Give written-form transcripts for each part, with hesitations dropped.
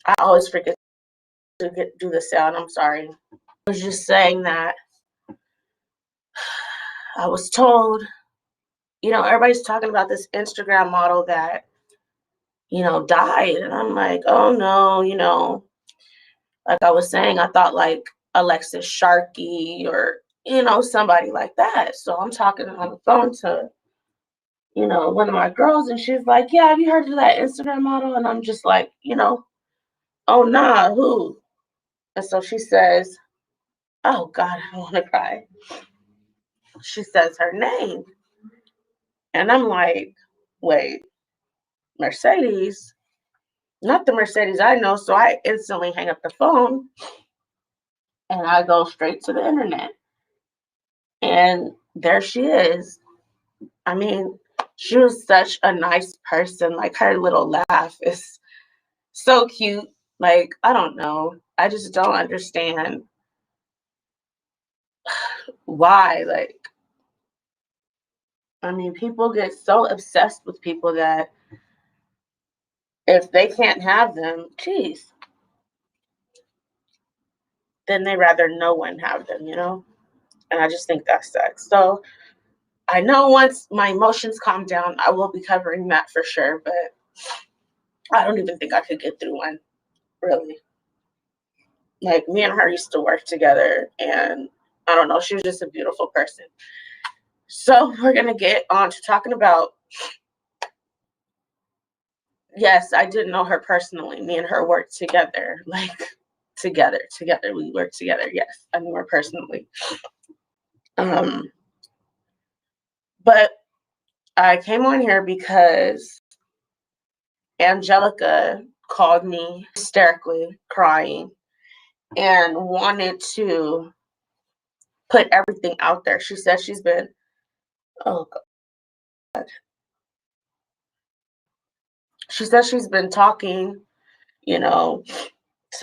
I always forget to do the sound. I'm sorry. I was just saying that I was told, everybody's talking about this Instagram model that, died. And I'm like, oh no, like I was saying, I thought like Alexis Sharkey or, somebody like that. So I'm talking on the phone to, one of my girls, and she's like, yeah, have you heard of that Instagram model? And I'm just like, oh, nah, who? And so she says, oh, God, I want to cry. She says her name. And I'm like, wait, Mercedes? Not the Mercedes I know. So I instantly hang up the phone and I go straight to the internet. And there she is. I mean, she was such a nice person. Like, her little laugh is so cute. Like, I don't know. I just don't understand why. Like, I mean, people get so obsessed with people that if they can't have them, geez, then they rather no one have them, And I just think that sucks. So I know once my emotions calm down, I will be covering that for sure. But I don't even think I could get through one, really. Like, me and her used to work together, and I don't know, she was just a beautiful person. So we're going to get on to talking about, yes, I didn't know her personally. Me and her worked together, like together. We worked together. Yes, I knew her personally. But I came on here because Angelica called me hysterically crying and wanted to put everything out there. She said she's been, oh God. She says she's been talking, to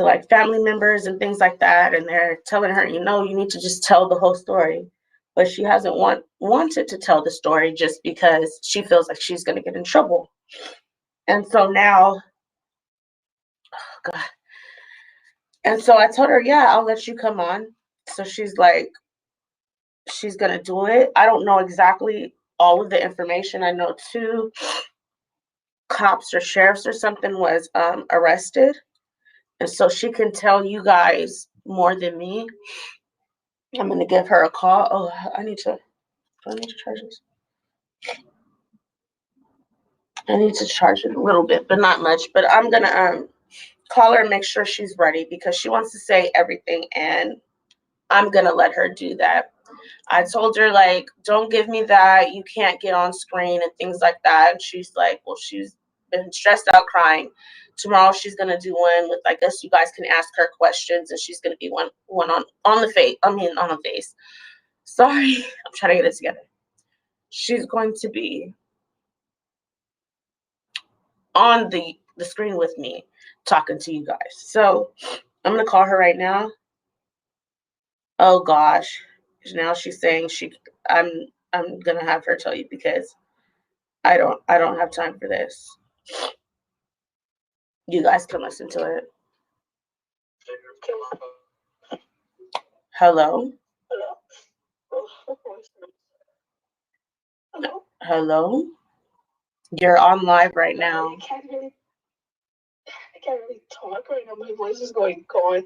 like family members and things like that. And they're telling her, you need to just tell the whole story. But she hasn't wanted to tell the story just because she feels like she's going to get in trouble. And so now, oh God. And so I told her, yeah, I'll let you come on. So she's like, she's going to do it. I don't know exactly all of the information. I know 2 cops or sheriffs or something was arrested. And so she can tell you guys more than me. I'm going to give her a call. Oh, I need to charge this. I need to charge it a little bit, but not much. But I'm going to call her and make sure she's ready because she wants to say everything. And I'm going to let her do that. I told her, like, don't give me that. You can't get on screen and things like that. And she's like, well, she's been stressed out crying. Tomorrow she's going to do one with, I guess you guys can ask her questions, and she's going to be one on the face. On the face. Sorry, I'm trying to get it together. She's going to be on the screen with me talking to you guys. So I'm going to call her right now. Oh gosh. Now she's saying I'm going to have her tell you because I don't have time for this. You guys can listen to it. Hello? Hello? You're on live right now. I can't really talk right now. My voice is going gone.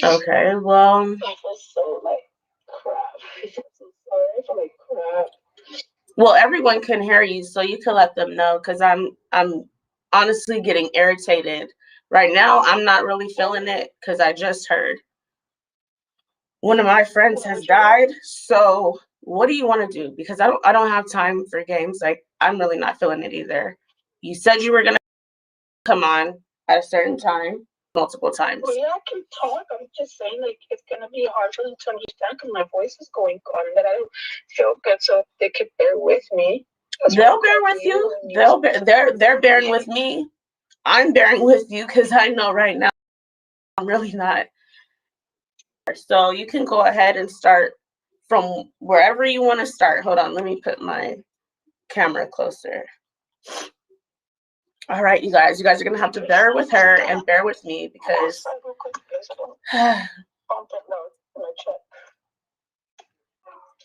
Okay, well. I feel so like crap. I feel so sorry. I feel like crap. Well, everyone can hear you, so you can let them know because I'm honestly getting irritated. Right now, I'm not really feeling it because I just heard one of my friends has died. So what do you want to do? Because I don't have time for games. Like, I'm really not feeling it either. You said you were going to come on at a certain time, multiple times. Well, yeah, I can talk. I'm just saying, like, it's going to be hard for them to understand because my voice is going on and that I don't feel good. So if they could bear with me. They'll bear with you. They're bearing with me. I'm bearing with you because I know right now I'm really not. So you can go ahead and start from wherever you want to start. Hold on, let me put my camera closer. All right, you guys are gonna have to bear with her and bear with me because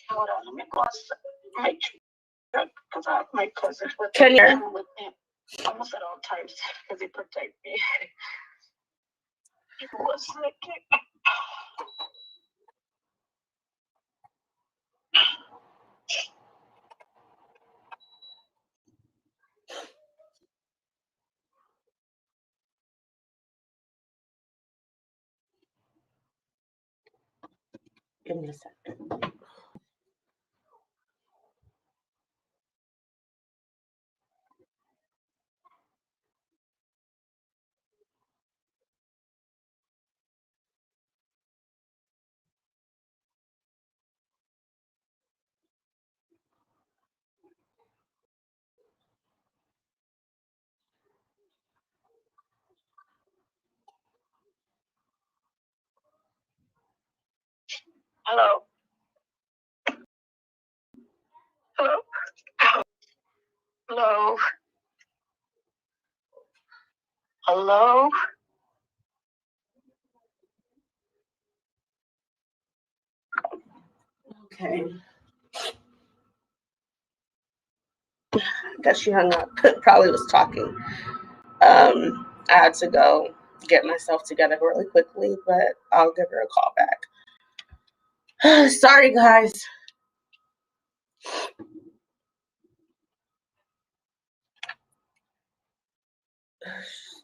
hold on, let me go outside my truck because I have my cousins with can me. you With them almost at all times because they protect me. One second. give me a second? Hello. Hello. Hello. Hello. Okay. I guess she hung up. Probably was talking. I had to go get myself together really quickly, but I'll give her a call back. Sorry, guys.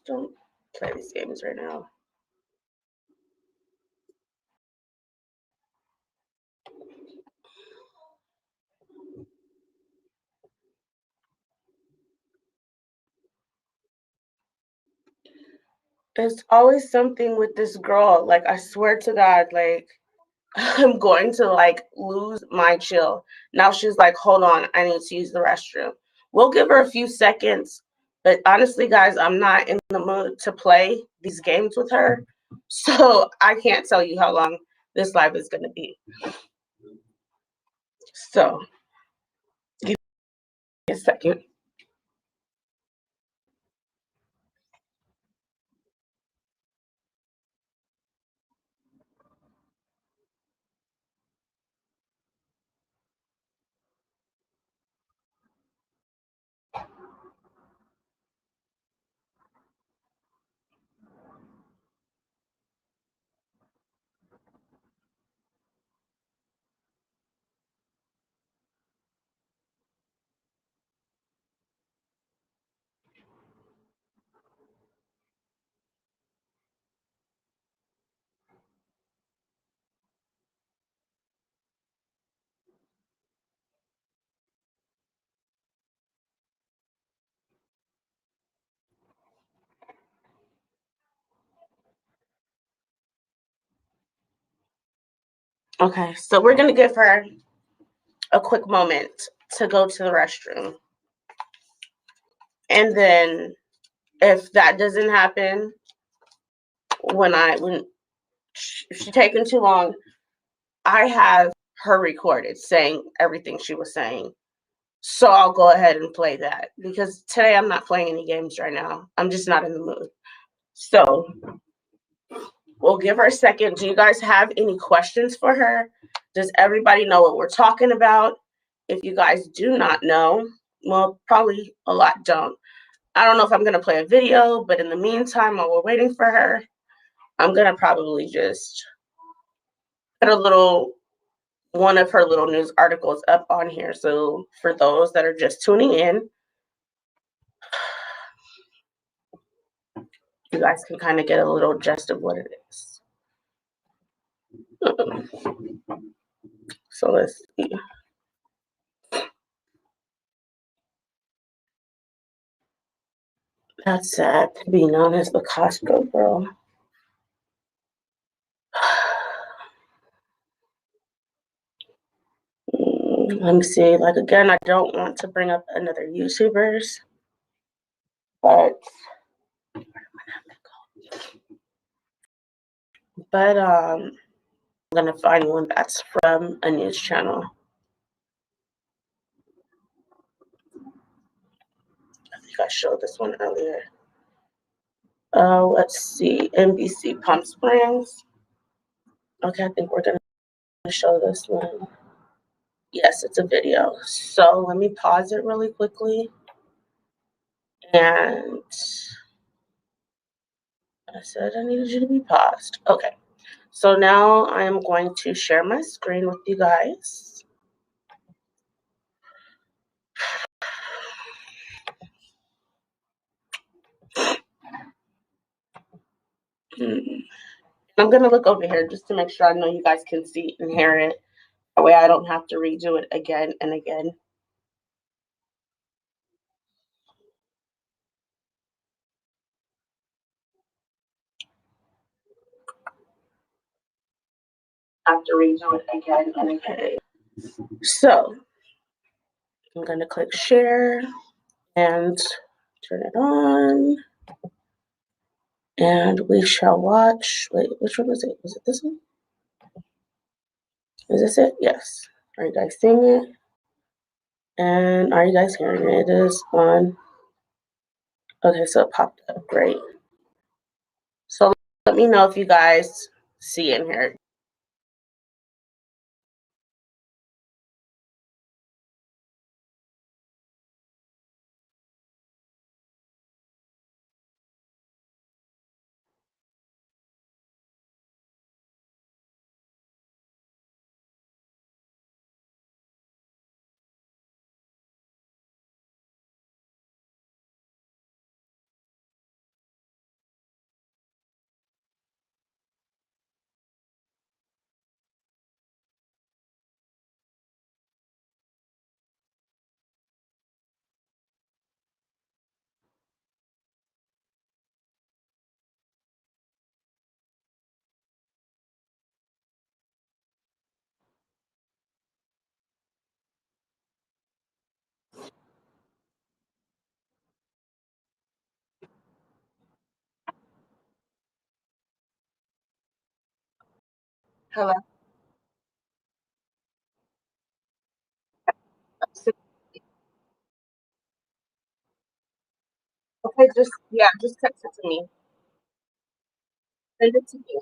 Don't play these games right now. It's always something with this girl. Like, I swear to God, like, I'm going to like lose my chill. Now she's like, hold on, I need to use the restroom. We'll give her a few seconds. But honestly, guys, I'm not in the mood to play these games with her. So I can't tell you how long this live is going to be. So give me a second. Okay, so we're going to give her a quick moment to go to the restroom. And then if that doesn't happen, when if she's taking too long, I have her recorded saying everything she was saying. So I'll go ahead and play that because today I'm not playing any games right now. I'm just not in the mood. So we'll give her a second. Do you guys have any questions for her? Does everybody know what we're talking about? If you guys do not know, well, probably a lot don't. I don't know if I'm going to play a video, but in the meantime, while we're waiting for her, I'm going to probably just put one of her little news articles up on here. So for those that are just tuning in, you guys can kind of get a little gist of what it is. So let's see. That's sad to be known as the Costco girl. Let me see. Like, again, I don't want to bring up another YouTubers, but I'm gonna find one that's from a news channel. think I showed this one earlier. Let's see, NBC Palm Springs. Okay, I think we're gonna show this one. Yes, it's a video. So let me pause it really quickly. And I said I needed you to be paused. Okay. So now I am going to share my screen with you guys. I'm going to look over here just to make sure I know you guys can see and hear it. That way I don't have to redo it again and again. Have to redo it again and again. So I'm going to click share and turn it on. And we shall watch. Wait, which one was it? Was it this one? Is this it? Yes. Are you guys seeing it? And are you guys hearing it? It is on. Okay, so it popped up. Great. So let me know if you guys see and hear it. Hello. Okay, just text it to me. Send it to me.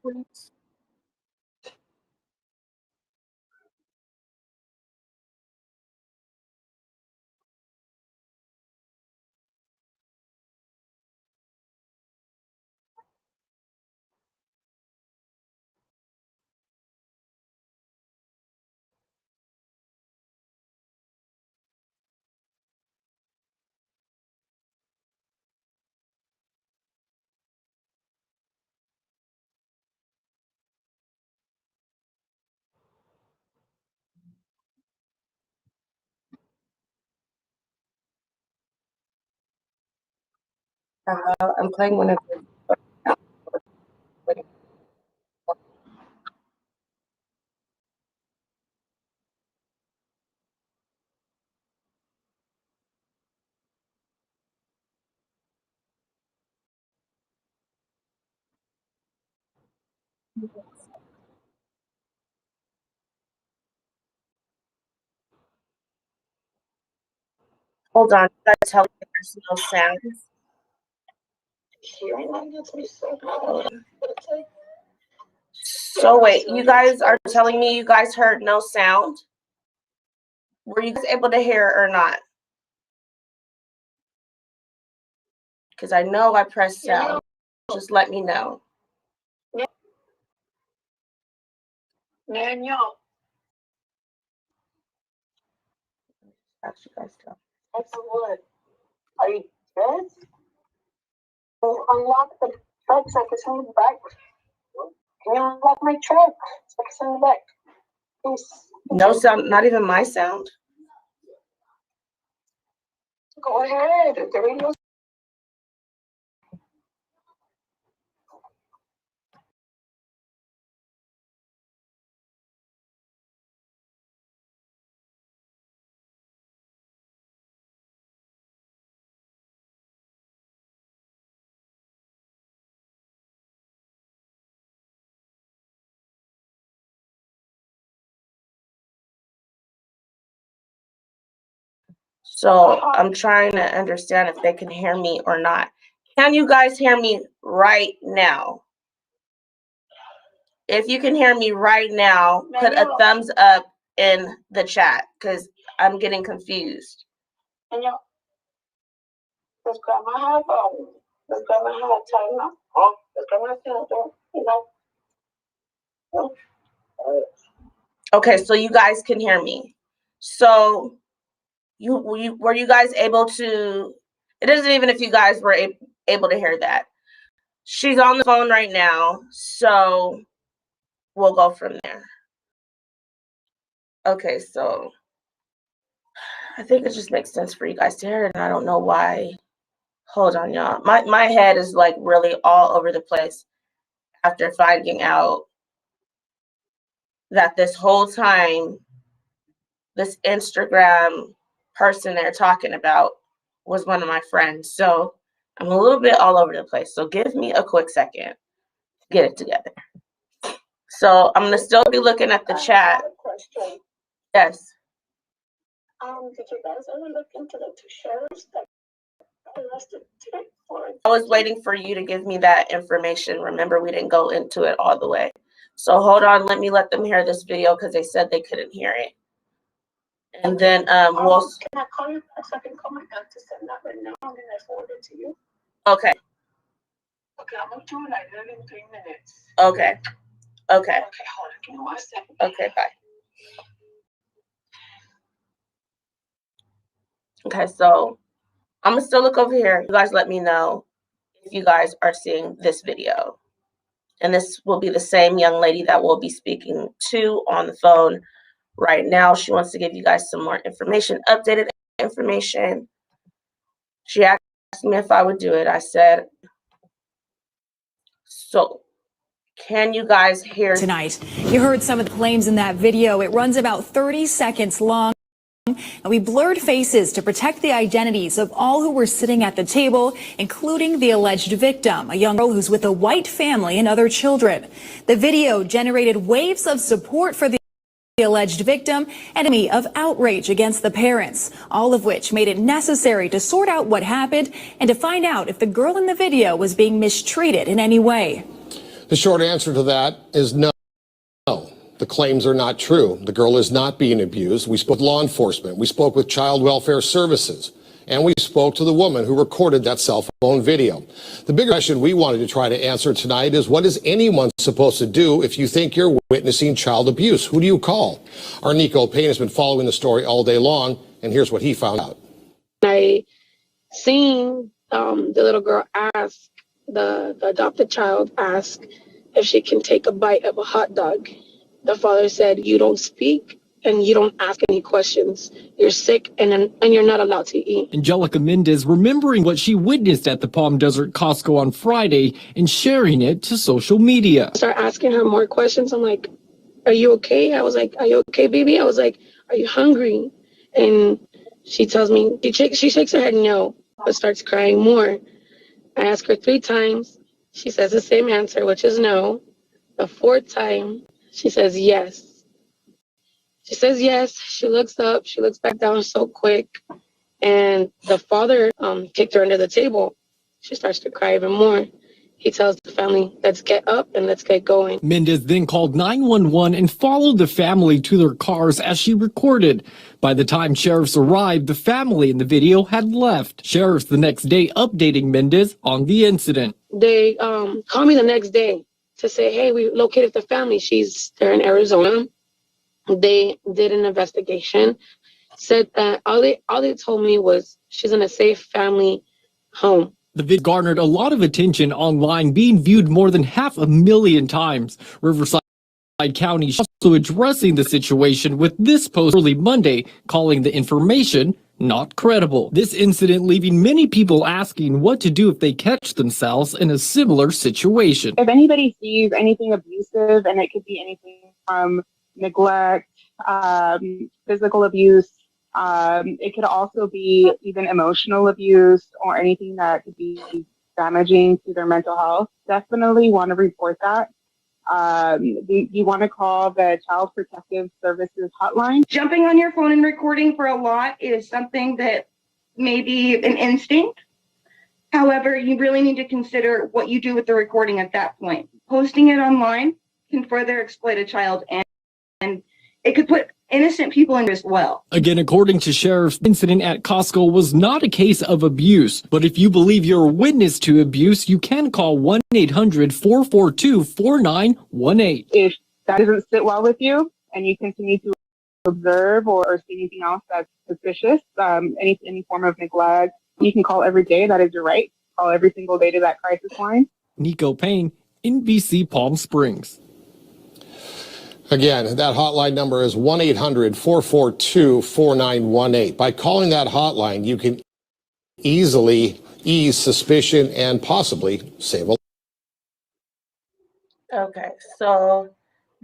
Please. I'm playing one of the. Hold on. You guys tell me if there's no sounds. Hearing that gets me so mad. So wait, you guys are telling me you guys heard no sound? Were you guys able to hear it or not? Because I know I pressed sound. Just let me know. Daniel, Ask you guys tell. that's what. Are you dead? Well, unlock the truck so I can send it back. Can you unlock my truck so I can send it back? Please. No sound, not even my sound. Go ahead. The radio's So I'm trying to understand if they can hear me or not. Can you guys hear me right now? If you can hear me right now, put a thumbs up in the chat because I'm getting confused. And yo, does grandma have time now? Oh, does grandma have no? Okay, so you guys can hear me. So were you guys able to? It isn't even if you guys were able to hear that. She's on the phone right now, so we'll go from there. Okay, so I think it just makes sense for you guys to hear it, and I don't know why. Hold on, y'all. My head is like really all over the place after finding out that this whole time, this Instagram person they're talking about was one of my friends. So I'm a little bit all over the place. So give me a quick second to get it together. So I'm gonna still be looking at the chat. Question. Yes. Did you guys ever look into the two sheriffs that got arrested today? I was waiting for you to give me that information. Remember, we didn't go into it all the way. So hold on, let them hear this video because they said they couldn't hear it. And then we'll. Can I call you back so I can call my dad to send that right now and then I forward it to you? Okay. Okay, I'm gonna do it like in 3 minutes. Okay. Okay. Okay, hold on, give me 1 second. Okay, bye. Okay, so I'm gonna still look over here. You guys let me know if you guys are seeing this video. And this will be the same young lady that we'll be speaking to on the phone right now. She wants to give you guys some more information, updated information. She asked me if I would do it. I said, so can you guys hear tonight? You heard some of the claims in that video. It runs about 30 seconds long. And we blurred faces to protect the identities of all who were sitting at the table, including the alleged victim, a young girl who's with a white family and other children. The video generated waves of support for the alleged victim, enemy of outrage against the parents, all of which made it necessary to sort out what happened and to find out if the girl in the video was being mistreated in any way. The short answer to that is no. The claims are not true. The girl is not being abused. We spoke with law enforcement. We spoke with child welfare services. And we spoke to the woman who recorded that cell phone video. The bigger question we wanted to try to answer tonight is, what is anyone supposed to do if you think you're witnessing child abuse? Who do you call? Our Nico Payne has been following the story all day long, and here's what he found out. I seen the little girl ask, the adopted child ask if she can take a bite of a hot dog. The father said, you don't speak and you don't ask any questions. You're sick and you're not allowed to eat. Angelica Mendez remembering what she witnessed at the Palm Desert Costco on Friday and sharing it to social media. I started asking her more questions. I'm like, are you okay? I was like, are you okay, baby? I was like, are you hungry? And she tells me, she shakes her head no, but starts crying more. I ask her 3 times. She says the same answer, which is no. The 4th time, she says yes. She says yes. She looks up. She looks back down so quick. And the father kicked her under the table. She starts to cry even more. He tells the family, let's get up and let's get going. Mendez then called 911 and followed the family to their cars as she recorded. By the time sheriffs arrived, the family in the video had left. Sheriffs the next day updating Mendez on the incident. They called me the next day to say, hey, we located the family. They're in Arizona. They did an investigation, said that all they told me was she's in a safe family home. The video garnered a lot of attention online, being viewed more than 500,000 times. Riverside County also addressing the situation with this post early Monday, calling the information not credible. This incident leaving many people asking what to do if they catch themselves in a similar situation. If anybody sees anything abusive, and it could be anything from neglect, physical abuse, it could also be even emotional abuse or anything that could be damaging to their mental health, definitely want to report that. Do you want to call the Child Protective Services hotline? Jumping on your phone and recording for a lot is something that may be an instinct. However, you really need to consider what you do with the recording at that point. Posting it online can further exploit a child, and it could put innocent people in as well. Again, according to sheriffs, the incident at Costco was not a case of abuse. But if you believe you're a witness to abuse, you can call 1-800-442-4918. If that doesn't sit well with you and you continue to observe or see anything else that's suspicious, any form of neglect, you can call every day. That is your right. Call every single day to that crisis line. Nico Payne, NBC Palm Springs. Again, that hotline number is 1-800-442-4918. By calling that hotline, you can easily ease suspicion and possibly save a life. Okay, so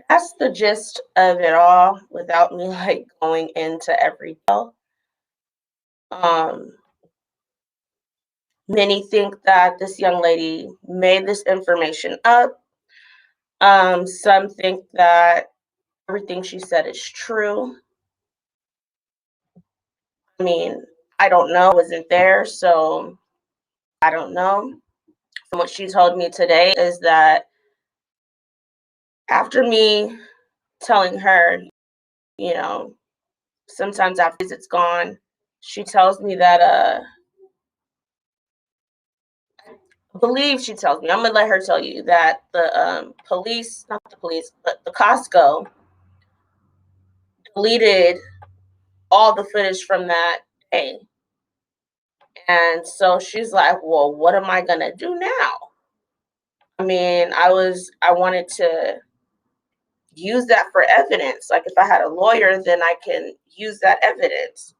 that's the gist of it all without me like going into every detail. Many think that this young lady made this information up. Some think that everything she said is true. I mean, I don't know, I wasn't there, so I don't know. From what she told me today is that after me telling her, you know, sometimes after it's gone, she tells me that I believe she tells me, I'm gonna let her tell you that the police, not the police, but the Costco deleted all the footage from that day. And so she's like, well, what am I gonna do now? I mean, I wanted to use that for evidence. Like if I had a lawyer, then I can use that evidence.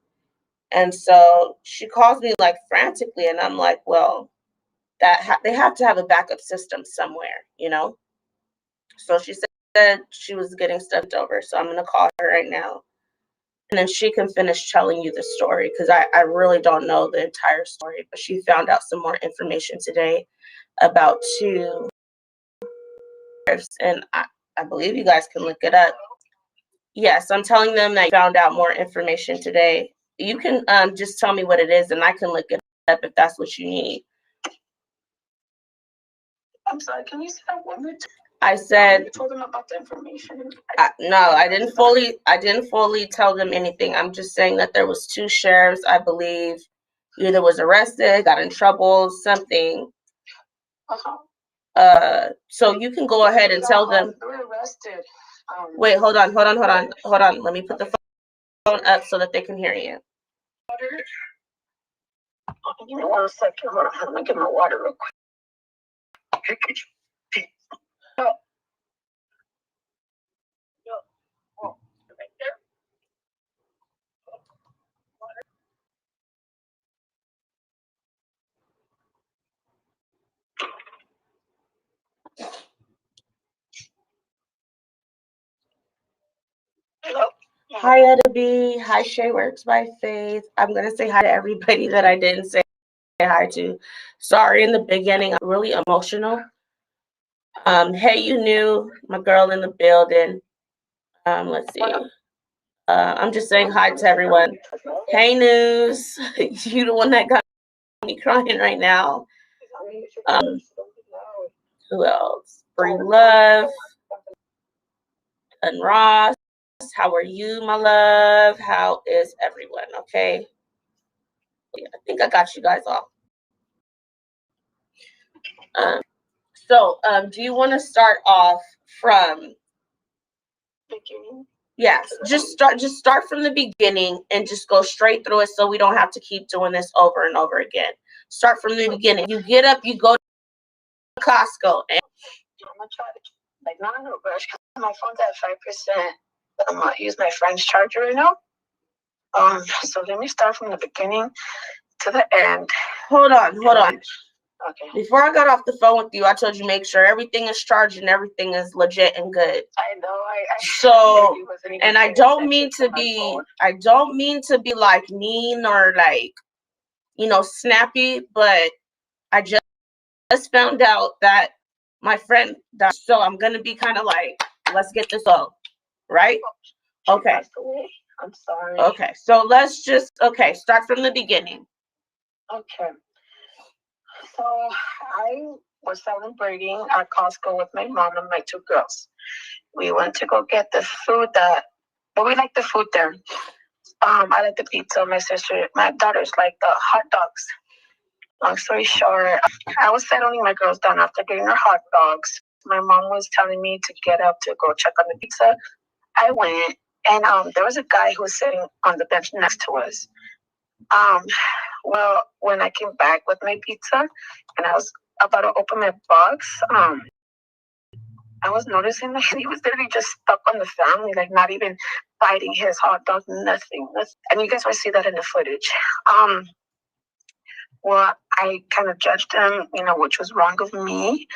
And so she calls me like frantically, and I'm like, well, they have to have a backup system somewhere, you know? So she said she was getting stuffed over. So I'm going to call her right now. And then she can finish telling you the story, because I really don't know the entire story. But she found out some more information today about two sheriffs, and I believe you guys can look it up. Yes, I'm telling them that I found out more information today. You can just tell me what it is, and I can look it up if that's what you need. I'm sorry, can you say that one more time? I said, You told them about the information. no, I didn't fully tell them anything. I'm just saying that there was two sheriffs, I believe, either was arrested, got in trouble, something. So you can go ahead and tell them. They were arrested. Wait, hold on. Let me put the phone up so that they can hear you. Give me 1 second. Hold on. Let me get my water real quick. Right there. Hello. Hi, Etta B. Hi, Shay Works by Faith. I'm going to say hi to everybody that I didn't say hi to. Sorry in the beginning. I'm really emotional. Hey, you knew my girl in the building. Let's see. I'm just saying hi to everyone. Hey, News. You the one that got me crying right now. Who else? Bree Love. And Ross. How are you, my love? How is everyone? Okay. Yeah, I think I got you guys all. So do you want to start off from Beginning? Yes, just start from the beginning and just go straight through it, so we don't have to keep doing this over and over again. Start from the beginning. You get up, you go to Costco, and I'm gonna try to not in a rush. My phone's at 5%. I'm gonna use my friend's charger right now. So let me start from the beginning to the end. hold on. Okay. Before I got off the phone with you, I told you make sure everything is charged and everything is legit and good. I know. So, wasn't even and I paying don't mean attention to my be, phone. I don't mean to be like mean or like, snappy, but I just found out that my friend died. So I'm gonna be kind of like, let's get this all right. Okay. I'm sorry. Okay. So let's just start from the beginning. Okay. So I was celebrating at Costco with my mom and my two girls. We went to go get the food we like the food there. I like the pizza. My daughters like the hot dogs. Long story short, I was settling my girls down after getting their hot dogs. My mom was telling me to get up to go check on the pizza. I went, and there was a guy who was sitting on the bench next to us. Well, when I came back with my pizza and I was about to open my box, I was noticing that he was literally just stuck on the family, like not even biting his hot dog, nothing. And you guys will see that in the footage. Well, I kind of judged him, which was wrong of me,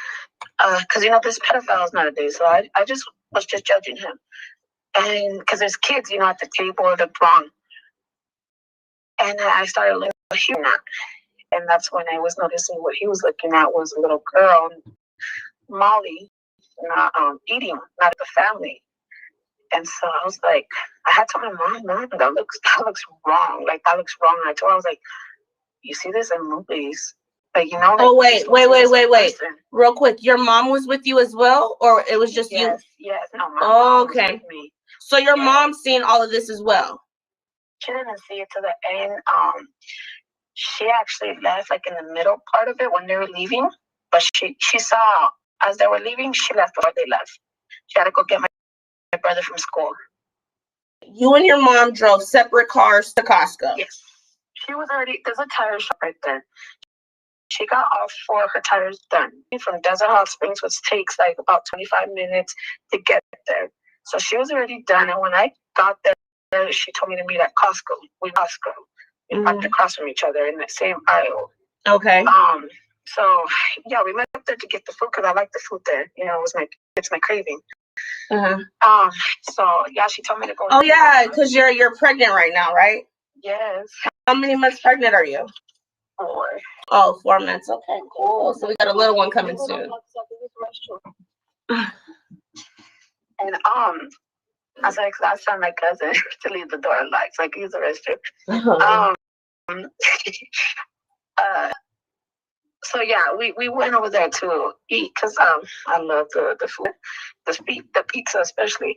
because there's pedophiles nowadays. So I was just judging him, and because there's kids, at the table, they're wrong. And I started looking at him, and that's when I was noticing what he was looking at was a little girl, Molly, not eating, not at the family. And so I was like, I had told my mom, that looks wrong. Like, that looks wrong. And I told her, I was like, you see this in movies. Like, like, oh, wait. Real quick. Your mom was with you as well? Or it was just you? Yes. No, my mom was with me. So your mom's seen all of this as well? She didn't see it to the end. She actually left like in the middle part of it when they were leaving. But she saw as they were leaving, she left before they left. She had to go get my brother from school. You and your mom drove separate cars to Costco? Yes. She was there's a tire shop right there. She got off for her tires done from Desert Hot Springs, which takes like about 25 minutes to get there. So she was already done. And when I got there, she told me to meet at Costco. We parked across from each other in the same aisle. Okay. So yeah, we went up there to get the food because I like the food there. It's my craving. So yeah, she told me to go. Oh yeah, because you're pregnant right now, right? Yes. How many months pregnant are you? 4. Oh, 4 months. Okay, cool. So we got a little one coming soon. And I said, because I told my cousin to leave the door unlocked so I can use the restroom. So yeah, we went over there to eat because I love the food, the pizza especially.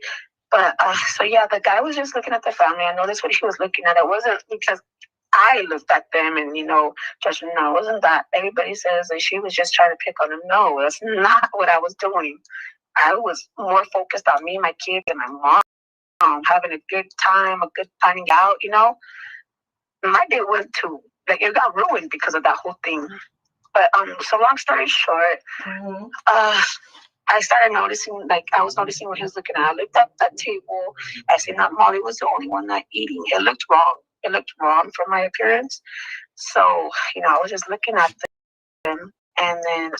But so yeah, the guy was just looking at the family. I noticed what he was looking at. It wasn't because I looked at them and judged them. No, it wasn't that. Everybody says that she was just trying to pick on him. No, that's not what I was doing. I was more focused on me, my kids, and my mom having a good time, a good finding out. My day went to it got ruined because of that whole thing. But so long story short, I started noticing, I was noticing what he was looking at. I looked at that table. I seen that Molly was the only one not eating. It looked wrong. It looked wrong for my appearance. So, I was just looking at them. And then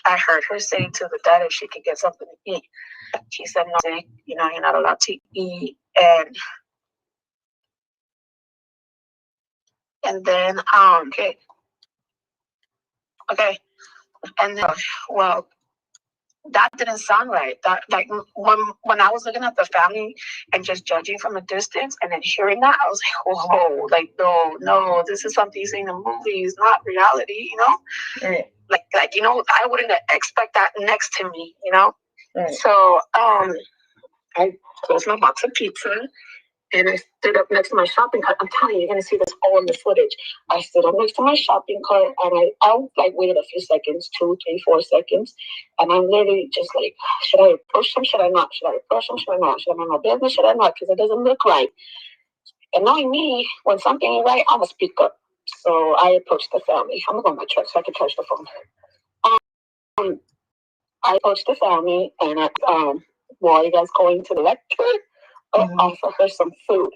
I heard her say to the dad if she could get something to eat. She said, no, you're not allowed to eat. And then, okay. And then, well, that didn't sound right. That when I was looking at the family and just judging from a distance, and then hearing that, I was like, whoa, no, this is something you see in the movies, not reality, Right. Like I wouldn't expect that next to me, Right. So I closed my box of pizza. And I stood up next to my shopping cart. I'm telling you, you're going to see this all in the footage. I stood up next to my shopping cart, and I waited a few seconds, 2, 3, 4 seconds. And I'm literally just like, should I approach him? Should I not? Should I approach him? Should I not? Should I mind my business? Should I not? Because it doesn't look right. And knowing me, when something ain't right, I'm going to speak up. So I approached the family. I'm going to go on my truck so I can charge the phone. I approached the family, and are you guys going to the lecture? Offer her some food.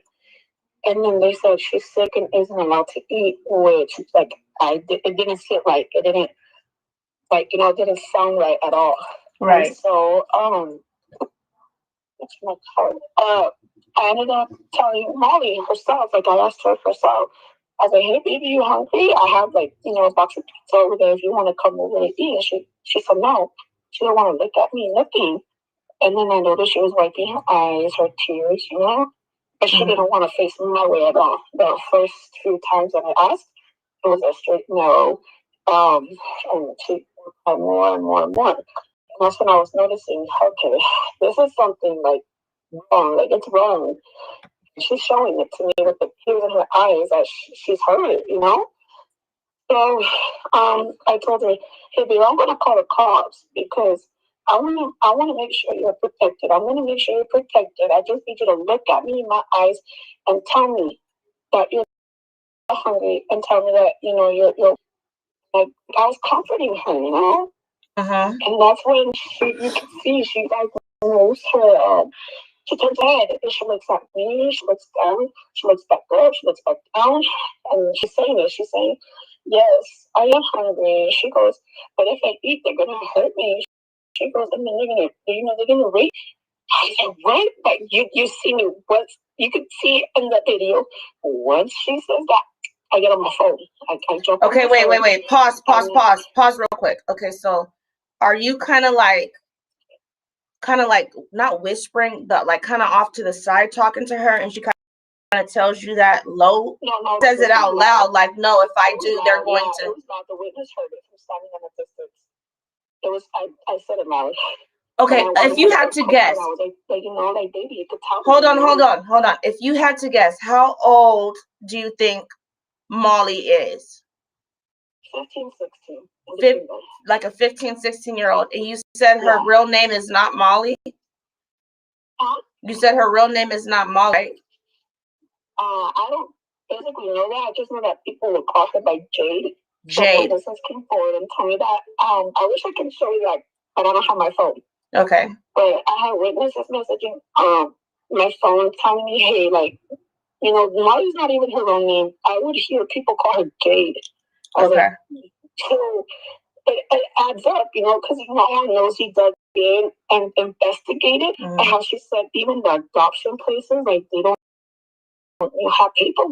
And then they said she's sick and isn't allowed to eat, which it didn't sit right. It didn't it didn't sound right at all. Right. And so it's my card. I ended up telling Molly herself, I asked her herself. I was like, hey baby, you hungry? I have a box of pizza over there if you want to come over and eat. And she said no. She didn't want to look at me, nothing. And then I noticed she was wiping her eyes, her tears, you know? But she didn't want to face me my way at all. The first few times that I asked, it was a straight no. And she had more and more and more. And that's when I was noticing, okay, this is something like wrong, like it's wrong. She's showing it to me with the tears in her eyes that she's hurt, you know? So I told her, hey, babe, I'm going to call the cops because I want to make sure you're protected. I'm going to make sure you're protected. I just need you to look at me in my eyes and tell me that you're hungry and tell me that, you know, you're like, I was comforting her, you know? And that's when you can see she like moves her, she turns her head and she looks at me, she looks down, she looks back up, she looks back down, and she's saying it. She's saying, yes, I am hungry. She goes, but if I eat, they're gonna hurt me. She goes, and then they're gonna rape. I said, what? But you see me once, you could see in the video, once she says that, I get on my phone. I jump on Okay, my phone. wait. Pause real quick. Okay, so are you kind of like not whispering, but like kind of off to the side talking to her, and she kind of tells you that low, no, says it out loud, like, no, if I do, they're going to. It was not the witness heard it from standing in the distance. It was, I said it loud. Okay, if you had to guess. I was like, you know, like, baby, you could tell. Hold on. If you had to guess, how old do you think Molly is? 15, 16. Like a 15, 16-year-old. And you said her real name is not Molly? Huh? You said her real name is not Molly, right? I don't physically know that. I just know that people would call her by Jade. Jade. So my came forward and told me that. I wish I could show you that, but I don't have my phone. Okay. But I had witnesses messaging my phone telling me, hey, like, you know, Molly's not even her own name. I would hear people call her Jade. Okay. Like, so it adds up, you know, because my mom knows he dug in and investigated. And how she said even the adoption places, like, they don't have people.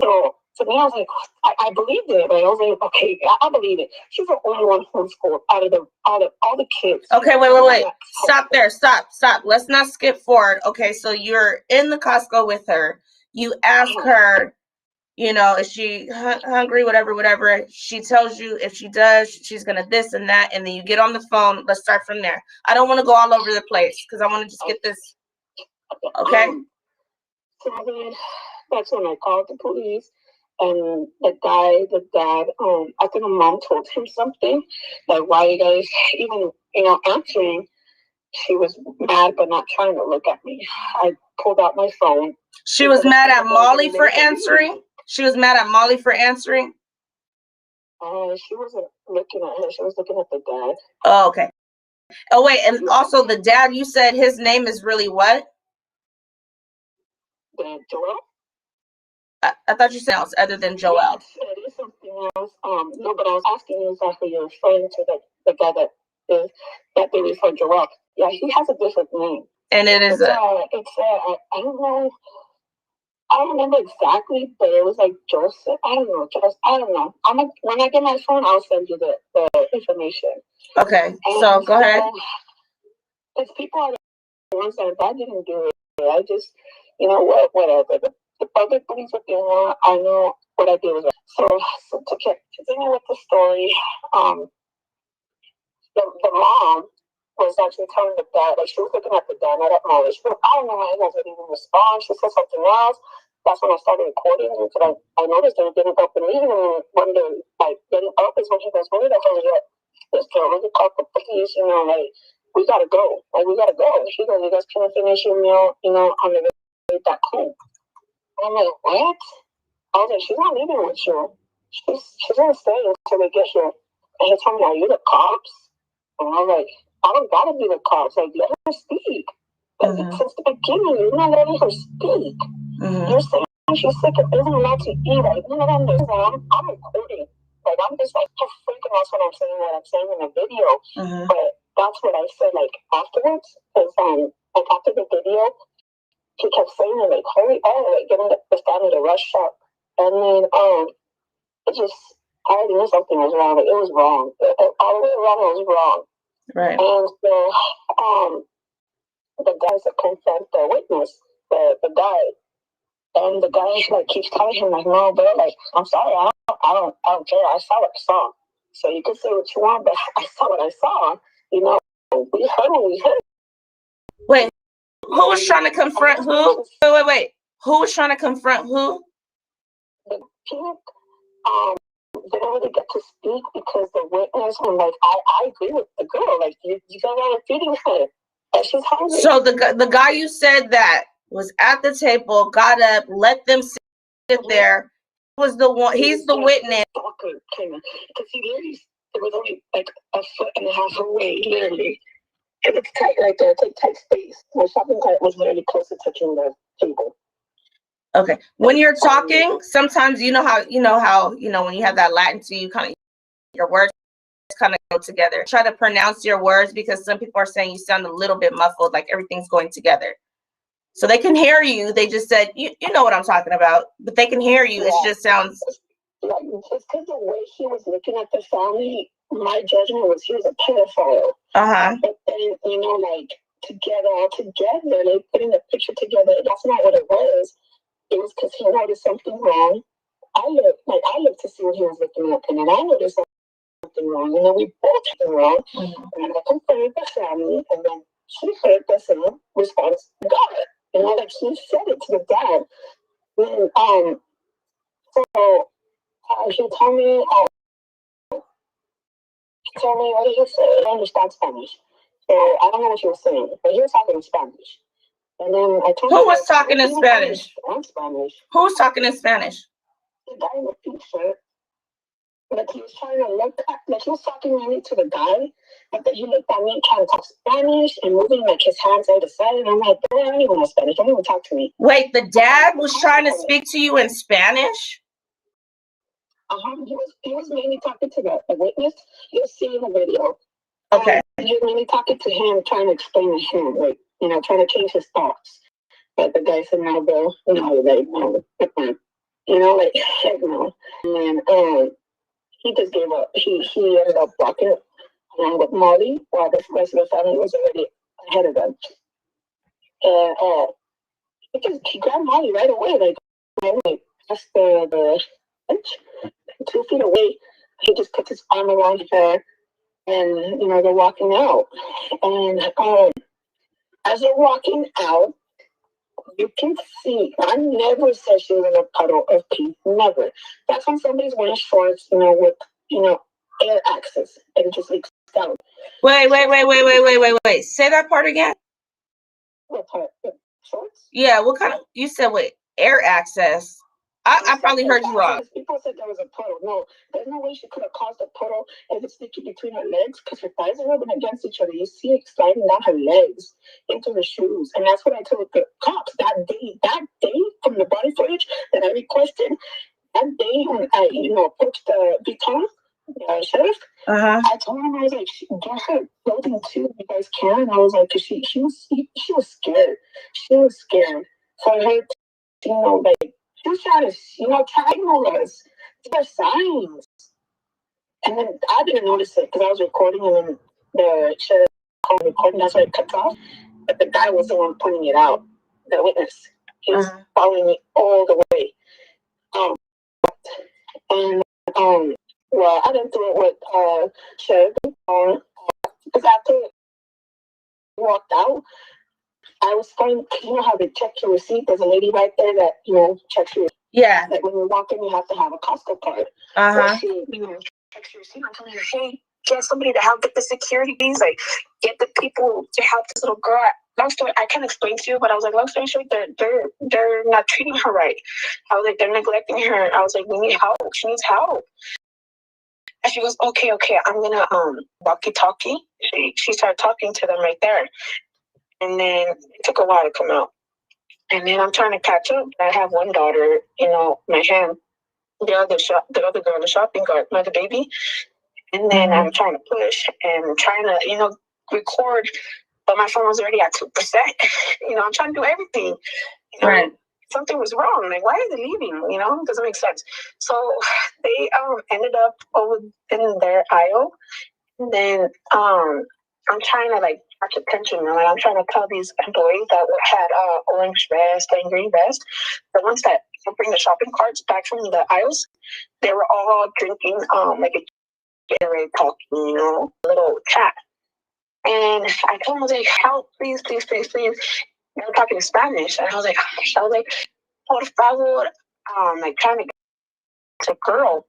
So to me, I was like, I believed it. Like, I was like, okay, I believe it. She's the only one homeschooled out of all the kids. Okay, wait. Stop there. Stop. Let's not skip forward. Okay, so you're in the Costco with her. You ask her, you know, is she hungry, whatever. She tells you if she does, she's going to this and that. And then you get on the phone. Let's start from there. I don't want to go all over the place because I want to just get this. Okay? So then that's when I called the police. And the dad, I think my mom told him something. Like, why you guys even, you know, answering? She was mad but not trying to look at me. I pulled out my phone. She was mad at Molly for answering? She was mad at Molly for answering? She wasn't looking at her. She was looking at the dad. Oh, okay. Oh, wait. And also the dad, you said his name is really what? Joel? I thought you said else other than Joel. Yes, it is something else. No, but I was asking you exactly you're referring to the guy that they refer Joel. Yeah, he has a different name. And it is I don't know. I don't remember exactly, but it was like Joseph. I don't know. When I get my phone, I'll send you the information. Okay, and so go ahead. Because people are the ones that if I didn't do it, I just, you know what, whatever. The public believes what they want. I know what I did was right. So to continue with the story, the mom was actually telling the dad, like, she was looking at the dad, not at Molly. She goes, I don't know why he doesn't even respond. She said something else. That's when I started recording because I noticed they were getting up and leaving. And one day, like, getting up is when he goes, where the hell is it? This girl, we call the police, you know, like, we gotta go. Like, we gotta go. She goes, you guys can't finish your meal, you know, on the way back home. And I'm like, what? I was like, she's not leaving with you. She's gonna stay until they get here. And he told me, are you the cops? And I was like, I don't gotta be the cops. Like, let her speak. Since the beginning, you're not letting her speak. You're saying she's sick and isn't allowed to eat. Like, none of them do. I'm recording. Like, I'm just like, just freaking out what I'm saying in the video. But that's what I said, like, afterwards. Because, like, after the video, he kept saying, like, hurry up, like, getting the family to rush up. And then, it just, I already knew something was wrong. Like, it was wrong. All the way around, it was wrong. Right. And so, the guys that confront the witness, the guy, and the guy's like keeps telling him like, no, bro, like, I'm sorry, I don't care. I saw what I saw. So you can say what you want, but I saw what I saw. You know, we heard what we heard. Wait, who was trying to confront who? Wait. Who was trying to confront who? The people didn't really get to speak because the witness and like I agree with the girl. Like you guys are feeding her. And she's hungry. So the guy you said that was at the table, got up, let them sit there. Was the one? He's the witness. Because he literally, it was only like a foot and a half away, literally. It was tight right there. It's like tight space. My shopping cart was literally close to touching the table. Okay. When you're talking, sometimes you know how when you have that Latin to you, kind of your words kind of go together. Try to pronounce your words because some people are saying you sound a little bit muffled, like everything's going together. So they can hear you. They just said, you know what I'm talking about, but they can hear you. Yeah. It just sounds like just because the way he was looking at the family, my judgment was he was a pedophile. But then, like all together, like putting the picture together, that's not what it was. It was because he noticed something wrong. I looked to see what he was looking at, and then I noticed something wrong, and then we both had something wrong. And I confronted the family, and then she heard the same response, God. Like he said it to the dad. And so he told me, what did he say? I don't understand Spanish. So I don't know what he was saying, but he was talking in Spanish. And then I told him, who was talking in Spanish? Spanish. Who was talking in Spanish? The guy in the pink shirt. Like he was trying to look at, like he was talking mainly to the guy, but then he looked at me trying to talk Spanish and moving like his hands side to side. And I'm like, I don't even know Spanish. Don't even talk to me. Wait, the dad was trying to speak to you in Spanish? He was mainly talking to the witness. He was seeing the video. Okay. He was mainly talking to him, trying to explain to him, like, trying to change his thoughts. But the guy said, no, bro, no, like, no, like, heck no. And then, he just gave up. He ended up walking along with Molly while the rest of the family was already ahead of them. And he grabbed Molly right away, like past the bench, 2 feet away. He just puts his arm around her, and they're walking out. And as they're walking out, you can see. I never said she was in a puddle of pee. Never. That's when somebody's wearing shorts, with air access, and it just leaks down. Wait. Say that part again. What part? Shorts? Yeah. What kind of? You said air access. I probably heard you wrong. People said there was a puddle. No, there's no way she could have caused a puddle if it's sticking between her legs because her thighs are rubbing against each other. You see it sliding down her legs into her shoes. And that's what I told the cops that day from the body footage that I requested, that day when I, approached the Vuitton sheriff, I told him, I was like, get her clothing too, if you guys can. And I was like, because she was scared. She was scared for her to, like, she was trying to, tag us. There are signs. And then I didn't notice it because I was recording, and then the sheriff called recording. That's why it cuts off. But the guy was the one pointing it out, the witness. He was following me all the way. Well, I didn't do it with Sheriff because after we walked out, I was going, how they check your receipt. There's a lady right there that, checks your receipt. Yeah. Like when you walk in, you have to have a Costco card. She, checks your receipt. I'm telling her, hey, get somebody to help get the security fees. Like, get the people to help this little girl. Long story, I can't explain to you, but I was like, long story short, they're not treating her right. I was like, they're neglecting her. I was like, we need help. She needs help. And she goes, okay, I'm gonna walkie-talkie. She started talking to them right there. And then it took a while to come out. And then I'm trying to catch up. I have one daughter, my hand, the other girl in the shopping cart, the baby. And then I'm trying to push and trying to, record, but my phone was already at 2%. I'm trying to do everything. Right. Something was wrong. Like, why are they leaving? It doesn't make sense. So they ended up over in their aisle. And then I'm trying to like catch attention, and I'm trying to tell these employees that had orange vest and green vest, the ones that bring the shopping carts back from the aisles, they were all drinking like a Gatorade, talking, a little chat. And I told them, I was like, help, please, please, please, please. They were talking in Spanish, and I was like, por favor, like trying to get a girl.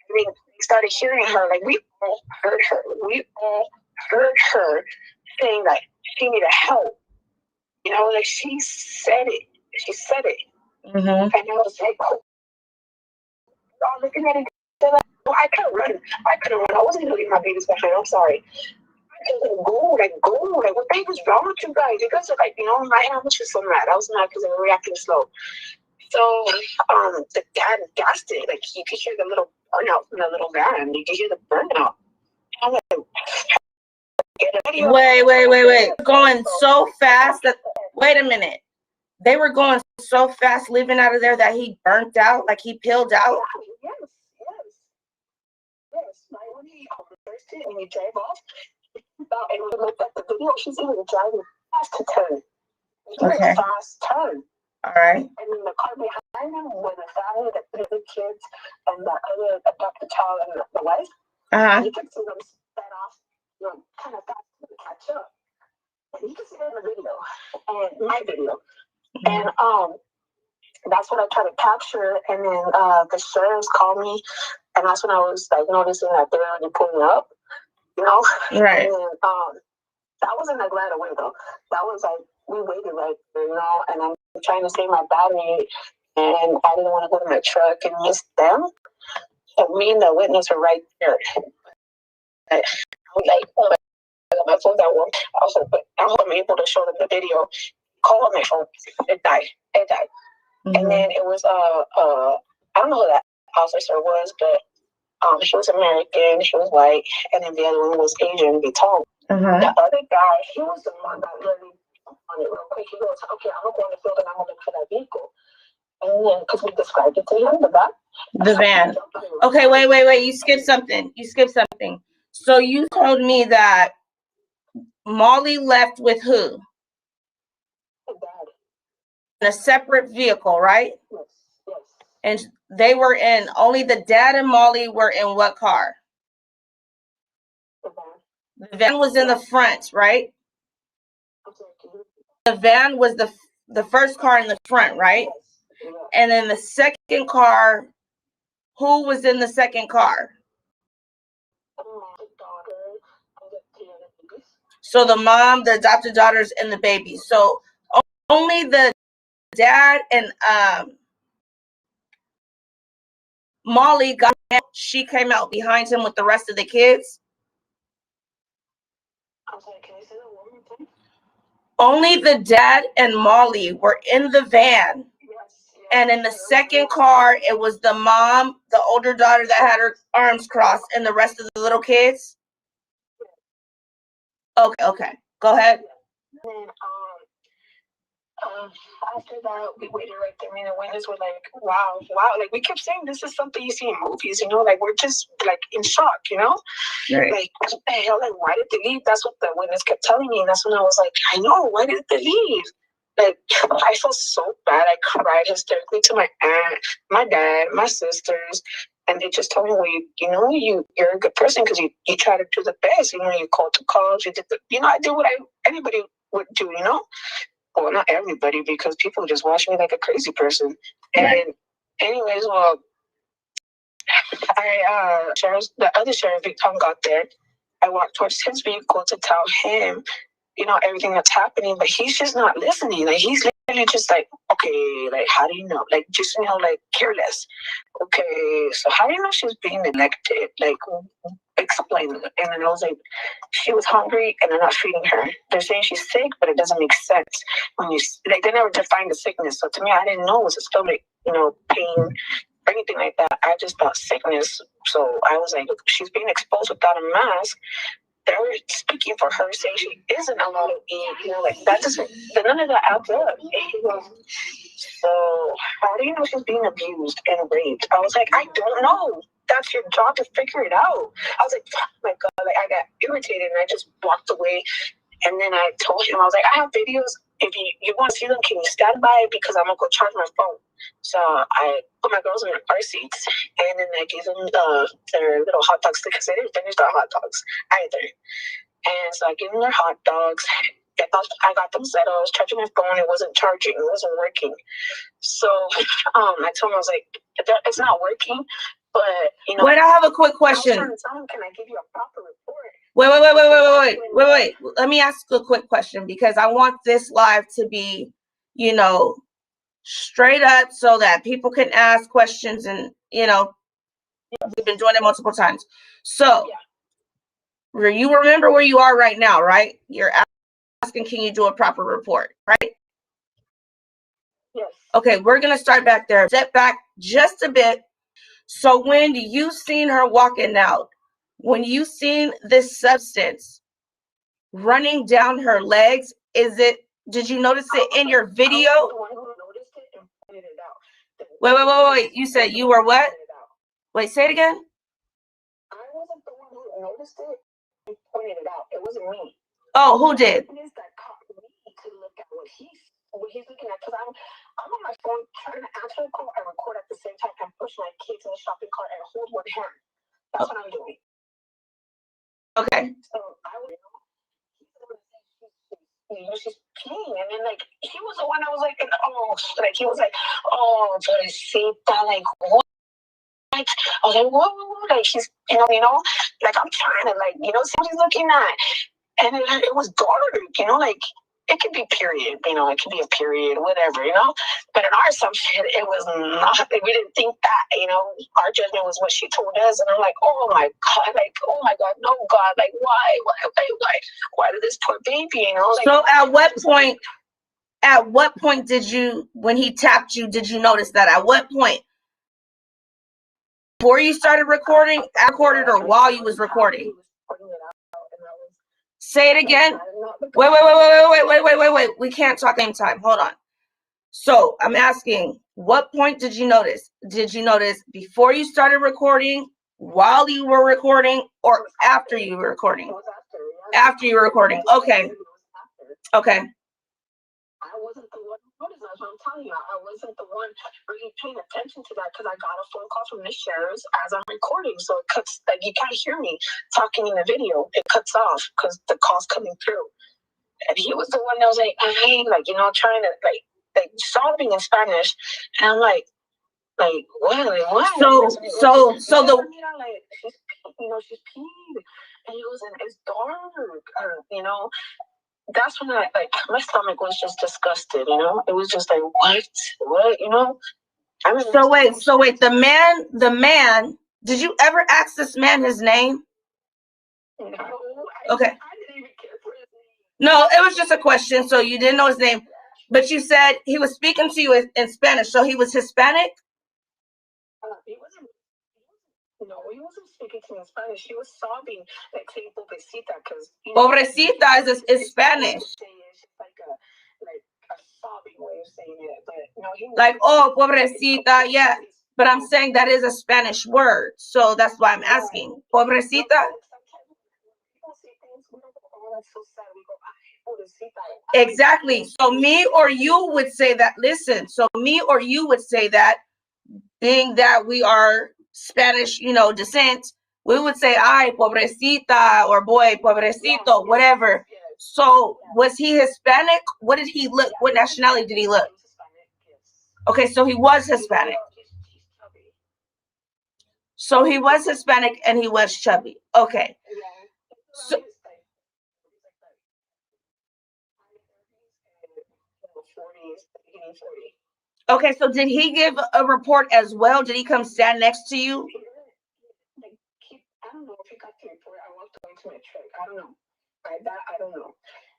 I mean, we started hearing her, like we all heard her. We all heard her saying that she needed help. Like she said it. She said it. Mm-hmm. And I was like, oh, looking at it, like, well, I couldn't run. I wasn't going to leave my babies behind. I'm sorry. I couldn't go. Like, what baby's wrong with you guys? You guys are like, I was just so mad. I was mad because they were reacting slow. So, the dad gassed it. Like, you could hear the little burnout from the little van. You could hear the burnout. I'm like, Wait. Going so fast that, wait a minute. They were going so fast leaving out of there that he burnt out, like he peeled out? Yes. Like, when he first hit and he drove off, and we looked at the video, she's even driving fast to turn. Okay. Fast turn. All right. And then the car behind him was a family, the 3 kids, and the other adopted child and the wife. Uh-huh. You could see them sped off, kind of fast to catch up. And you can see that in the video, and my video. And that's what I tried to capture. And then the sheriffs called me, and that's when I was like noticing that they were already pulling up, Right. And then that wasn't like right away though. That was like we waited right there, and I'm trying to save my battery, and I didn't want to go to my truck and miss them. So me and the witness were right there. I was like, oh my phone got warm. I hope I'm able to show them the video. Call on my phone. It died. Mm-hmm. And then it was I don't know who that officer was, but he was American, he was white, and then the other one was Asian, be tall. Uh-huh. The other guy, he was the one that really on it real quick. He goes, okay, I'm gonna go in the field and I'm gonna look for that vehicle. And then because we described it to him, the van. Okay, wait. You skipped something. So you told me that Molly left with who? In a separate vehicle, right? Yes. And they were in, only the dad and Molly were in what car? The van was in the front, right? The van was the first car in the front, right? And then the second car, who was in the second car? So the mom, the adopted daughters, and the baby. So only the dad and Molly got out. She came out behind him with the rest of the kids. I'm sorry, can you say that one more time? Only the dad and Molly were in the van. Yes. And in the second car, it was the mom, the older daughter that had her arms crossed, and the rest of the little kids. Okay. Go ahead. And after that, we waited right there. Me and the witness were like, wow. Like, we kept saying this is something you see in movies, like, we're just, like, in shock, Right. Like, what the hell? Like, why did they leave? That's what the witness kept telling me. And that's when I was like, I know, why did they leave? Like, I felt so bad. I cried hysterically to my aunt, my dad, my sisters. And they just told me, well, you're a good person because you try to do the best. You called to calls. You did I did what anybody would do, Well, not everybody, because people just watch me like a crazy person. Right. And anyways, well, the other sheriff, Tom, got there. I walked towards his vehicle to tell him, everything that's happening, but he's just not listening. Like, he's literally just like, okay, like, how do you know? Like, just, like, careless. Okay, so how do you know she's being neglected? Like, explain it. And then I was like, she was hungry and they're not feeding her. They're saying she's sick, but it doesn't make sense when they never defined the sickness. So to me, I didn't know it was a stomach, pain or anything like that. I just thought sickness. So I was like, she's being exposed without a mask. They were speaking for her, saying she isn't allowed to eat. Like, that doesn't, none of that adds up. So how do you know she's being abused and raped? I was like, I don't know. that's your job to figure it out. I was like, oh my God, like I got irritated and I just walked away. And then I told him, I was like, I have videos. If you want to see them, can you stand by? Because I'm going to go charge my phone. So I put my girls in their car seats, and then I gave them their little hot dogs because they didn't finish their hot dogs either. And so I gave them their hot dogs. I got them set. I was charging my phone. It wasn't charging. It wasn't working. So I told him, I was like, it's not working. But, you know. Wait, I have a quick question. I was trying to tell him, can I give you a proper report? Wait. Let me ask a quick question because I want this live to be, you know, straight up so that people can ask questions and, you know, we've been doing it multiple times. So you remember where you are right now, right? You're asking, can you do a proper report, right? Yes. Okay, we're going to start back there. Step back just a bit. So when you seen her walking out, when you seen this substance running down her legs, did you notice it in your video? I was the one who noticed it and pointed it Wait. out. You said you were what? Wait, say it again. I wasn't the one who noticed it and pointed it out. It wasn't me. Oh, who did? It is that caught me to look at what he's looking at, because I'm on my phone trying to answer a call and record at the same time and push my kids in the shopping cart and hold one hand. That's what I'm doing. Okay. So I was, she's peeing, and then like he was the one that was like, he was like, oh, pobrecita, like what? I was like, what? Like she's, you know, like I'm trying to like, see what he's looking at, and it was dark, like. It could be period, it could be a period, whatever, But in our assumption, it was not. We didn't think that, Our judgment was what she told us, and I'm like, oh my God, no God, like why did this poor baby, Like, so at what point did you, when he tapped you, did you notice that? At what point? Before you started recording, recorded, or while you was recording? Say it again. Wait. We can't talk same time. Hold on. So I'm asking, what point did you notice? Did you notice before you started recording, while you were recording, or after you were recording? After you were recording. Okay. I wasn't the one who noticed. That's what I'm telling you. I wasn't the one really paying attention to that because I got a phone call from the sheriffs as I'm recording. So it cuts, like you can't hear me talking in the video. It cuts off because the call's coming through. And he was the one that was like, trying to like sobbing in Spanish. And I'm like what? Like what? So the she's peeing, and it's dark, That's when my stomach was just disgusted, It was just like, what, So wait, the man, did you ever ask this man his name? No. Okay. I didn't even care for his name. No, it was just a question, so you didn't know his name. But you said he was speaking to you in Spanish, so he was Hispanic? He wasn't speaking to me in Spanish. He was sobbing, like saying pobrecita, because Pobrecita is Spanish. It's like a sobbing way of saying it, but he was like, oh, pobrecita, yeah. But I'm saying that is a Spanish word, so that's why I'm asking. Pobrecita. Exactly. So me or you would say that. Listen. So me or you would say that, being that we are Spanish, descent, we would say, ay, pobrecita, or boy, pobrecito, whatever. So was he Hispanic? What did he look? What nationality did he look? Okay, so he was Hispanic. So he was Hispanic and he was chubby. Okay. So, okay, so did he give a report as well? Did he come stand next to you? I don't know if he got the report. I walked away to my truck. I don't know. I don't know.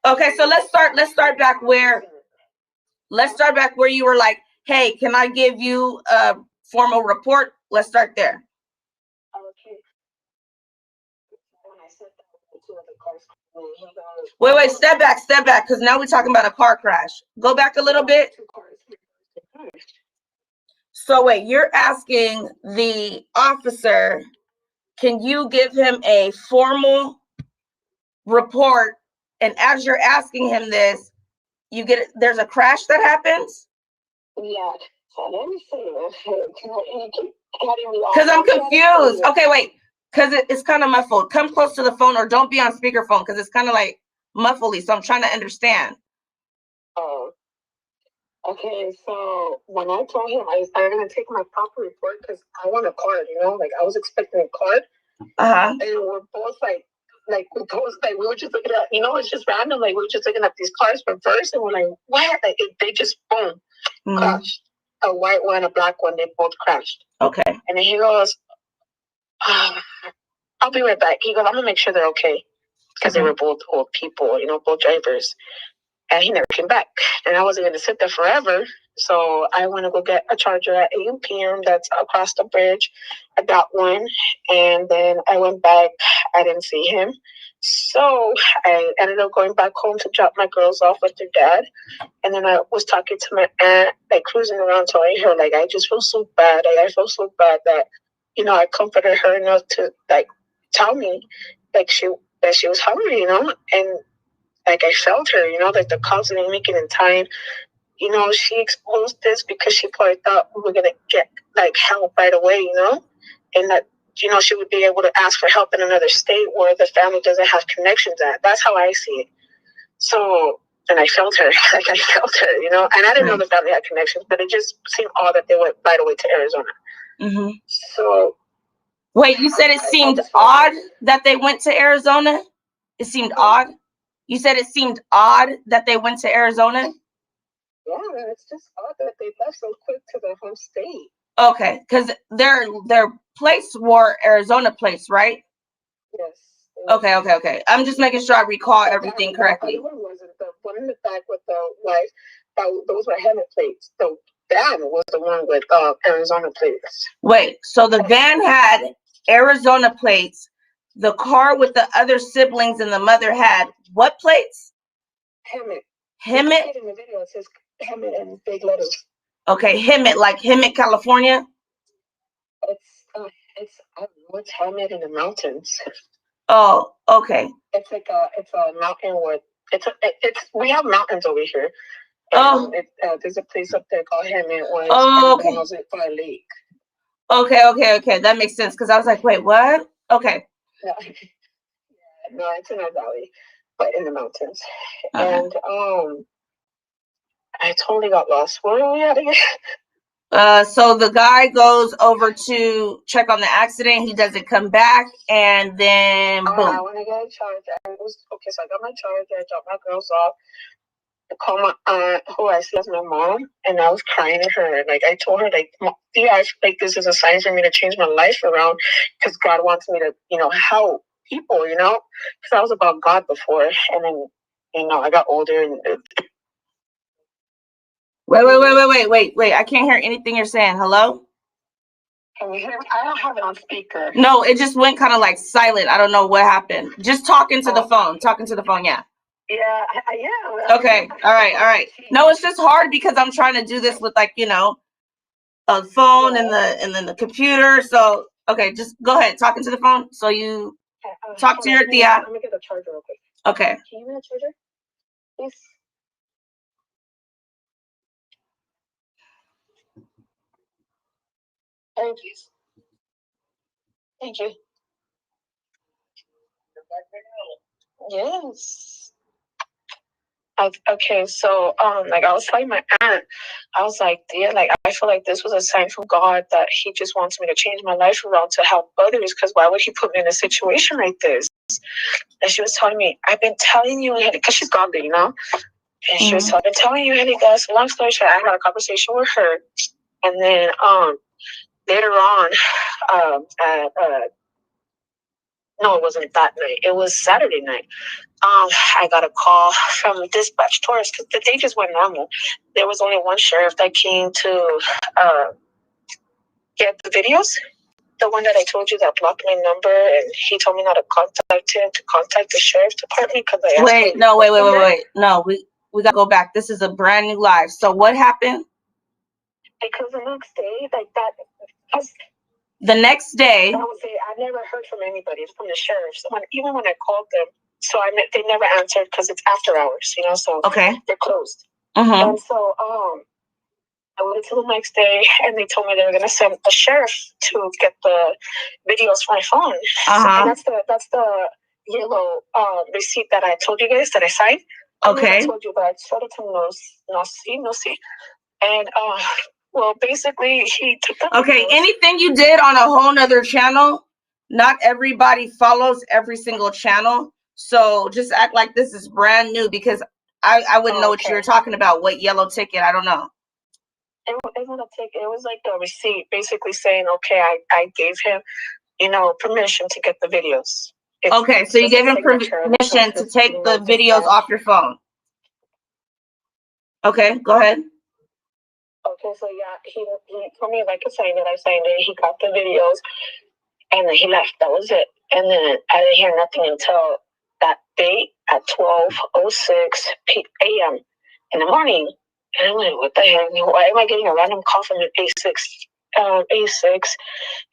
Okay, so let's start back where you were like, hey, can I give you a formal report? Let's start there. Okay. When I said that to the cars, wait, step back, because now we're talking about a car crash. Go back a little bit. So wait, you're asking the officer, can you give him a formal report? And as you're asking him this, you get there's a crash that happens? Yeah. So let me see. Because I'm confused. Okay, wait. Because it's kind of muffled. Come close to the phone or don't be on speakerphone because it's kind of like muffly. So I'm trying to understand. Oh. Okay, so when I told him I was going to take my proper report because I want a card, you know, like I was expecting a card. And we're both we were just looking at, you know, it's just random. Like we were just looking at these cars from first, and we're like, what? Like they just boom, crashed. A white one, a black one, they both crashed. Okay. And then he goes, I'll be right back. He goes, I'm gonna make sure they're okay because they were both old people, you know, both drivers. And he never came back. And I wasn't gonna sit there forever. So I went to go get a charger at 8 p.m. that's across the bridge. I got one. And then I went back. I didn't see him. So I ended up going back home to drop my girls off with their dad. And then I was talking to my aunt, like cruising around, telling her, like, I just feel so bad. Like, I feel so bad that, you know, I comforted her enough to, like, tell me, like, that she was hungry, you know? And, like, I felt her, you know, like the cops didn't make it in time. You know, she exposed this because she probably thought we were going to get, like, help right away, you know? And that, you know, she would be able to ask for help in another state where the family doesn't have connections at. That's how I see it. So, and I felt her, like I felt her, you know? And I didn't know the family had connections, but it just seemed odd that they went right away to Arizona. So. Wait, you said it seemed odd that they went to Arizona? It seemed odd? You said it seemed odd that they went to Arizona? Yeah, it's just odd that they left so quick to their home state. Okay, because their plates were Arizona plates, right? Yes. Okay. I'm just making sure I recall everything correctly. The other one wasn't. The one in the back with the wife, those were Hemet plates. The van was the one with Arizona plates. Wait, so the van had Arizona plates. The car with the other siblings and the mother had what plates? Hemet. Hemet? In the video, it says Hemet in big letters. Okay, Hemet, like Hemet, California? It's I don't know, it's Hemet in the mountains. Oh, okay. It's like it's a mountain where we have mountains over here. There's a place up there called Hemet where everybody knows it by a lake. Okay. That makes sense because I was like, wait, what? Okay. No, it's in our valley, but in the mountains. And I totally got lost. Where are we at again? So the guy goes over to check on the accident. He doesn't come back, and then boom. I want to get a charger. So I got my charger. I dropped my girls off. I called my aunt, who I see as my mom, and I was crying to her. Like I told her, like, yeah, I feel like this is a sign for me to change my life around, because God wants me to, you know, help people, you know, because I was about God before, and then, you know, I got older and. Wait. I can't hear anything you're saying. Hello? Can you hear me? I don't have it on speaker. No, it just went kind of like silent. I don't know what happened. Just talking to the phone. Yeah. Yeah, yeah. Okay. All right. No, it's just hard because I'm trying to do this with, like, you know, a phone and then the computer. So, okay, just go ahead. Talking to the phone. So you talk to your tia. Let me get the charger real quick. Okay. Can you get a charger, please? Thank you. Yes. Okay, so like I was telling my aunt, I was like, yeah, like I feel like this was a sign from God that He just wants me to change my life around to help others. Because why would He put me in a situation like this? And she was telling me, I've been telling you, because she's godly, you know. And she was telling you, Angelica. So long story short, I had a conversation with her, and then later on, no, it wasn't that night. It was Saturday night. I got a call from dispatch tourists because the day just went normal. There was only one sheriff that came to get the videos. The one that I told you that blocked my number, and he told me not to contact him, to contact the sheriff's department because I asked Wait. No, wait. No, we gotta go back. This is a brand new live. So what happened? Because the next day, like that, because the next day, I would say I never heard from anybody from the sheriffs. Even when I called them, so they never answered because it's after hours, you know. So okay, they're closed. mm-hmm. And so I waited till the next day, and they told me they were gonna send a sheriff to get the videos from my phone. Uh-huh. And that's the yellow receipt that I told you guys that I signed. Okay. I told you, but I told it to no see. And well, basically he took the Okay, videos. anything you did on a whole nother channel, not everybody follows every single channel. So just act like this is brand new, because I wouldn't know what you were talking about. What yellow ticket? I don't know. It wasn't a ticket. It was like a receipt, basically saying, okay, I gave him, permission to get the videos. Okay, so you gave him permission to take the videos off your phone. Okay, go ahead. Okay, so yeah, he told me like I signed it. He got the videos, and then he left. That was it. And then I didn't hear nothing until that day at 12:06 a.m. in the morning. And I'm like, what the heck? Why am I getting a random call from an A6? A6.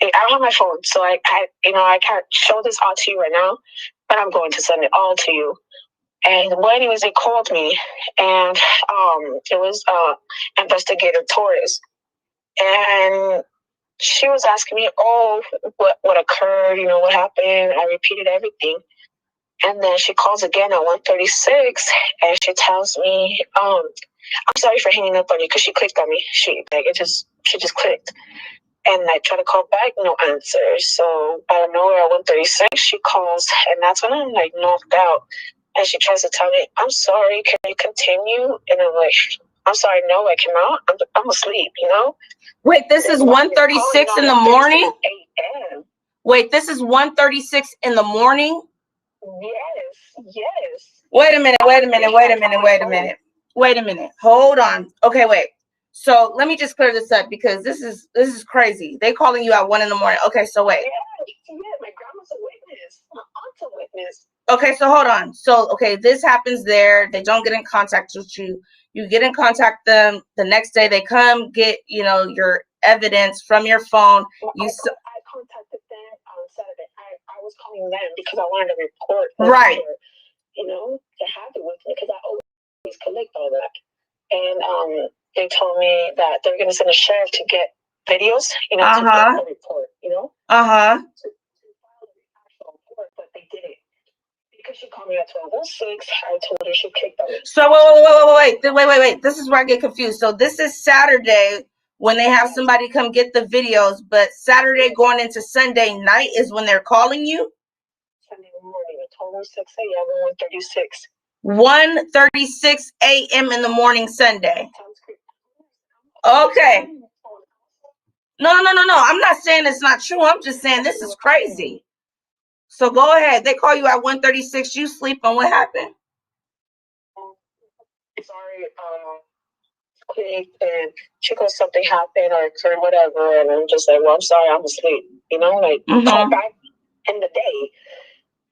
I don't have my phone, so I can't show this all to you right now, but I'm going to send it all to you. And well, anyways, they called me, and it was investigator Torres, and she was asking me, "Oh, what occurred? What happened?" I repeated everything, and then she calls again at 1:36, and she tells me, "I'm sorry for hanging up on you," because she clicked on me. She just clicked. And I try to call back, no answer. So out of nowhere at 1:36, she calls, and that's when I'm like knocked out. And she tries to tell me, "I'm sorry, can you continue?" And I'm like, "I'm sorry, no, I cannot. I'm asleep, Wait, this is 1:36 in the morning? Wait, this is 1:36 in the morning? Yes. Wait a minute. Hold on. Okay, wait. So let me just clear this up, because this is crazy. They calling you at 1 a.m. Okay, so wait. Yeah, my grandma's a witness. My aunt's a witness. Okay, so hold on. So okay, this happens there. They don't get in contact with you. You get in contact them the next day. They come get your evidence from your phone. Well, I contacted them on Saturday. I was calling them because I wanted to report. Right. To have it with me, because I always collect all that. And they told me that they're going to send a sheriff to get videos, to get the report, To file the actual report, but they didn't. Because she called me at 12:06, I told her she clicked on it. So wait. This is where I get confused. So this is Saturday when they have somebody come get the videos, but Saturday going into Sunday night is when they're calling you? Sunday morning at 12:06 a.m. 1:36. 1:36 a.m. in the morning Sunday. Okay. No. I'm not saying it's not true. I'm just saying this is crazy. So go ahead. They call you at 1:36. You sleep, and what happened? Sorry, clicked, and she goes, something happened or whatever, and I'm just like, well, I'm sorry, I'm asleep. Call back in the day.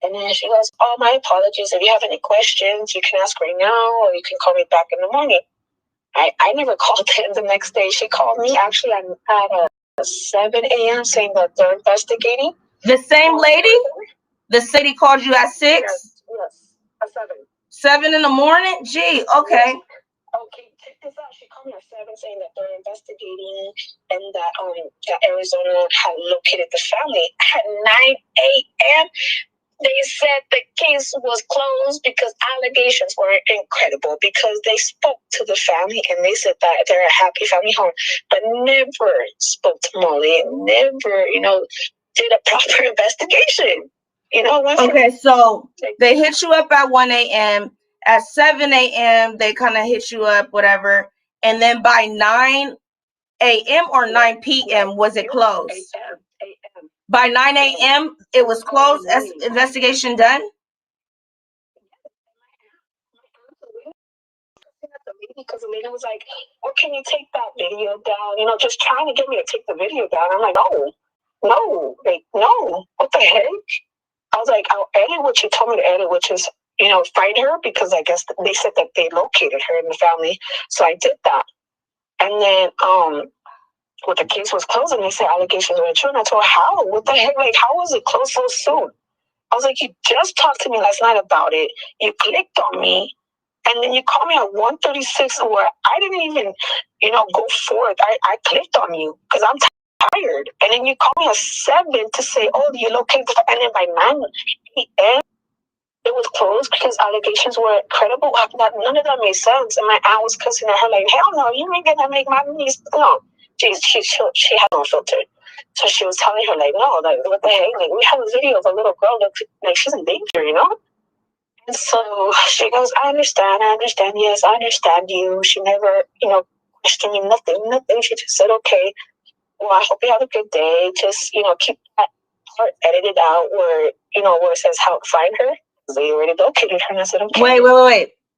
And then she goes, "Oh, my apologies. If you have any questions, you can ask right now, or you can call me back in the morning." I never called them the next day. She called me actually at 7 a.m. saying that they're investigating. The same lady? The city called you at 6? Yes, at 7. 7 in the morning? Gee, okay. Yes. Okay, check this out. She called me at 7 saying that they're investigating, and that Arizona had located the family. At 9 a.m., they said the case was closed because allegations were incredible, because they spoke to the family and they said that they're a happy family home, but never spoke to Molly, never, did a proper investigation. Okay, so they hit you up at 1 a.m. At 7 a.m., they kind of hit you up, whatever. And then by 9 a.m. or 9 p.m., was it closed? 8 a.m. By 9 a.m., it was closed. Investigation done? Because the lady was like, "Well, can you take that video down?" Just trying to get me to take the video down. I'm like, no, what the heck? I was like, I'll edit what you told me to edit, which is, find her, because I guess they said that they located her in the family. So I did that. And then what the case was closed, and they said allegations were true. And I told her, how? What the heck? Like, how was it closed so soon? I was like, you just talked to me last night about it. You clicked on me, and then you called me at 1:36, where I didn't even, go forth. I clicked on you because I'm tired. And then you called me at 7 to say, oh, you located the, and then by 9 p.m., it was closed because allegations were credible. None of that made sense. And my aunt was cussing at her like, hell no, you ain't gonna make my niece. No. She had no filter. So she was telling her, like, no, like, what the heck? Like, we have a video of a little girl that, like, she's in danger, And so she goes, I understand. Yes, I understand you. She never, questioned me, nothing. She just said, okay, well, I hope you have a good day. Just, keep that part edited out where, where it says how to find her. They already located her, and I said, okay. Wait.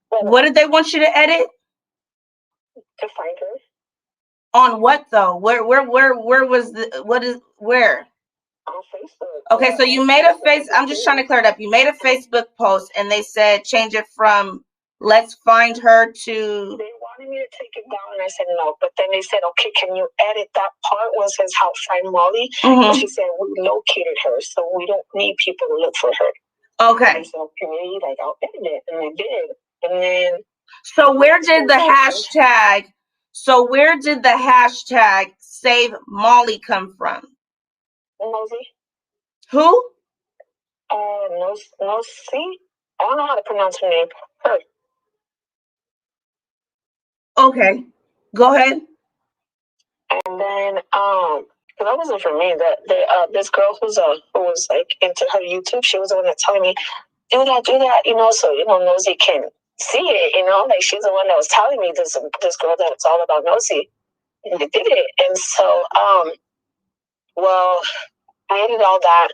What did they want you to edit? To find her. On what though? Where was where? On Facebook. Okay, so you made a I'm just trying to clear it up. You made a Facebook post and they said change it from let's find her to. They wanted me to take it down, and I said no. But then they said, okay, can you edit that part where it says how to find Molly? Mm-hmm. She said we located her, so we don't need people to look for her. Okay. And so okay, like I'll edit it, and I did. And then So where did the hashtag save Molly come from? Nosy. Who? Nosy. I don't know how to pronounce her name. Her. Okay. Go ahead. And then because that wasn't for me. This girl who was like into her YouTube, she was the one that telling me, do that, so Nosy can see it, like she's the one that was telling me this girl that it's all about Nosy, and they did it. And so well, I ended all that.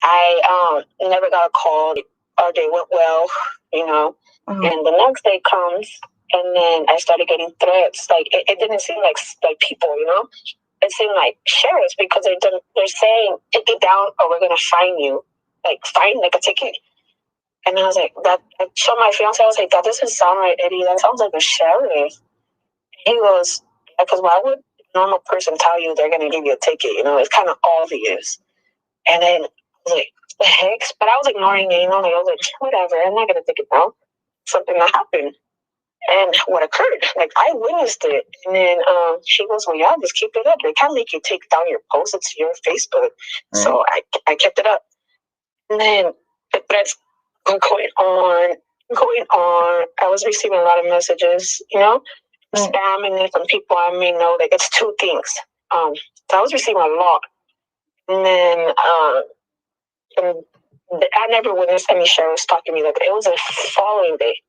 I never got a call. Our day went well, Uh-huh. and the next day comes, and then I started getting threats. Like it didn't seem like people, it seemed like sheriffs, because they're saying take it down or we're gonna fine you, like a ticket. And I was like, that. I showed my fiance. I was like, that doesn't sound right, Eddie. That sounds like a sheriff. He goes, because why would a normal person tell you they're gonna give you a ticket? It's kind of obvious. And then I was like, the heck? But I was ignoring it. Like, I was like, whatever. I'm not gonna take it down. Something that happened. And what occurred? Like, I witnessed it. And then she goes, well, yeah, just keep it up. They can't make you take down your post. It's your Facebook. Right. So I kept it up. And then the threats going on. I was receiving a lot of messages, spam, and then from people I may know. Like, it's two things. So I was receiving a lot. And then I never witnessed any sheriffs talking to me. Like, it was the following day,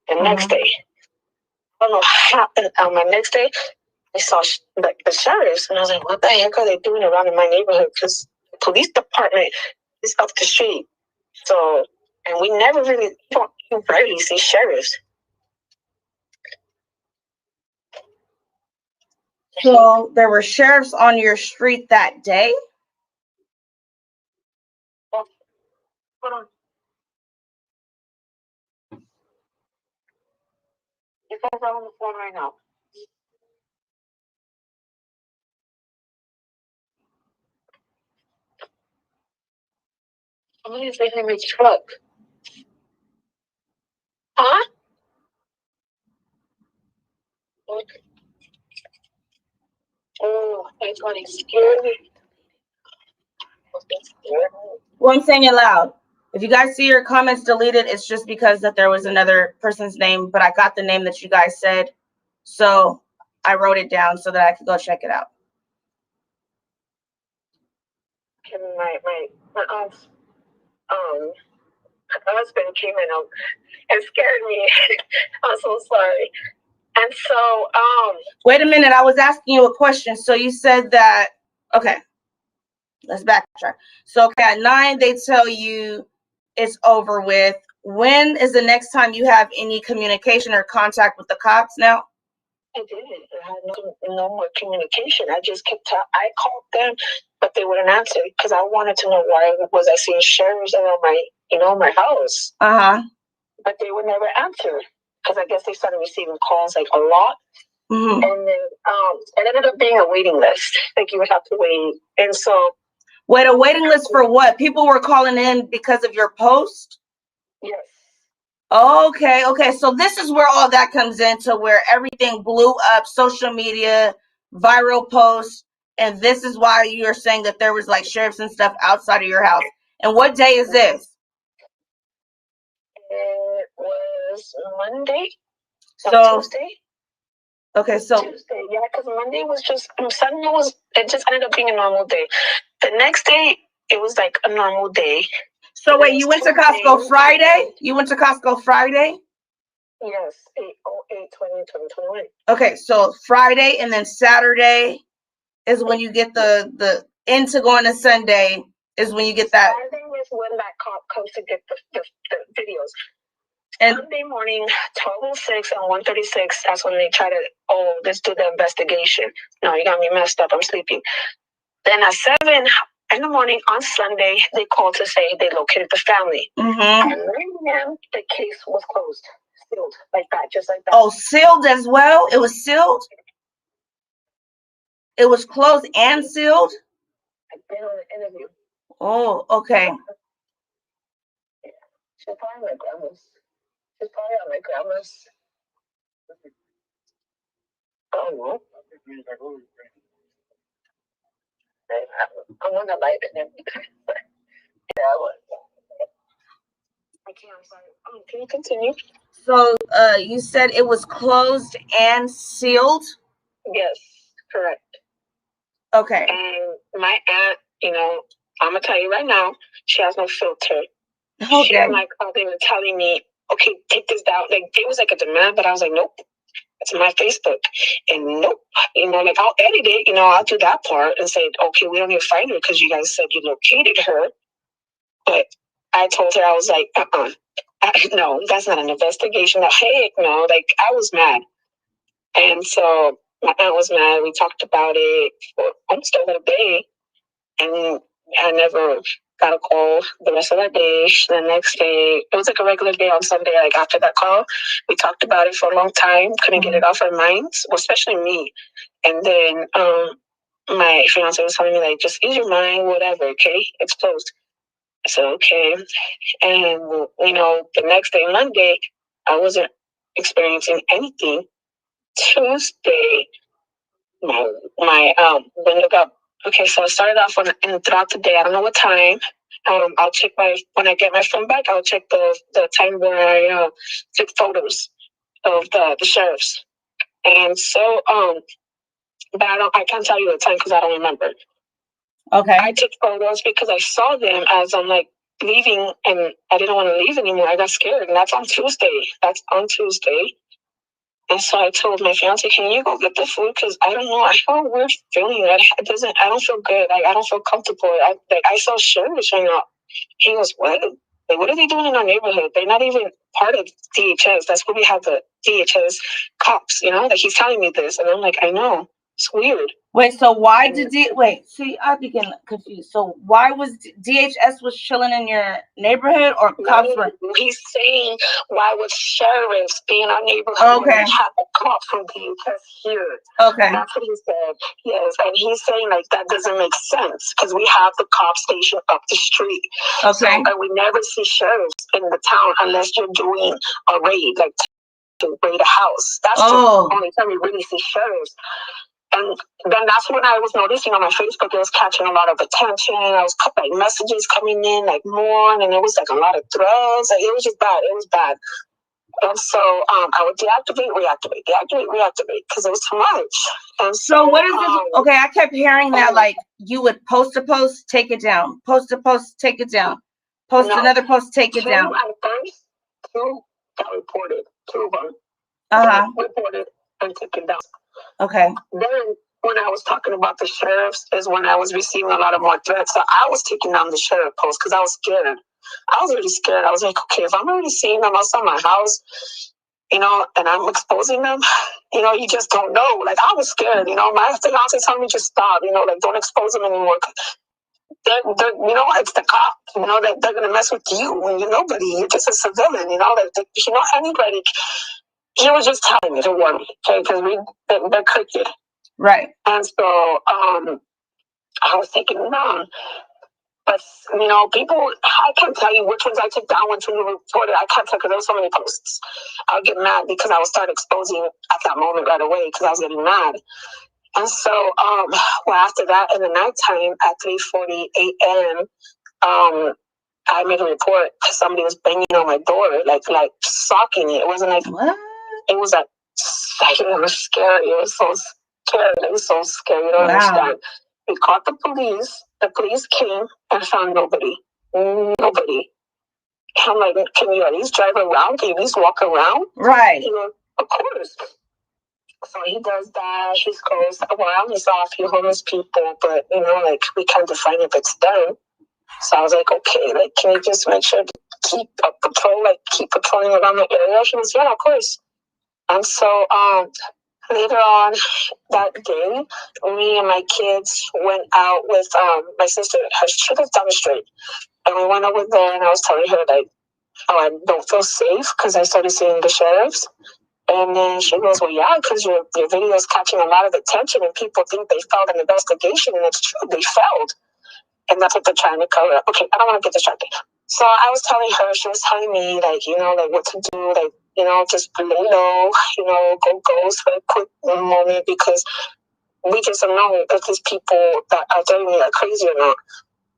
the next day. I don't know what happened. On my next day, I saw the sheriffs, and I was like, what the heck are they doing around in my neighborhood? Because the police department is up the street. So, and we never really, you rarely see sheriffs. So there were sheriffs on your street that day? Well, hold on. You guys are on the phone right now. Somebody's leaving my truck. Huh? Oh, that's what scared me. Well, I'm saying it loud. If you guys see your comments deleted, it's just because that there was another person's name, but I got the name that you guys said. So I wrote it down so that I could go check it out. My aunt's husband came in and scared me. I'm so sorry. And so wait a minute, I was asking you a question. So you said that, okay, let's backtrack. So okay, at 9 they tell you it's over with. When is the next time you have any communication or contact with the cops now? I didn't. I had no more communication. I just kept I called them, but they wouldn't answer because I wanted to know why was I seeing sheriffs around my house. Uh-huh. But they would never answer because I guess they started receiving calls like a lot. Mm-hmm. And then it ended up being a waiting list. Like you would have to wait. And so wait, a waiting list for what? People were calling in because of your post? yes. Okay. So this is where all that comes into, where everything blew up, social media, viral posts, and this is why you're saying that there was like sheriffs and stuff outside of your house. And what day is this? It was Monday. So Tuesday. Okay, so Tuesday, yeah, because Monday was just Sunday it just ended up being a normal day. The next day it was like a normal day. So wait, you went to Costco Friday? You went to Costco Friday? Yes, 8/08/2021. Okay, so Friday and then Saturday is when you get the into going to Sunday is when you get that. Saturday is when that cop comes to get the videos. And Sunday morning, 12:06 and 1:36, that's when they try to, let's do the investigation. No, you got me messed up. I'm sleeping. Then at 7 in the morning on Sunday, they called to say they located the family. Mm-hmm. At 9 a.m., the case was closed, sealed, like that, just like that. Oh, sealed as well? It was sealed? It was closed and sealed? I've been on an interview. Oh, okay. Yeah. She's probably my grandma's. She's probably at my grandma's. I don't know. I want to light it. Yeah, I was. I can't. I'm sorry. Can you continue? So, you said it was closed and sealed? Yes, correct. Okay. And my aunt, I'm gonna tell you right now, she has no filter. Okay. She was like, they were telling me, okay, take this down. Like it was like a demand, but I was like, nope. It's my Facebook. And nope. Like I'll edit it, I'll do that part and say, okay, we don't need to find her because you guys said you located her. But I told her, I was like, no, that's not an investigation. Heck no. Like I was mad. And so my aunt was mad. We talked about it for almost a whole day. And I never got a call the rest of that day. The next day, it was like a regular day on Sunday. Like after that call, we talked about it for a long time. Couldn't get it off our minds, well, especially me. And then my fiance was telling me like, just ease your mind, whatever. Okay, it's closed. I said okay. And the next day, Monday, I wasn't experiencing anything. Tuesday, my window got. Okay, so I started off and throughout the day. I don't know what time. I'll check when I get my phone back. I'll check the time where I took photos of the sheriffs. And so but I can't tell you the time because I don't remember. Okay. I took photos because I saw them as I'm like leaving, and I didn't want to leave anymore. I got scared, and that's on Tuesday. And so I told my fiance, "Can you go get the food? Because I don't know. I have a weird feeling. I don't feel good. I don't feel comfortable. I saw sheriffs right now." He goes, "What? Like, what are they doing in our neighborhood? They're not even part of DHS. That's where we have the DHS cops. Like he's telling me this, and I'm like, I know. It's weird." Wait, so why did see, I begin confused. So why was DHS was chilling in your neighborhood, or cops were? He's saying, why would sheriffs be in our neighborhood? Okay. And have a cop from DHS here? Okay. That's what he said. Yes, and he's saying like that doesn't make sense because we have the cop station up the street. Okay. So, and we never see sheriffs in the town unless you're doing a raid, like to raid a house. That's the only time we really see sheriffs. And then that's when I was noticing on my Facebook, it was catching a lot of attention. I was like messages coming in like more, and it was like a lot of threads. Like, it was just bad. It was bad. And so I would deactivate, reactivate because it was too much. And so what is this? Okay, I kept hearing that like you would post a post, take it down, post a post, take it down, post another post, take it down. Two got reported. Two of them reported and taken down. Okay. Then when I was talking about the sheriffs is when I was receiving a lot of more threats. So I was taking down the sheriff post because I was scared. I was really scared. I was like, okay, if I'm already seeing them outside my house, and I'm exposing them, you just don't know. Like I was scared, my fiance told me just stop, like don't expose them anymore. They're it's the cop, they're gonna mess with you when you're nobody. You're just a civilian, like anybody. he was just telling me to warn me, okay, because they're crooked. Right. And so I was taking them down. But, you know, people, I can't tell you which ones I took down, which ones were reported. I can't tell because there were so many posts. I would get mad because I would start exposing at that moment right away because I was getting mad. And so, well, after that, in the nighttime at 3:40 a.m., I made a report because somebody was banging on my door, like socking it. It wasn't like, what? It was like, it was scary. It was so scary. It was so scary. You don't understand. We called the police. The police came and found nobody. Nobody. I'm like, can you at least drive around? Can you at least walk around? Right. You know, of course. So he does that. He goes, well, I only saw a few homeless people, but, you know, like, we can't define if it's them. So I was like, okay, like, can you just make sure to keep a patrol, like, keep patrolling around the area? She was, yeah, of course. And so, later on that day, me and my kids went out with my sister. She lives down the street, and we went over there. And I was telling her like, "Oh, I don't feel safe because I started seeing the sheriffs." And then she goes, "Well, yeah, because your video is catching a lot of attention, and people think they failed an investigation, and it's true, they failed, and that's what they're trying to cover up." Okay, I don't want to get distracted. So I was telling her, she was telling me like, you know, like what to do, like, you know, just lay low, you know, go ghost for a quick moment because we just don't know if these people that are doing it are crazy or not.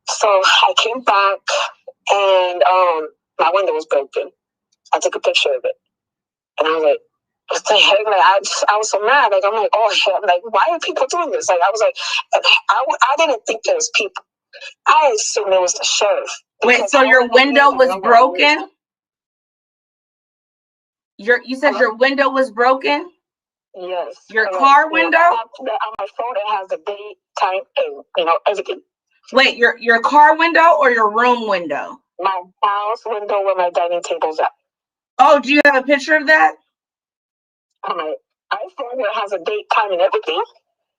So I came back and my window was broken. I took a picture of it, and I was like, what the heck? Like, I was so mad. Like, I'm like, oh shit! Like, why are people doing this? Like, I was like, I didn't think there was people. I assumed it was the sheriff. Wait, so your window was broken? You said your window was broken? Yes. Your car window? On my phone, it has the date, time, and, you know, everything. Wait, your car window or your room window? My house window where my dining table's at. Oh, do you have a picture of that? On my iPhone, it has a date, time, and everything.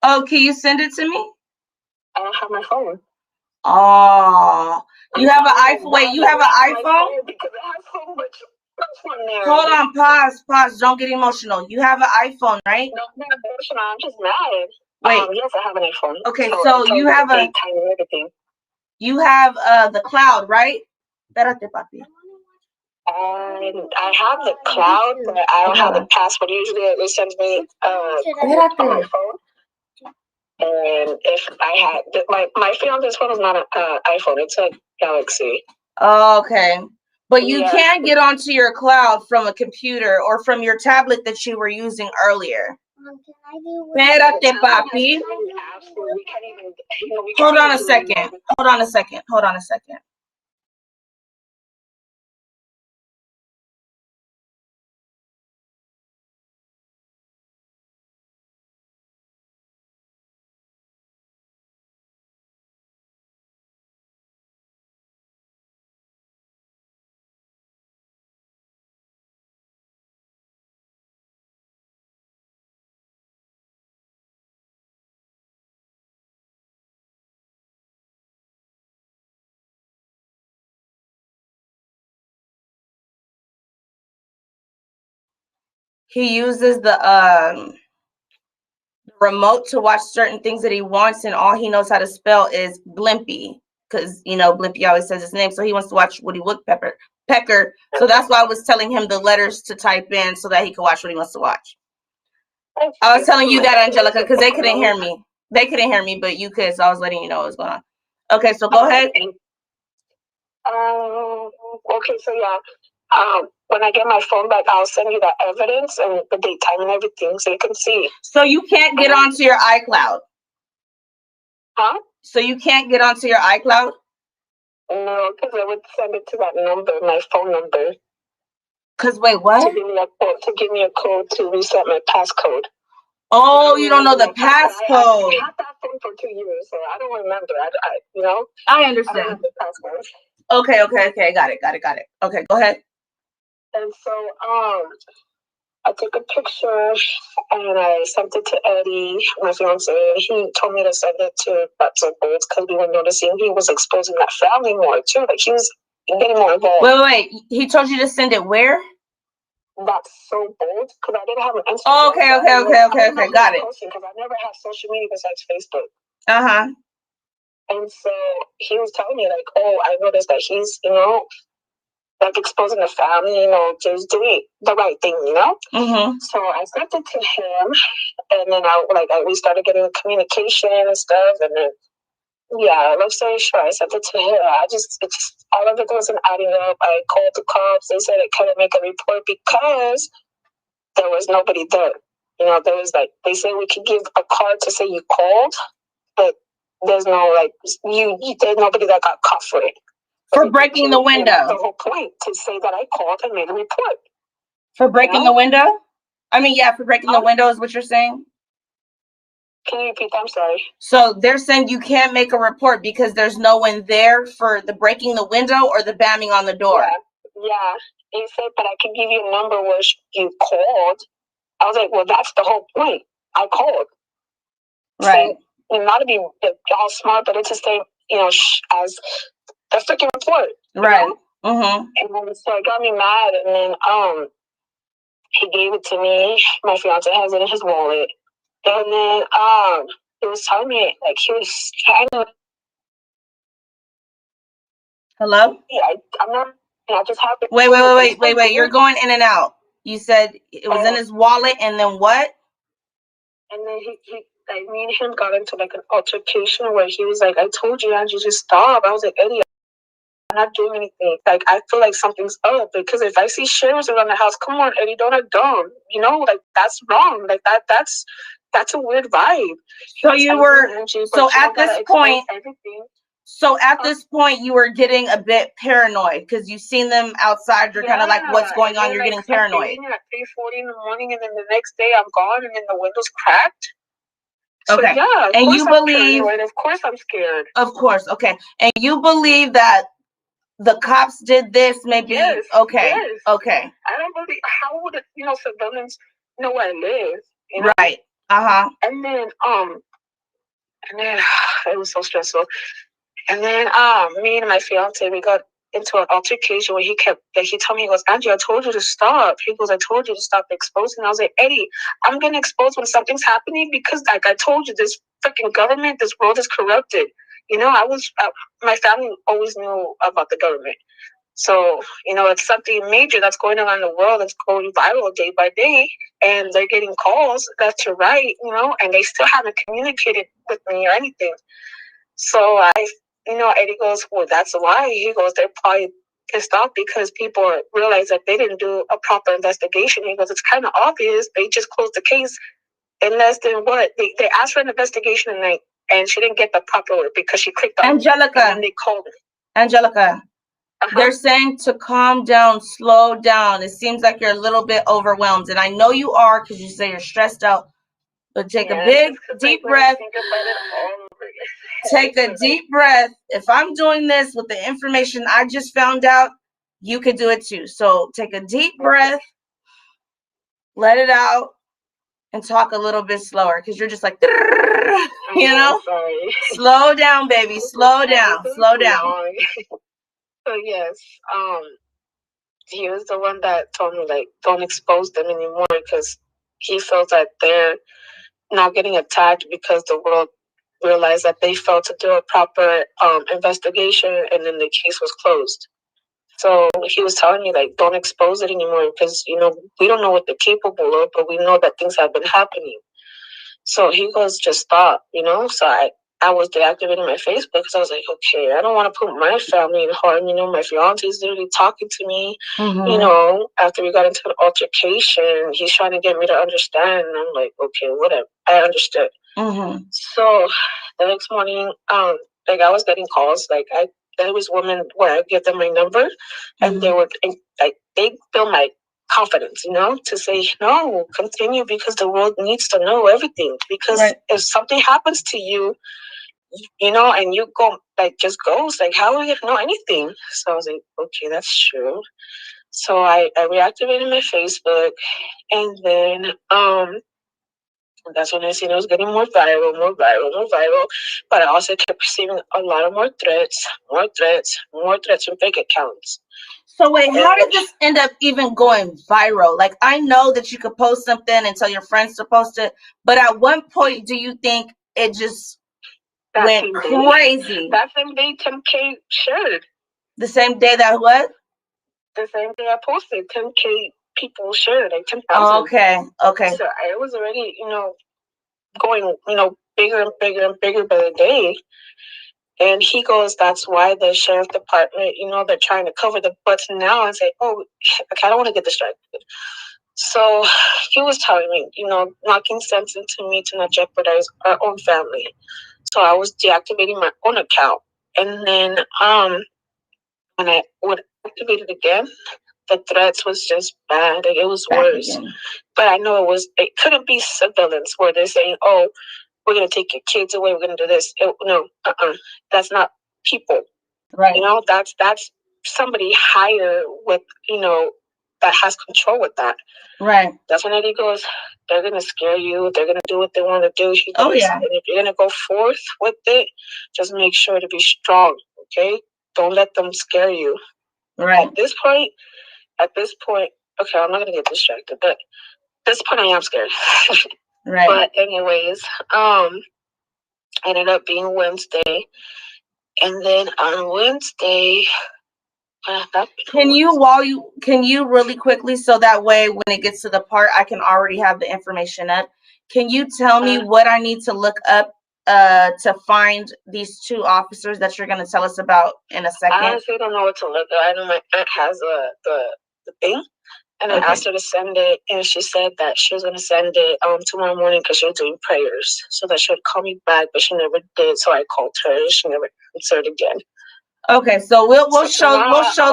Oh, can you send it to me? I don't have my phone. Oh, you have an iPhone. Wait, you have an iPhone? Because it has so much on there. Hold on, pause. Don't get emotional. You have an iPhone, right? No, I'm not emotional. I'm just mad. Wait. Yes, I have an iPhone. Okay, so you have a. You have the cloud, right? Espérate, papi. I have the cloud, but I don't have the password. Usually it sends me on my phone. And if I had my fiance's phone is not an iPhone, it's a Galaxy. Okay, but you can get onto your cloud from a computer or from your tablet that you were using earlier. Espérate, papi. Hold on a second. He uses the remote to watch certain things that he wants, and all he knows how to spell is Blimpy, because you know Blimpy always says his name, so he wants to watch Woody Woodpecker. So that's why I was telling him the letters to type in so that he could watch what he wants to watch. I was telling you that, Angelica, because they couldn't hear me. They couldn't hear me, but you could, so I was letting you know what was going on. Okay, so go ahead. Okay, so yeah. When I get my phone back, I'll send you the evidence and the date, time, and everything so you can see. So you can't get onto your iCloud? Huh? So you can't get onto your iCloud? No, because I would send it to that number, my phone number. Because wait, what? To give me a code to reset my passcode. Oh, you don't know the passcode. I had that phone for 2 years, so I don't remember. You know? I understand. I don't have the password. Okay. Got it. Okay, go ahead. And so, I took a picture and I sent it to Eddie, my fiance. He told me to send it to Butts and Bolts because we were noticing he was exposing that family more too. Like he was getting more involved. Wait. He told you to send it where? that's so bold because I didn't have an Instagram. Oh, okay. Got it. Because I never had social media besides Facebook. Uh-huh. And so he was telling me, like, oh, I noticed that he's, like exposing the family, just doing the right thing, Mm-hmm. So I sent it to him, and then we started getting communication and stuff, and then long story short, I sent it to him. It just all of it wasn't adding up. I called the cops. They said I couldn't make a report because there was nobody there. There was they say we could give a card to say you called, but there's no there's nobody that got caught for it. For breaking the window. That's the whole point, to say that I called and made a report. For breaking the window? I mean, yeah, for breaking the window is what you're saying? Can you repeat that? I'm sorry. So they're saying you can't make a report because there's no one there for the breaking the window or the banging on the door. Yeah. He said, but I can give you a number where you called. I was like, well, that's the whole point. I called. Right. So, not to be all smart, but it's just saying, as a freaking report. Right. Mm-hmm. And then so it got me mad, and then he gave it to me. My fiance has it in his wallet. And then he was telling me, he was trying to. Hello? Yeah, I'm not. I just have to. Wait. You're going in and out. You said it was in his wallet, and then what? And then he me and him got into an altercation where he was like, I told you, Angie, just stop. I was like, Eddie, I'm not doing anything. I feel like something's up because if I see shares around the house, come on, Eddie, don't act dumb. That's wrong. That's a weird vibe. So you were at this point. So at this point, you were getting a bit paranoid because you've seen them outside. You're kind of like, what's going on? You're getting paranoid. At 3:40 in the morning, and then the next day I'm gone, and then the window's cracked. So, okay. Yeah, and you believe? Of course I'm scared. Of course. Okay. And you believe that the cops did this? Maybe. Yes. Okay. Yes. Okay. I don't believe. How would civilians know where I live? Right. And then it was so stressful. And then me and my fiance, we got into an altercation where he told me, he goes, Angie, I told you to stop. He goes, I told you to stop exposing. I was like, Eddie, I'm gonna expose when something's happening because I told you, this freaking government, this world is corrupted. My family always knew about the government. So, it's something major that's going on in the world that's going viral day by day, and they're getting calls left to right, and they still haven't communicated with me or anything. So Eddie goes, well, that's why. He goes, they're probably pissed off because people realize that they didn't do a proper investigation. He goes, it's kind of obvious. They just closed the case in less than what? They asked for an investigation and she didn't get the proper word because she clicked on Angelica. And then they called her. Angelica. They're saying to calm down, slow down. It seems like you're a little bit overwhelmed. And I know you are because you say you're stressed out. But take a big, deep breath. Take a deep breath. If I'm doing this with the information I just found out, you could do it too. So take a deep breath, let it out, and talk a little bit slower because you're just like, slow down, baby. Slow down. Slow down. So yes, he was the one that told me don't expose them anymore because he felt that they're not getting attacked because the world realized that they failed to do a proper investigation and then the case was closed. So he was telling me don't expose it anymore because we don't know what they're capable of, but we know that things have been happening. So he goes, just stop, So I was deactivating my Facebook because I was like, okay, I don't want to put my family in harm. My fiance is literally talking to me, after we got into an altercation. He's trying to get me to understand. And I'm like, okay, whatever. I understood. So the next morning, I was getting calls. There was women where I give them my number and they would, they feel my confidence, to say, no, continue because the world needs to know everything. Because if something happens to you, and you go, just goes, how are we going to know anything? So I was like, okay, that's true. So I reactivated my Facebook, and then And that's when I seen it was getting more viral, more viral, more viral. But I also kept receiving a lot of more threats, more threats, more threats from fake accounts. So wait, how did this end up even going viral? Like, I know that you could post something and tell your friends to post it, but at what point do you think it just went crazy? That same day 10K shared. The same day that what? The same day I posted, 10K people shared, like 10,000. Oh, okay, okay. So I was already, going, bigger and bigger and bigger by the day. And he goes, that's why the sheriff department, they're trying to cover the butts now and say, oh, okay, I don't want to get distracted. So he was telling me, knocking sense into me to not jeopardize our own family. So I was deactivating my own account. And then when I would activate it again, the threats was just bad. Like, it was worse. But I know it couldn't be civilians where they're saying, oh, we're going to take your kids away, we're going to do this. That's not people. Right. That's somebody higher with, that has control with that. Right. That's when Eddie goes, they're going to scare you. They're going to do what they want to do. Oh, yeah. And if you're going to go forth with it, just make sure to be strong, okay? Don't let them scare you. Right. At this point, okay, I'm not going to get distracted, but at this point I am scared. Right. But anyways, ended up being Wednesday. And then on Wednesday, can you really quickly, so that way when it gets to the part I can already have the information up, can you tell me what I need to look up to find these two officers that you're going to tell us about in a second? I honestly don't know what to look up. I know my aunt has the thing, and I asked her to send it, and she said that she was going to send it tomorrow morning because she was doing prayers, so that she would call me back, but she never did. So I called her. She never answered again. Okay, so we'll show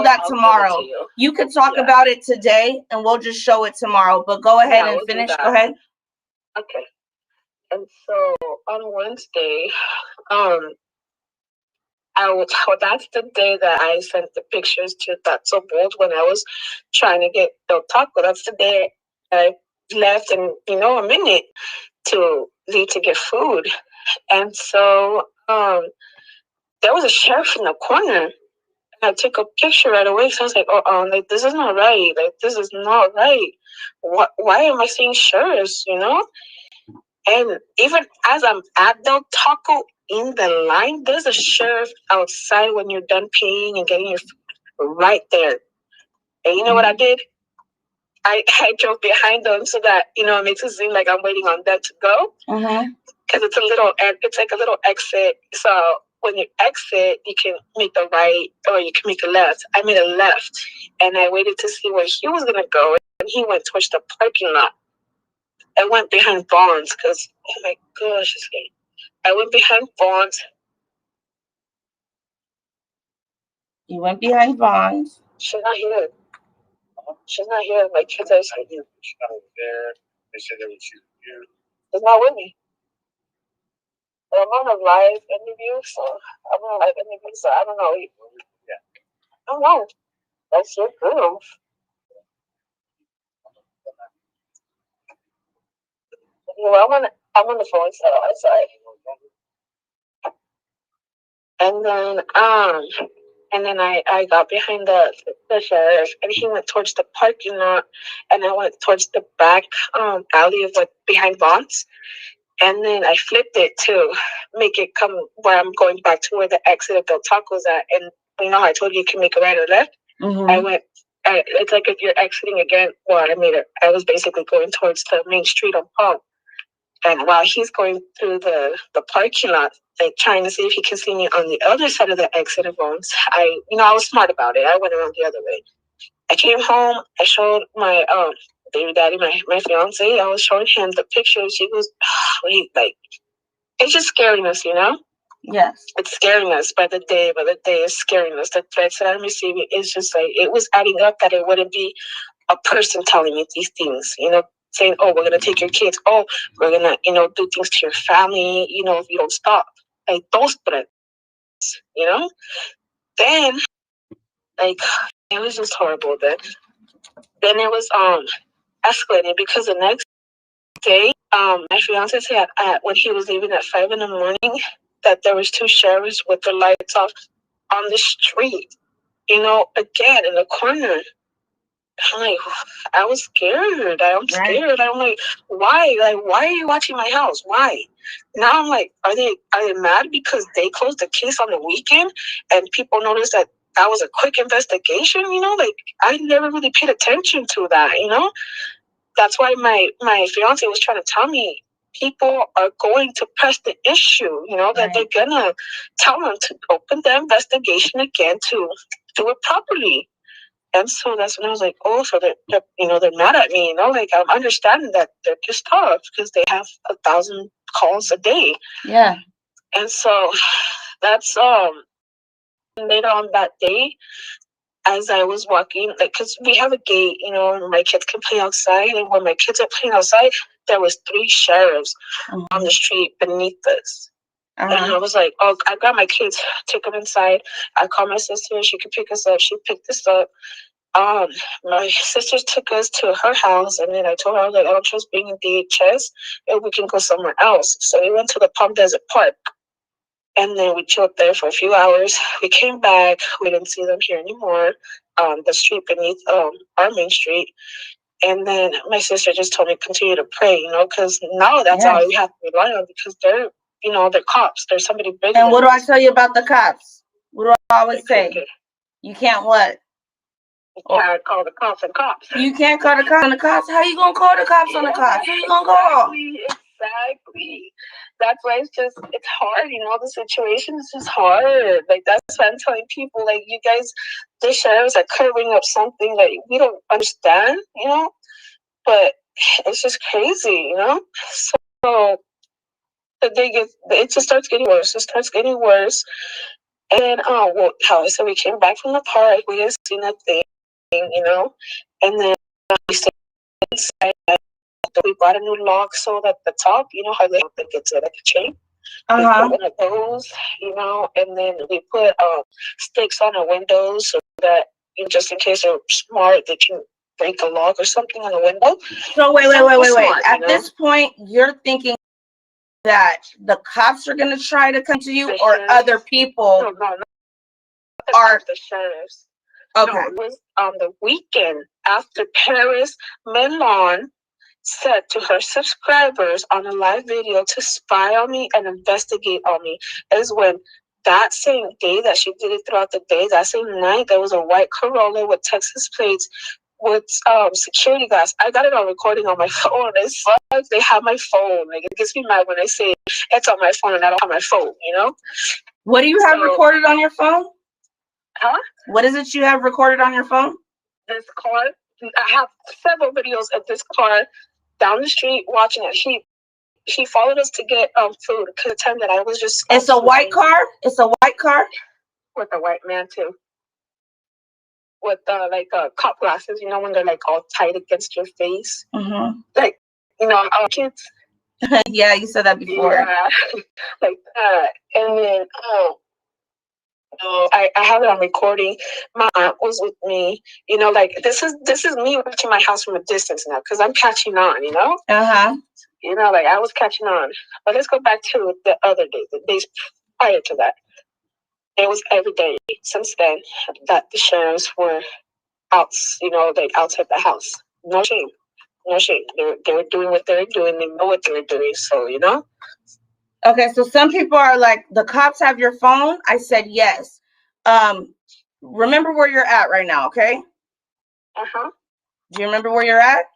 that tomorrow. You can talk about it today, and we'll just show it tomorrow. But go ahead and finish. Go ahead. Okay. And so on Wednesday, that's the day that I sent the pictures to That's So Bold when I was trying to get the taco. That's the day I left in, a minute to leave to get food. And so there was a sheriff in the corner. I took a picture right away. So I was like, like, this is not right. Like, this is not right. Why am I seeing sheriffs, And even as I'm at the taco in the line, there's a sheriff outside when you're done paying and getting your food right there. And you know what I did? I drove behind them so that, it makes it seem like I'm waiting on them to go. Because it's like a little exit. So when you exit, you can make a right or you can make a left. I made a left and I waited to see where he was going to go. And he went towards the parking lot. I went behind Vons because, oh my gosh, I went behind Vons. You went behind Vons. She's not here. She's not here. My kids are here. She's not there. They said they would shoot you. She's not with me. I'm on a live interview, so I don't know. Yeah. I don't know. That's your proof. Well, I'm on the phone, so I'm sorry. And then I got behind the sheriff, and he went towards the parking lot, and I went towards the back alley of behind Vons. And then I flipped it to make it come where I'm going back to where the exit of the tacos at. And I told you can make a right or left. I it's like if you're exiting again. Well, I was basically going towards the main street on Palm. And while he's going through the parking lot, like trying to see if he can see me on the other side of the exit of Bones, I was smart about it. I went around the other way. I came home. I showed my baby daddy, my fiance. I was showing him the pictures. He goes, wait, like, it's just scaring us, Yes. It's scaring us by the day. It's scaring us. The threats that I'm receiving is just like, it was adding up that it wouldn't be a person telling me these things, saying, oh, we're going to take your kids. Oh, we're going to, do things to your family, if you don't stop. Like, those threats, Then, like, it was just horrible. Then it was escalating because the next day, my fiance said when he was leaving at 5 in the morning that there was 2 sheriffs with their lights off on the street, again in the corner. I'm like, I was scared. I'm scared. I'm like, why? Like, why are you watching my house? Why? Now I'm like, are they mad because they closed the case on the weekend and people noticed that was a quick investigation? Like I never really paid attention to that. That's why my fiance was trying to tell me people are going to press the issue. That they're gonna tell them to open the investigation again to do it properly. And so that's when I was like, oh, so they're mad at me, like I'm understanding that they're pissed off because they have 1,000 calls a day. Yeah. And so that's later on that day, as I was walking, like, because we have a gate, and my kids can play outside. And when my kids are playing outside, there was 3 sheriffs on the street beneath us. And I was like, oh, I got my kids, took them inside. I called my sister, she could pick us up. She picked us up. My sisters took us to her house, and then I told her, I was like, I don't trust being in DHS, and we can go somewhere else. So we went to the Palm Desert Park, and then we chilled there for a few hours. We came back. We didn't see them here anymore. The street beneath our main street. And then my sister just told me continue to pray, because now that's all we have to rely on, because they're cops. There's somebody big. And what do I tell you about the cops? What do I always say? You can't what? You can't call the cops on cops. You can't call the cops on the cops. How you gonna call the cops on the cops? Who you gonna call? Exactly. That's why it's hard. The situation is just hard. Like that's why I'm telling people, like you guys, the sheriffs are covering up something that we don't understand. But it's just crazy. So it just starts getting worse. It starts getting worse. And how I said, we came back from the park. We didn't see nothing. And then we stayed inside. We bought a new lock so that the top, how they get to like a chain. We put one of those, and then we put sticks on the windows so that just in case they're smart, they can break a lock or something on the window. So wait. At this point, you're thinking that the cops are going to try to come to you, or other people are the sheriffs. Okay. No, it was on the weekend after Paris Melon said to her subscribers on a live video to spy on me and investigate on me. Is when that same day that she did it throughout the day, that same night, there was a white Corolla with Texas plates with security glass. I got it on recording on my phone. It sucks. They have my phone. Like it gets me mad when I say it's on my phone and I don't have my phone. What do you have recorded on your phone? Huh? What is it you have recorded on your phone? This car. I have several videos of this car down the street watching it. She followed us to get food because the time that I was just. It's a white car. It's a white car with a white man too. With cop glasses, when they're like all tight against your face. Mm-hmm. Like our kids. Yeah, you said that before. Yeah, like that, and then I have it on recording. My aunt was with me. This is me watching my house from a distance now because I'm catching on. Like I was catching on. But let's go back to the other day, the days prior to that. It was every day since then that the sheriffs were out. Outside the house. No shame. No shame. They were doing what they were doing. They know what they were doing. So Okay, so some people are like, the cops have your phone? I said yes. Remember where you're at right now, okay? Uh-huh. Do you remember where you're at?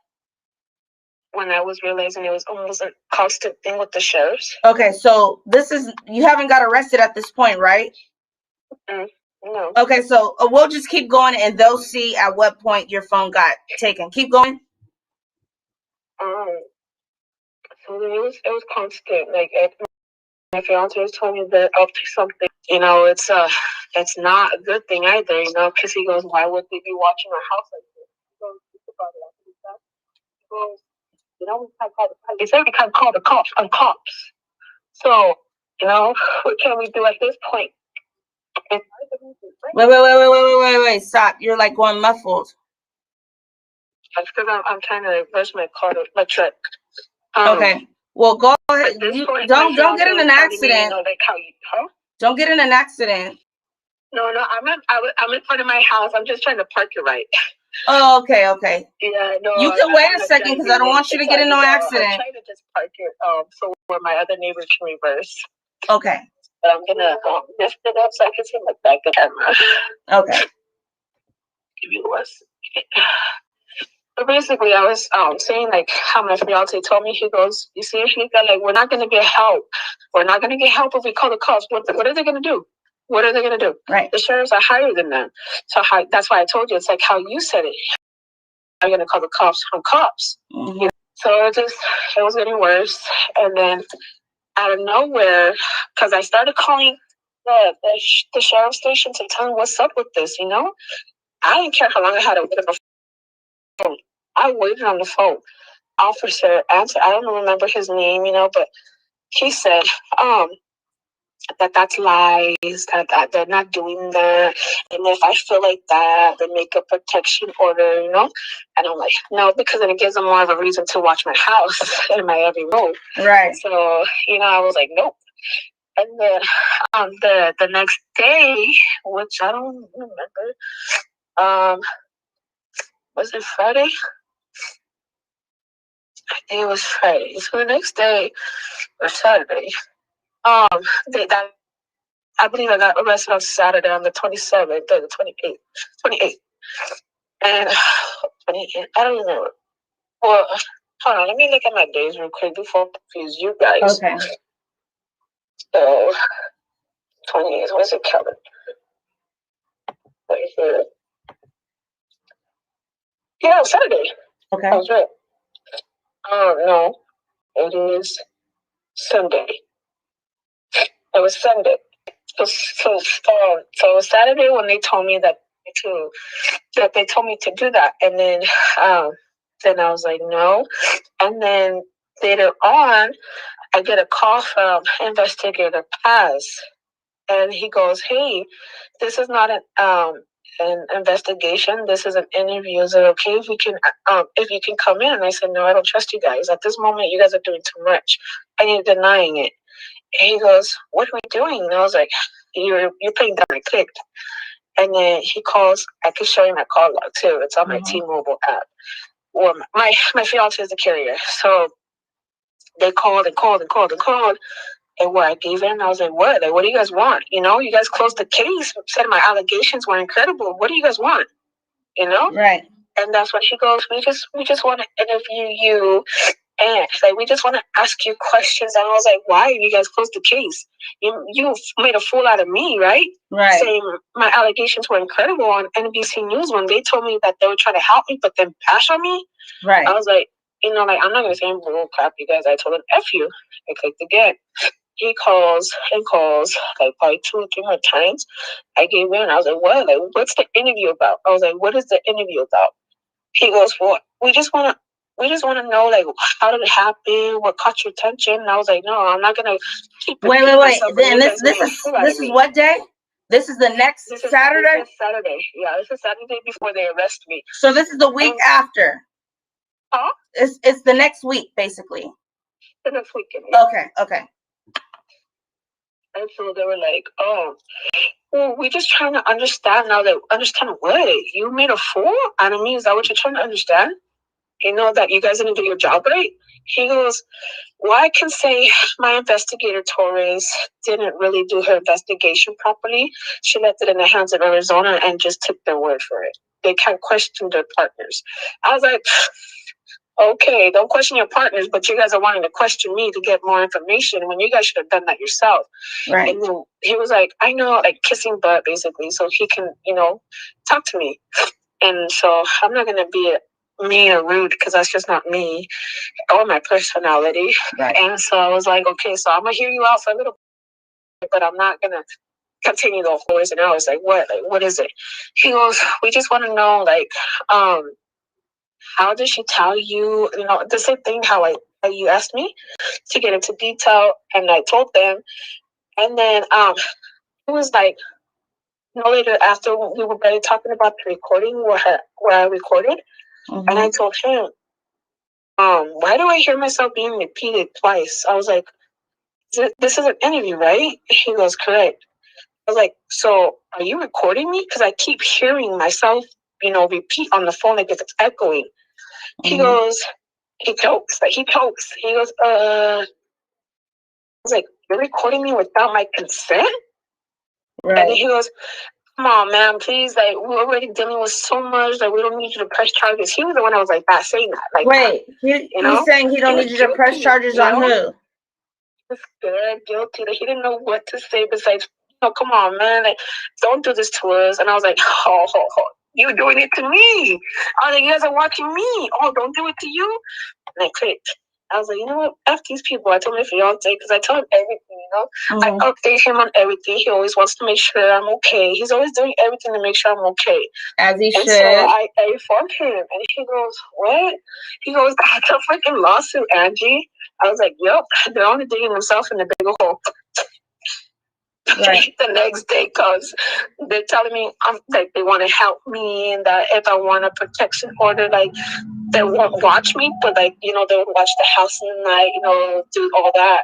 When I was realizing it was almost a constant thing with the sheriffs. Okay, so you haven't got arrested at this point, right? No. Okay, so we'll just keep going and they'll see at what point your phone got taken. Keep going. So it was constant. Like my fiance was telling me they're up to something. It's not a good thing either. Because he goes, why would they be watching our house like this? He goes, we can't call the cops on cops. So what can we do at this point? Wait, stop. You're like going muffled. That's because I'm trying to reverse my truck. Okay. Well, go ahead. Don't get in an accident. Don't get in an accident. No, I'm in front of my house. I'm just trying to park it right. Oh, okay, okay. Yeah, no. You can wait a second because I don't want you to get in no accident. I'm trying to just park it so where my other neighbors can reverse. Okay. But I'm gonna lift it up so I can see my back of the camera. Okay. Give me 1 second. But basically, I was saying like how my fiance told me. He goes, "You see, Angelica, like we're not gonna get help. We're not gonna get help if we call the cops. What are they gonna do? What are they gonna do? Right. The sheriffs are higher than them. So that's why I told you. It's like how you said it. I'm gonna call the cops on cops. Mm-hmm. You know? So it was getting worse. And then out of nowhere, because I started calling the sheriff station to tell them what's up with this. You know, I didn't care how long I had to wait on the phone. I waited on the phone. Officer answered. I don't remember his name, you know, but he said, that's lies, that they're not doing that. And if I feel like that, then make a protection order, you know? And I'm like, no, because then it gives them more of a reason to watch my house and my every move. Right. So, you know, I was like, nope. And then the next day, which I don't remember, was it Friday? I think it was Friday. So the next day, or Saturday, I believe I got arrested on Saturday on the 27th or the 28th. And 28th, I don't remember. Well, hold on, let me look at my days real quick before I confuse you guys. Okay. So, 28th, where's it, Kevin? Right here. Yeah, Saturday. Okay. I was right. No, it is Sunday. It was Sunday. So Saturday when they told me that they told me to do that, and then I was like no, and then later on I get a call from Investigator Paz, and he goes, "Hey, this is not an investigation. This is an interview. Is it okay if you can come in?" And I said, "No, I don't trust you guys. At this moment, you guys are doing too much. And you're denying it." And he goes, "What are we doing?" And I was like, You're putting down my clicked." And then he calls. I can show you my call log too. It's on my T-Mobile app. Well, my fiance is the carrier, so they called and called and called and called. And what I gave in, I was like, "What? Like, what do you guys want? You know, you guys closed the case. Said my allegations were incredible. What do you guys want? You know?" Right. And that's when she goes, we just want to interview you. And like, we just want to ask you questions. And I was like, why? You guys closed the case. You made a fool out of me, right? Right. Saying my allegations were incredible on NBC News when they told me that they were trying to help me, but then bash on me. Right. I was like, you know, like, I'm not going to say bull crap, you guys. I told him, F you. I clicked again. He calls and calls, like probably 2 or 3 more times. I gave in. I was like, what? Like, what's the interview about? I was like, what is the interview about? He goes, well, we just want to know, like, how did it happen? What caught your attention? And I was like, no, I'm not gonna keep. Wait. Then this is what day? This is the next Saturday. This is Saturday. Yeah, this is Saturday before they arrest me. So this is the week after. Huh? It's the next week, basically. The next weekend. Yeah. Okay. And so they were like, oh, well, we're just trying to understand now. That understand what? You made a fool out of me? Is that what you're trying to understand? You know, that you guys didn't do your job right? He goes, well, I can say my investigator, Torres, didn't really do her investigation properly. She left it in the hands of Arizona and just took their word for it. They can't question their partners. I was like, okay, don't question your partners, but you guys are wanting to question me to get more information when you guys should have done that yourself. Right. And then he was like, I know, like kissing butt, basically, so he can, you know, talk to me. And so I'm not going to be mean or rude because that's just not me or my personality. Right. And so I was like, okay, so I'm going to hear you out for a little bit, but I'm not going to continue the hours and hours. Like, what? Like, what is it? He goes, we just want to know, like, how did she tell you, you know, the same thing how you asked me to get into detail, and I told them. And then it was like no later after we were barely talking about the recording where I recorded, and I told him, why do I hear myself being repeated twice? I was like, this is an interview, right? He goes, correct. I was like, so are you recording me? Because I keep hearing myself, repeat on the phone like it's echoing. He goes, he chokes. He goes, I was like, you're recording me without my consent? Right. And then he goes, come on, man, please. Like, we're already dealing with so much. Like, we don't need you to press charges. He was the one that was like that, saying that. Like, wait, he's saying he don't need you to press charges on who? He was scared, guilty. Like, he didn't know what to say besides, come on, man. Like, don't do this to us. And I was like, oh, you're doing it to me. I was like, you guys are watching me. Oh, don't do it to you. And I clicked. I was like, you know what? F these people. I told my fiance because I tell him everything, I update him on everything. He always wants to make sure I'm okay. He's always doing everything to make sure I'm okay. As he should. So I informed him, and he goes, what? He goes, that's a freaking lawsuit, Angie. I was like, yep. They're only digging themselves in the big hole. Right. The next day, because they're telling me like they want to help me, and that if I want a protection order, like they won't watch me, but like they would watch the house in the night, do all that.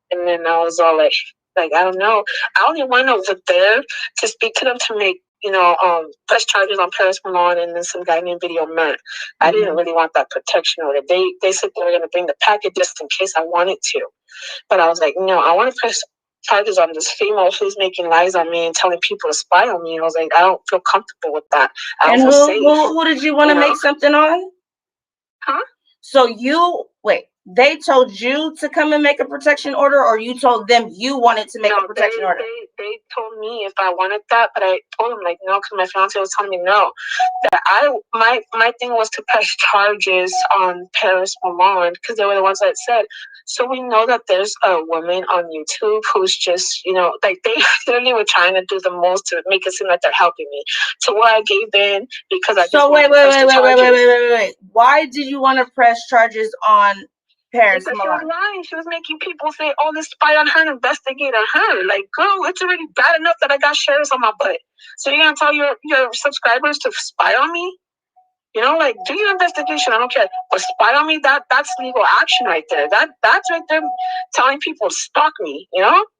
And then I was all like I don't know. I only went over there to speak to them to make press charges on Paris Milan and then some guy named Video Man. I didn't really want that protection order. They said they were going to bring the package just in case I wanted to, but I was like, no, I want to press charges on this female who's making lies on me and telling people to spy on me. And I was like, I don't feel comfortable with that. And who did you want to make something on? Huh? So they told you to come and make a protection order, or you told them you wanted to make a protection order? They told me if I wanted that, but I told them like no, because my fiance was telling me no. That my thing was to press charges on Paris Milan because they were the ones that said. So we know that there's a woman on YouTube who's just, like they literally were trying to do the most to make it seem like they're helping me. So what I gave in because I just wait. Why did you want to press charges on Paris Milan? Because Milan? she was lying. She was making people say, oh, this spy on her and investigate on her. Like, girl, it's already bad enough that I got shares on my butt. So you're going to tell your subscribers to spy on me? Like, do your investigation. I don't care. But spy on me, that's legal action right there. That's right there telling people to stalk me,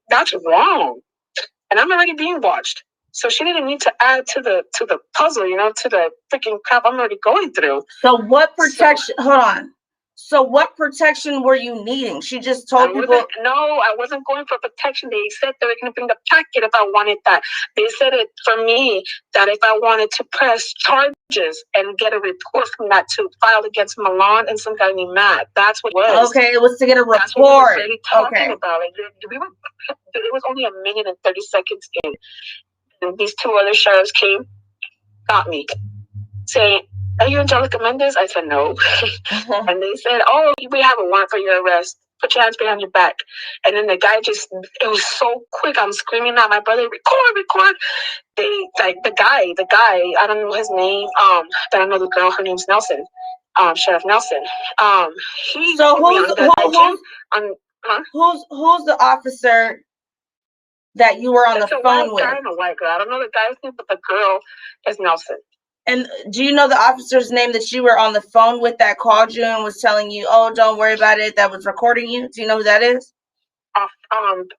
That's wrong. And I'm already being watched. So she didn't need to add to the puzzle, to the freaking crap I'm already going through. So what protection, hold on. So what protection were you needing? She just told people. No, I wasn't going for protection. They said they were going to bring the packet if I wanted that. They said it for me that if I wanted to press charges and get a report from that to file against Milan and some guy named Matt. That's what it was. Okay, it was to get a report. That's what we were really talking about. Like, it was only 1 minute and 30 seconds in. And these two other sheriffs came, got me, saying, are you Angelica Mendez? I said, no. And they said, oh, we have a warrant for your arrest. Put your hands behind your back. And then the guy it was so quick. I'm screaming at my brother, record. The guy, I don't know his name. But I know the girl, her name's Nelson. Sheriff Nelson. Who's the officer that you were on the phone with? Guy and a white girl. I don't know the guy's name, but the girl is Nelson. And do you know the officer's name that you were on the phone with that called you and was telling you, oh, don't worry about it, that was recording you? Do you know who that is?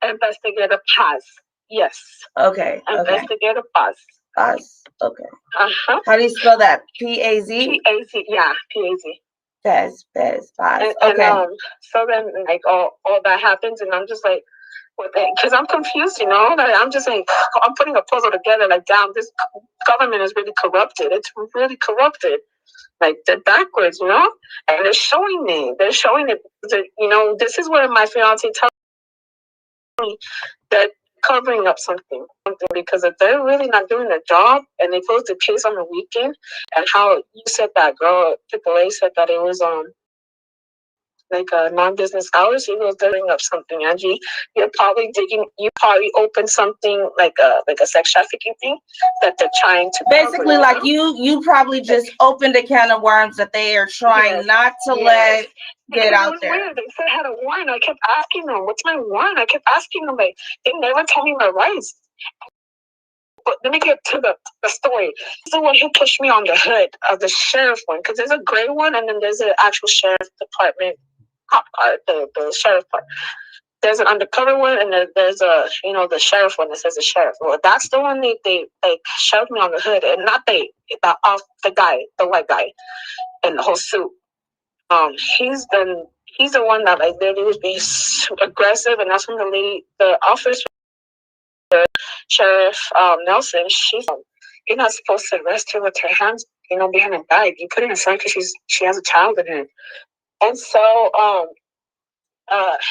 Investigator Paz. Yes. Okay. Investigator Paz. Paz. Okay. Uh-huh. How do you spell that? P-A-Z? P-A-Z. Yeah, P-A-Z. Paz. Okay. And, so then, like, all that happens, and I'm just like, because I'm confused, I'm just saying, I'm putting a puzzle together, like, damn, this government is really corrupted. It's really corrupted. Like, they're backwards, And they're showing it. This is where my fiance tells me that covering up something, because if they're really not doing their job and they close the case on the weekend, and how you said that girl, AAA said that it was, like non-business hours, he was doing up something, Angie. You probably opened something like a sex trafficking thing that they're trying to basically like you probably just opened a can of worms that they are trying not to let get out there. Weird. They said I had a warrant. I kept asking them, what's my warrant? I kept asking them, like, they never told me my rights. but let me get to the story. This is the one who pushed me on the hood of the sheriff one, because there's a gray one and then there's an actual sheriff department cop part, the sheriff part. There's an undercover one and there's a, you know, the sheriff one that says the sheriff. Well, that's the one they shoved me on the hood, and not the guy, the white guy in the whole suit. He's the one that like they was being aggressive, and that's when the officer, Sheriff Nelson, you're not supposed to arrest her with her hands, you know, behind her back. You put her in front because she has a child in her. And so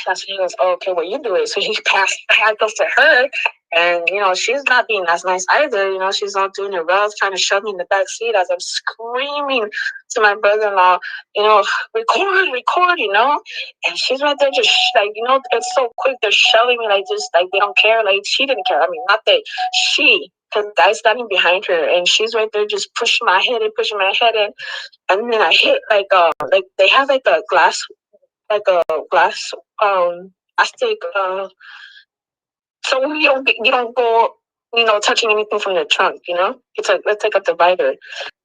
that's when he goes, oh, okay, well, you do it. So he passed the handcuffs to her, and you know, she's not being as nice either. You know, she's all doing it rough, trying to shove me in the back seat as I'm screaming to my brother-in-law, you know, record, you know. And she's right there just like, you know, it's so quick. They're shoving me like just like they don't care. Like she didn't care. I mean, not they, she. Because the guy's standing behind her, and she's right there just pushing my head in, and then I hit like they have like a glass plastic so you don't go, you know, touching anything from the trunk, you know? It's like a divider.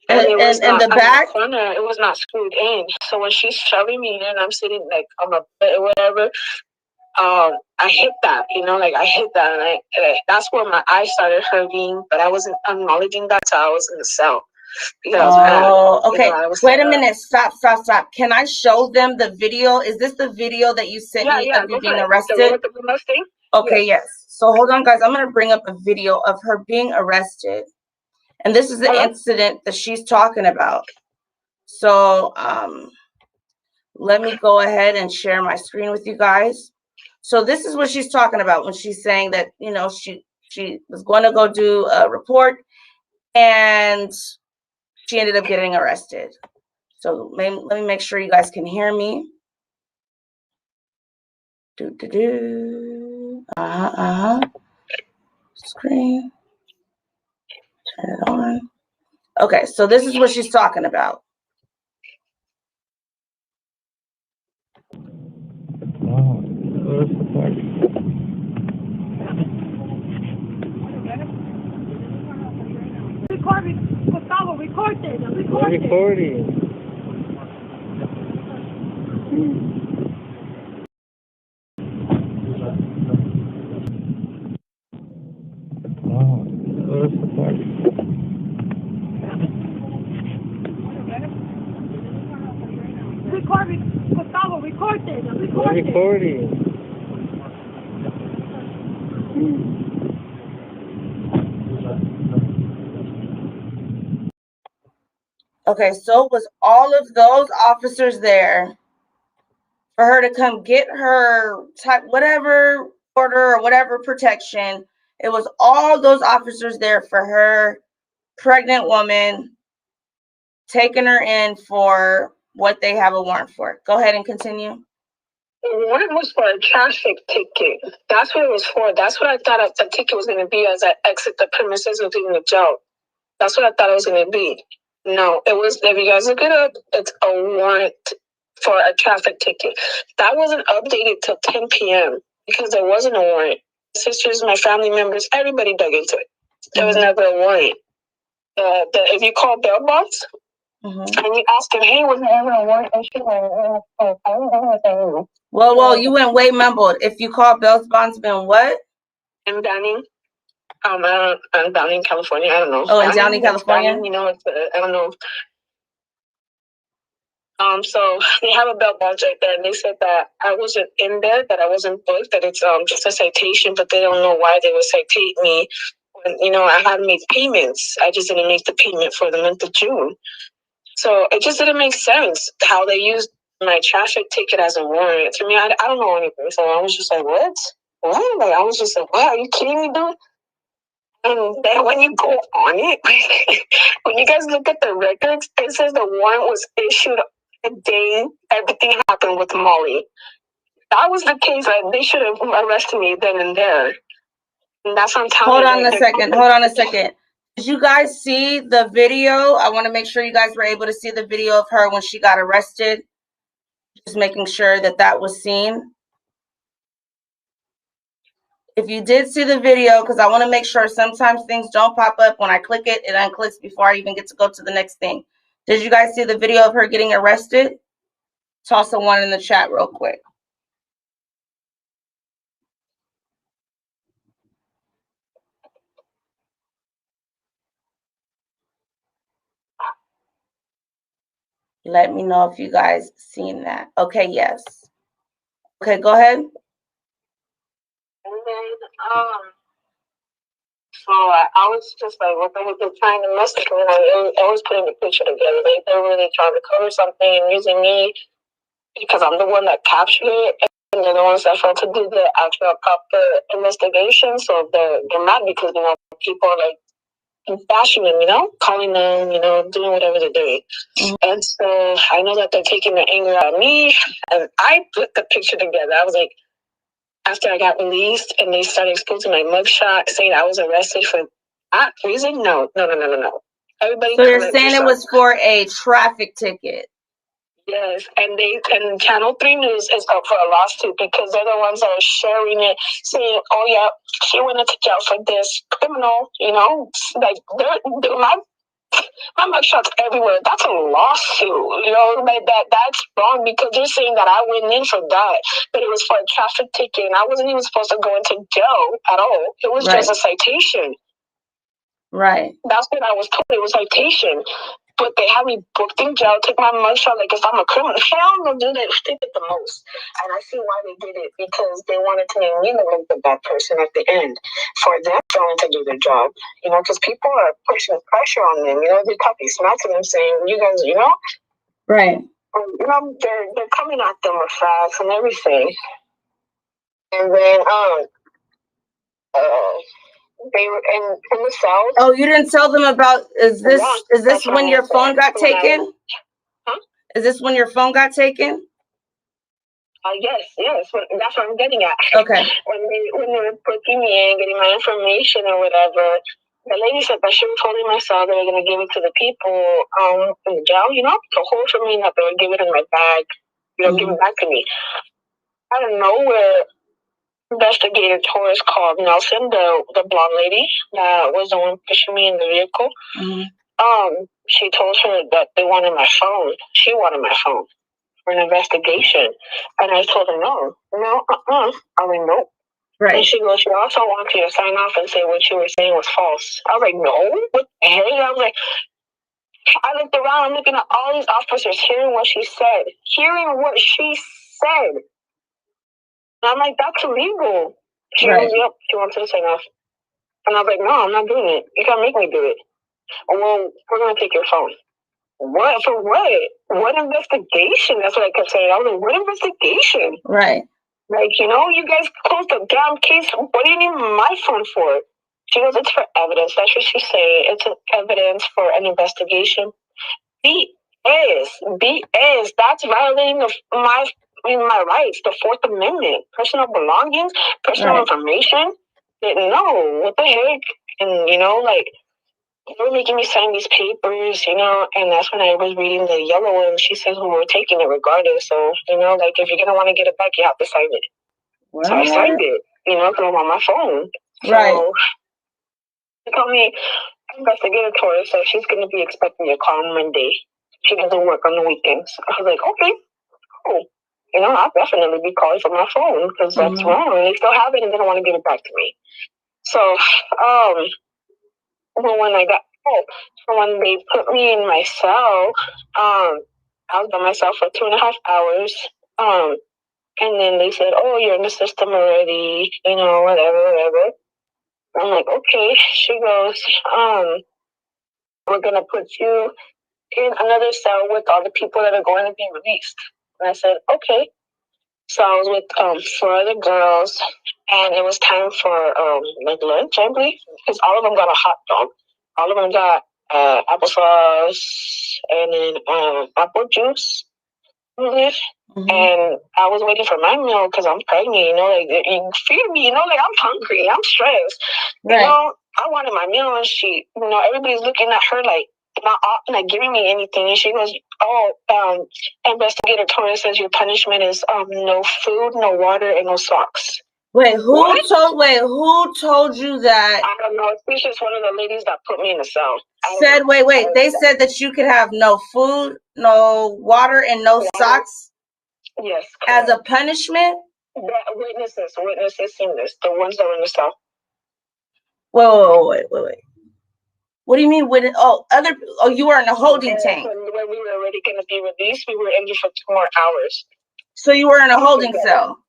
And it was not, the back corner, it was not screwed in. So when she's shoving me in and I'm sitting like on my bed or whatever, I hit that, you know, like I hit that, and that's where my eyes started hurting, but I wasn't acknowledging that till I was in the cell. Okay. You know, wait a minute. Stop. Can I show them the video? Is this the video that you sent me of you being arrested? Okay, yes. So hold on, guys. I'm going to bring up a video of her being arrested. And this is the incident that she's talking about. So let me go ahead and share my screen with you guys. So this is what she's talking about when she's saying that, you know, she was going to go do a report and she ended up getting arrested. So let me make sure you guys can hear me. Screen. Turn it on. Okay, so this is what she's talking about. Recording. Recording. Okay, so was all of those officers there for her to come get her type whatever order or whatever protection? It was all those officers there for her pregnant woman, taking her in for what they have a warrant for. Go ahead and continue. The warrant was for a traffic ticket. That's what it was for. That's what I thought the ticket was going to be as I exit the premises of leaving the jail. That's what I thought it was going to be. No, it was, if you guys look it up, it's a warrant for a traffic ticket. That wasn't updated till 10 p.m. because there wasn't a warrant. My sisters, my family members, everybody dug into it. There was never a warrant. If you call bail bonds and you ask them, hey, was there ever a warrant issued? Well, you went way mumbled. If you call bail bondsman, what? I'm Downing. I'm Downing, California. I don't know. Oh, in Downing, California? Downing, you know, it's I don't know. So they have a bail bonds right there, and they said that I wasn't in there, that I wasn't booked, that it's just a citation, but they don't know why they would citate me. When, you know, I had made payments. I just didn't make the payment for the month of June. So it just didn't make sense how they used my traffic ticket as a warrant. To me, I don't know anything. So I was just like, what? What? Like, I was just like, what? Are you kidding me, dude? And then when you go on it, when you guys look at the records, it says the warrant was issued the day everything happened with Molly. That was the case. They should have arrested me then and there. And that's what I'm telling you. Hold on a second. Did you guys see the video? I want to make sure you guys were able to see the video of her when she got arrested. Just making sure that was seen. If you did see the video, because I want to make sure sometimes things don't pop up. When I click it, it unclicks before I even get to go to the next thing. Did you guys see the video of her getting arrested? Toss a one in the chat real quick. Let me know if you guys seen that. Okay, yes. Okay, go ahead. And then, so I was just like, what the heck, they're trying to mess with me. And I was putting the picture together. They're really trying to cover something and using me because I'm the one that captured it. And they're the ones that failed to do the actual proper investigation. So they're mad because, you know, people are like, bashing them, you know, calling them, you know, doing whatever they're doing. And so I know that they're taking their anger out of me. And I put the picture together. I was like, after I got released and they started exposing my mugshot, saying I was arrested for that reason. No. Everybody. So you're saying it was for a traffic ticket? Yes, and Channel 3 News is up for a lawsuit because they're the ones that are sharing it, saying, "Oh yeah, she went into jail for this criminal." You know, like they're my mugshot's everywhere. That's a lawsuit. You know, like that's wrong because they're saying that I went in for that, but it was for a traffic ticket, and I wasn't even supposed to go into jail at all. It was just a citation. Right. That's what I was told. It was citation. But they had me booked in jail, took my mugshot like if I'm a criminal. Hell no, dude, they did it the most. And I see why they did it because they wanted to make me look the bad person at the end for them trying to do their job. You know, because people are pushing pressure on them. You know, they're talking smack to them saying, you guys, you know? Right. You know, they're coming at them with facts and everything. And then, they were in the South. Oh, you didn't tell them about, is this when your phone got taken? Huh? Is this when your phone got taken? Yes, that's what I'm getting at. Okay. When they were booking me in, getting my information or whatever, the lady said that she was holding my cell, they were going to give it to the people in the jail, you know, to hold for me, that they would give it in my bag, you know, give it back to me. Out of nowhere, investigator Torres called Nelson, the blonde lady that was the one pushing me in the vehicle. She told her that they wanted my phone. She wanted my phone for an investigation. And I told her, no. I mean, nope. Right. And she goes, she also wants you to sign off and say what you were saying was false. I was like, no? What the heck? I was like, I looked around, I'm looking at all these officers, hearing what she said. And I'm like, that's illegal. She goes, yep, she wants you to sign off. And I was like, no, I'm not doing it. You can't make me do it. Well, we're going to take your phone. What? For what? What investigation? That's what I kept saying. I was like, what investigation? Right. Like, you know, you guys closed the damn case. What do you need my phone for? She goes, it's for evidence. That's what she's saying. It's an evidence for an investigation. BS. That's violating my rights, the Fourth Amendment. Personal belongings, personal information. No, what the heck? And, you know, like, they were making me sign these papers, you know, and that's when I was reading the yellow one. She says, well, we're taking it regardless. So, you know, like, if you're going to want to get it back, you have to sign it. What? So I signed it, you know, because I'm on my phone. So she told me, investigator Torres, so she's going to be expecting a call on Monday. She doesn't work on the weekends. I was like, okay, cool. You know, I'll definitely be calling from my phone because that's wrong. They still have it and they don't want to give it back to me. So, when I got when they put me in my cell, I was by myself for 2.5 hours. And then they said, oh, you're in the system already, you know, whatever. I'm like, okay. She goes, we're going to put you in another cell with all the people that are going to be released. And I said, okay. So I was with 4 other girls, and it was time for like lunch, I believe, because all of them got a hot dog. All of them got applesauce and then apple juice, I believe. And I was waiting for my meal because I'm pregnant, you know, like, you feed me, you know, like, I'm hungry, I'm stressed. You know, I wanted my meal, and she, you know, everybody's looking at her like, not giving me anything. And she goes, oh, investigator Torres says your punishment is no food, no water, and no socks. Wait, who told you that? I don't know. It's just one of the ladies that put me in the cell. Wait. They said that you could have no food, no water, and no socks? Yes. Correct. As a punishment? Witnesses seen this. The ones that were in the cell. Wait. What do you mean? You were in a holding tank. When we were already going to be released, we were in there for 2 more hours. So you were in a holding cell?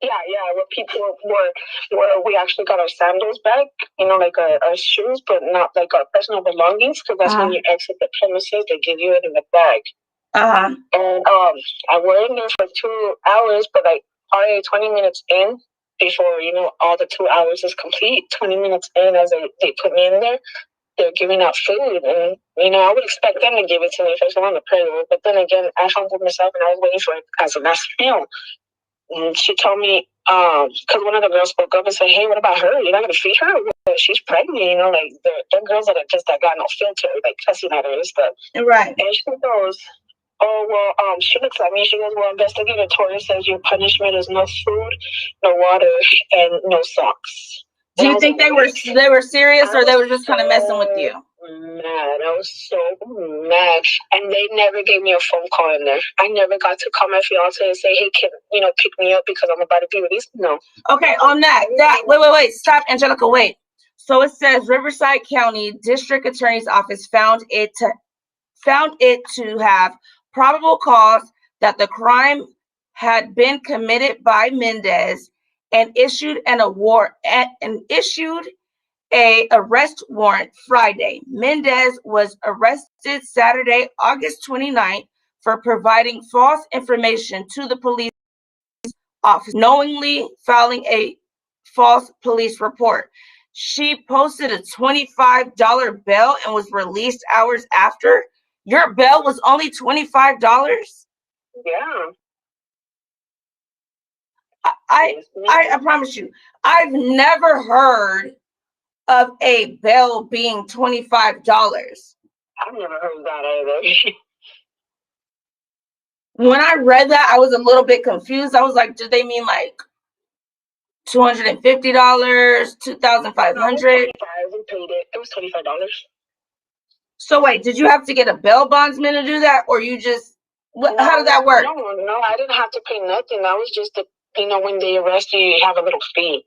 Yeah. Where people where we actually got our sandals back, like our shoes, but not like our personal belongings, because that's when you exit the premises, they give you it in the bag. And I were in there for 2 hours, but like probably 20 minutes in, before all the 2 hours is complete, 20 minutes in, as they put me in there, they're giving out food, and I would expect them to give it to me if I was on the prison. But then again, I humbled myself and I was waiting for it as a last meal. And she told me, because one of the girls spoke up and said, "Hey, what about her? You're not gonna feed her? She's pregnant." Like they're girls that got no filter, like cussing at her and stuff. Right. And she goes, "Oh well," she looks at me. She goes, "Well, investigator Tori says your punishment is no food, no water, and no socks." Do you think they were serious, or they were just kind of messing with you? Mad. I was so mad. And they never gave me a phone call in there. I never got to call my fiance and say, "Hey, can pick me up because I'm about to be released?" No. Okay, on that wait, stop, Angelica, wait. So it says Riverside County District Attorney's Office found it to have probable cause that the crime had been committed by Mendez and issued a arrest warrant Friday. Mendez was arrested Saturday, August 29th, for providing false information to the police office, knowingly filing a false police report. She posted a $25 bail and was released hours after. Your bail was only $25? Yeah. I promise you, I've never heard of a bail being $25. I've never heard that either. When I read that, I was a little bit confused. I was like, did they mean like $250, $2,500? We paid it. It was $25. So wait, did you have to get a bail bondsman to do that, or you just how did that work? No, I didn't have to pay nothing. That was just when they arrest you, you have a little fee.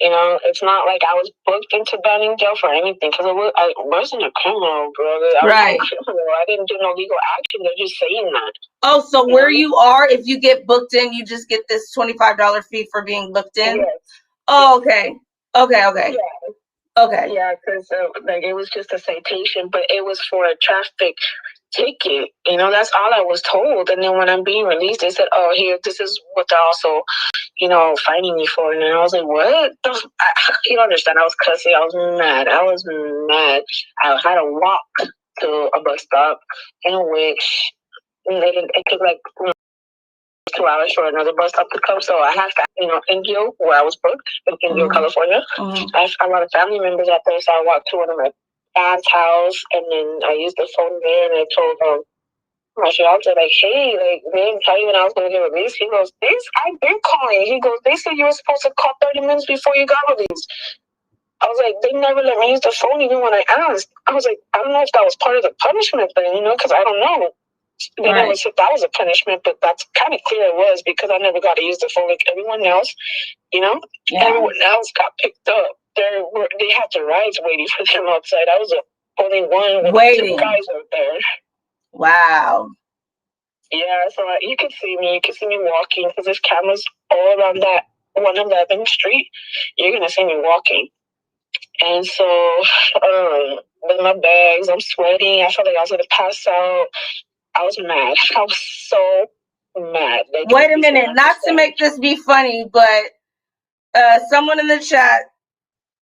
It's not like I was booked into banning jail for anything, because I wasn't a criminal, brother. I was a criminal. I didn't do no legal action. They're just saying that. Oh, so where you are, if you get booked in, you just get this $25 fee for being booked in? Yes. Oh, okay. Yeah. Okay. Yeah, because it was just a citation, but it was for a traffic ticket. That's all I was told. And then when I'm being released, they said, "Oh, here, this is what they're also, fining me for." And then I was like, "What?" You don't understand. I was cussing. I was mad. I had to walk to a bus stop, in which it took like 2 hours for another bus stop to come. So I had in Gil, where I was booked, in Gil, California. I have a lot of family members out there, so I walked to one of my aunt's house, and then I used the phone there, and I told my fiance, like, "Hey, like, they didn't tell you when I was going to get released." He goes, "I've been calling." He goes, "They said you were supposed to call 30 minutes before you got released." I was like, "They never let me use the phone even when I asked." I was like, "I don't know if that was part of the punishment thing, because I don't know." They never said that was a punishment, but that's kind of clear it was, because I never got to use the phone like everyone else. Yeah. Everyone else got picked up. They had the rides waiting for them outside. I was the only one with 2 guys out there. Wow. Yeah, so you can see me. You can see me walking, because there's cameras all around that 111th Street. You're gonna see me walking. And so, with my bags, I'm sweating. I felt like I was gonna pass out. I was mad. I was so mad. Wait a minute, not to make this be funny, but someone in the chat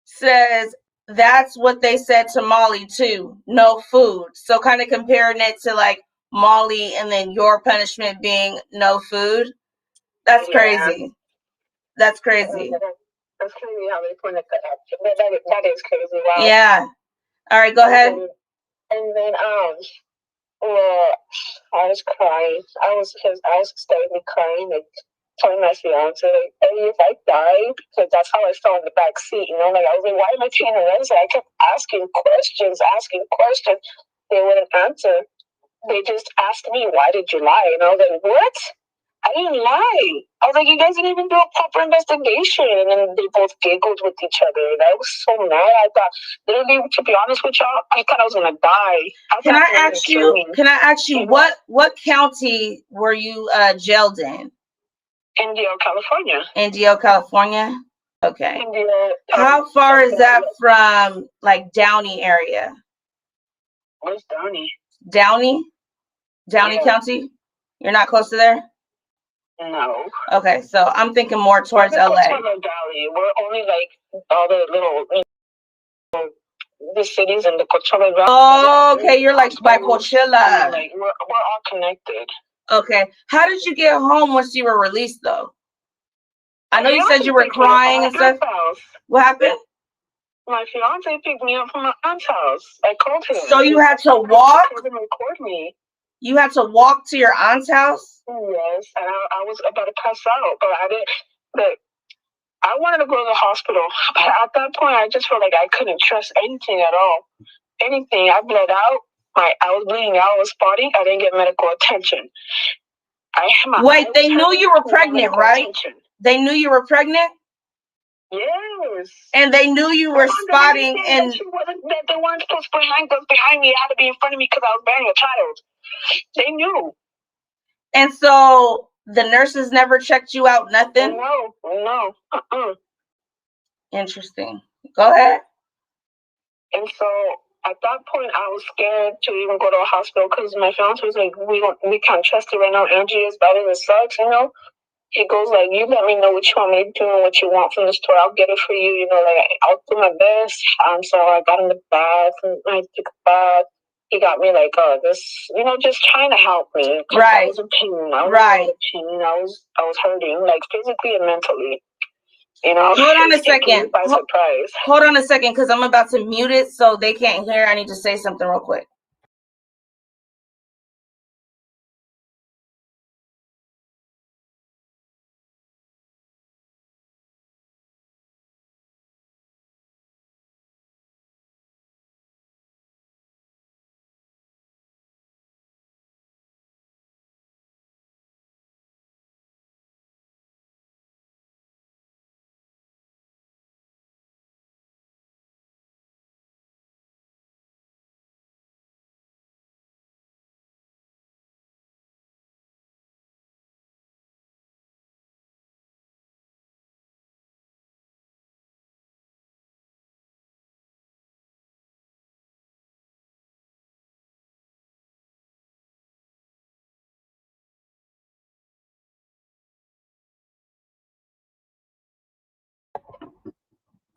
says that's what they said to Molly too. No food. So kind of comparing it to like Molly and then your punishment being no food. That's crazy. That's crazy. That's crazy how they pointed that out. That is crazy. Wow. Yeah. All right, go ahead. And then well, I was crying. I was hysterically crying, like telling my fiance, like, "Hey, if I die, me because that's how I felt in the back seat. You know, like I was like, why am I being arrested? I kept asking questions. They wouldn't answer. They just asked me, why did you lie? And I was like, what? I didn't lie. I was like, you guys didn't even do a proper investigation. And then they both giggled with each other. And I was so mad. I thought, literally, to be honest with y'all, I thought I was going to die. Can I ask you, what county were you jailed in? Indio, California. Indio, California? Okay. Indio, how far is that from, like, Downey area? Where's Downey? Downey County? You're not close to there? No. Okay, so I'm thinking more towards LA. Valley. We're only like all the little, the cities in the Coachella Valley. Oh, okay, you're like by Coachella. Like, we're all connected. Okay, how did you get home once you were released, though? I know you said you were crying and stuff. What happened? My fiance picked me up from my aunt's house. I called him. So you had to walk? Record me. You had to walk to your aunt's house? Yes, and I was about to pass out, but I didn't. But I wanted to go to the hospital. But at that point, I just felt like I couldn't trust anything at all. Anything. I bled out. I was bleeding out. I was spotting. I didn't get medical attention. Wait, they knew you were pregnant, right? They knew you were pregnant? Yes. And they knew you were spotting and... They weren't supposed to put handcuffs behind me. It had to be in front of me because I was bearing a child. They knew. And so the nurses never checked you out, nothing? No. Interesting. Go ahead. And so at that point, I was scared to even go to a hospital because my fiance was like, we can't trust it right now. Angie, as bad as it sucks, you know? He goes like, you let me know what you want me to do and what you want from the store. I'll get it for you. You know, like, I'll do my best. So I got in the bath and I took a bath. He got me like, this, you know, just trying to help me. Right. I was in pain. I was hurting, like, physically and mentally. You know, hold on a second. By surprise. Hold on a second, because I'm about to mute it so they can't hear. I need to say something real quick.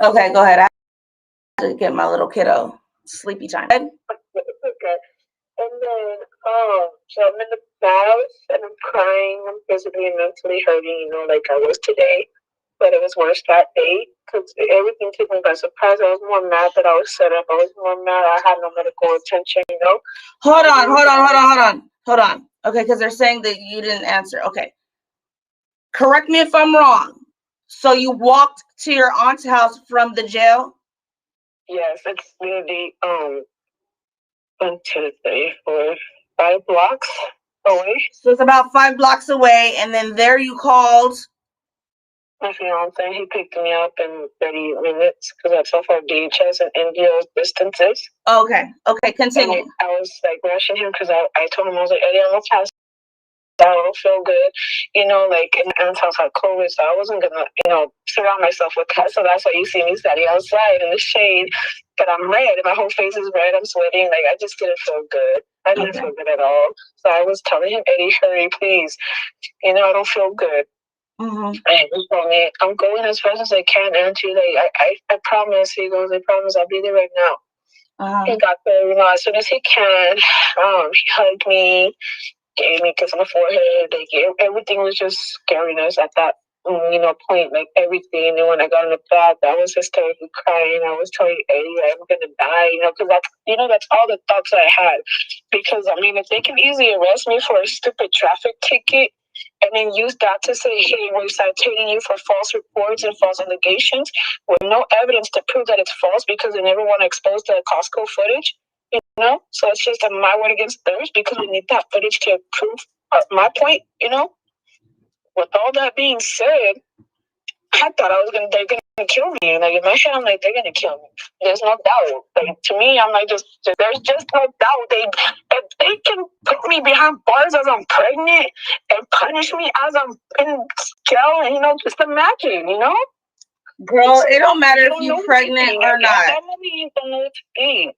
Okay, go ahead. I have to get my little kiddo sleepy time. Okay. And then, so I'm in the bath and I'm crying. I'm physically and mentally hurting, you know, like I was today. But it was worse that day because everything took me by surprise. I was more mad that I was set up. I was more mad I had no medical attention, you know? Hold on. Okay, because they're saying that you didn't answer. Okay. Correct me if I'm wrong. So you walked to your aunt's house from the jail? Yes, it's nearly 1, 2, 3, 4, 5 blocks away. So it's about 5 blocks away, and then there you called my fiance. He picked me up in 30 minutes because that's how far DHS and Indio's distance is. Okay, continue. And I was like rushing him because I told him, I was like, Eddie, I'm gonna I don't feel good, you know, like in my aunt's house had COVID, so I wasn't gonna, you know, surround myself with that. So that's why you see me standing outside in the shade, but I'm red and my whole face is red. I'm sweating. Like, I just didn't feel good. I didn't feel good at all. So I was telling him, Eddie, hurry, please. You know, I don't feel good. And he told me, I'm going as fast as I can, Auntie. Like, I promise. He goes, I promise I'll be there right now. He got there, you know, as soon as he can. He hugged me, gave me a kiss on the forehead. Like, everything was just scariness at that, you know, point. Like, everything. And when I got in the bath, I was hysterically crying. I was telling Eddie, I'm gonna die, you know, because that's all the thoughts I had. Because I mean, if they can easily arrest me for a stupid traffic ticket and then use that to say, hey, we're citing you for false reports and false allegations with no evidence to prove that it's false because they never want to expose the Costco footage, you know? So it's just my word against theirs because we need that footage to prove my point, you know? With all that being said, I thought they're gonna kill me. Like in my head, I'm like, they're gonna kill me. There's no doubt. Like to me, I'm like, there's just no doubt. If they can put me behind bars as I'm pregnant and punish me as I'm in jail, you know, just imagine, you know. Girl, it don't matter if you're pregnant or not. That movie don't know what to think.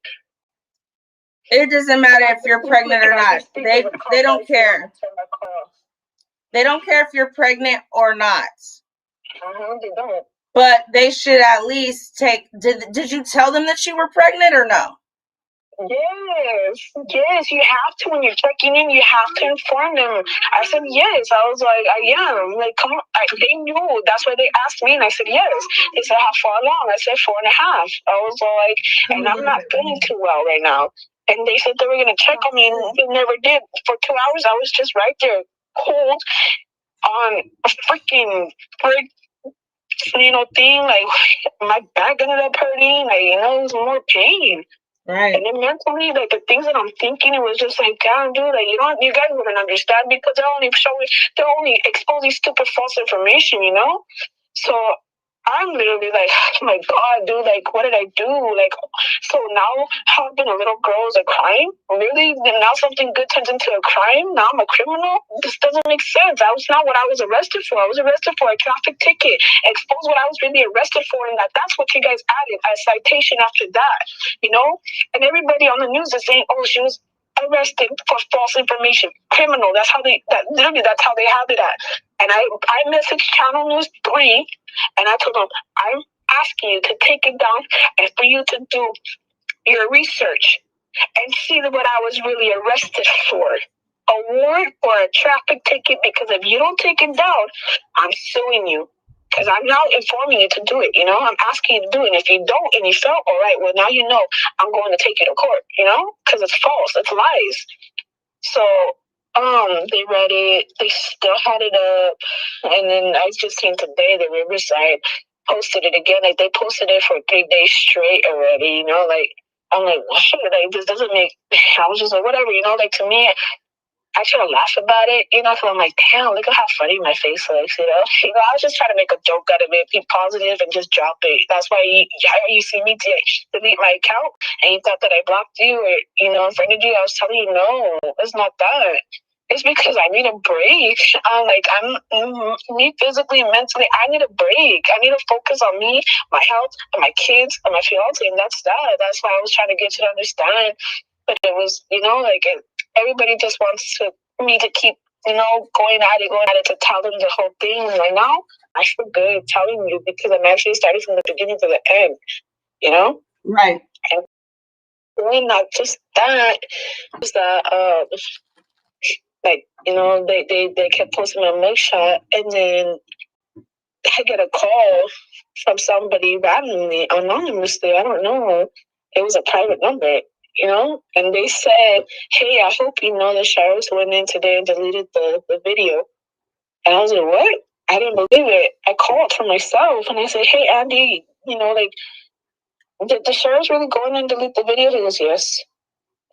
It doesn't matter if you're pregnant or not. They don't care. They don't care if you're pregnant or not. They don't. But they should at least take. Did you tell them that you were pregnant or no? Yes, you have to. When you're checking in, you have to inform them. I said yes. I was like, I am. Like, come on. They knew. That's why they asked me, and I said yes. They said, how far along? I said 4.5. I was like, and I'm not feeling too well right now. And they said they were gonna check on me, and they never did. For 2 hours, I was just right there, cold, on a freaking thing. Like my back ended up hurting. Like, you know, it was more pain. Right. And then mentally, like the things that I'm thinking, it was just like, damn, dude, like you guys wouldn't understand because they're only exposing stupid false information, you know? So I'm literally like, oh my God, dude, like what did I do? Like, so now how been a little girl is a crime? Really? Then now something good turns into a crime? Now I'm a criminal? This doesn't make sense. That was not what I was arrested for. I was arrested for a traffic ticket. Expose what I was really arrested for, and that's what you guys added as citation after that, you know? And everybody on the news is saying, oh, she was arrested for false information. Criminal. That's how they have it at. And I messaged Channel News 3 and I told them, I'm asking you to take it down and for you to do your research and see what I was really arrested for. A warrant or a traffic ticket, because if you don't take it down, I'm suing you. Because I'm now informing you to do it, you know? I'm asking you to do it. And if you don't and you felt all right, well, now you know I'm going to take you to court, you know? Because it's false. It's lies. So, they read it. They still had it up. And then I just seen today the Riverside posted it again. Like, they posted it for 3 days straight already, you know? Like, I'm like, what? Like, this doesn't make... I was just like, whatever, you know? Like, to me... I try to laugh about it, you know, because I'm like, damn, look at how funny my face looks, you know? I was just trying to make a joke out of it, be positive, and just drop it. That's why you see me delete my account, and you thought that I blocked you or, you know, offended you. I was telling you, no, it's not that. It's because I need a break. Me physically and mentally, I need a break. I need to focus on me, my health, and my kids, and my fiance, and that's that. That's why I was trying to get you to understand. But it was, you know, like, everybody just wants me to keep, you know, going at it to tell them the whole thing. And right now, I feel good telling you because I'm actually starting from the beginning to the end, you know? Right. And really not just that, is that, like, you know, they kept posting my mugshot, and then I get a call from somebody randomly, anonymously, I don't know. It was a private number. You know, and they said, hey, I hope you know the sheriffs went in today and deleted the video. And I was like, what? I didn't believe it. I called for myself and I said, hey, Andy, you know, like, did the sheriffs really go in and delete the video? He goes, yes.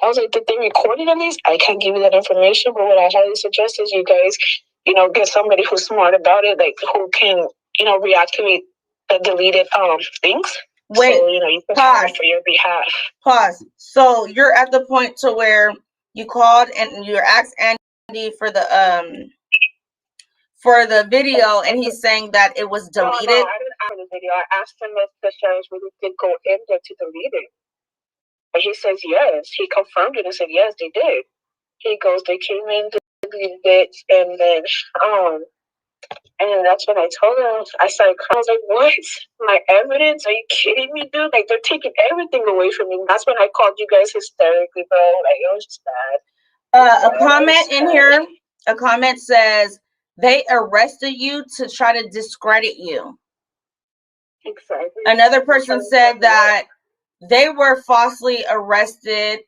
I was like, did they record it at least? I can't give you that information, but what I highly suggest is you guys, you know, get somebody who's smart about it, like who can, you know, reactivate the deleted things. Wait, so, you know, you can pause for your behalf. Pause. So you're at the point to where you called and you asked Andy for the video, and he's saying that it was deleted. No, I didn't ask the video. I asked him if the sheriffs really did go in there to delete it. And he says yes. He confirmed it and said yes, they did. He goes, they came in, deleted it, and then and that's when I told him, I started crying. I was like, what? My evidence? Are you kidding me, dude? Like, they're taking everything away from me. And that's when I called you guys hysterically, bro. Like, it was just bad. A comment in here, a comment says, they arrested you to try to discredit you. Exactly. Another person said that they were falsely arrested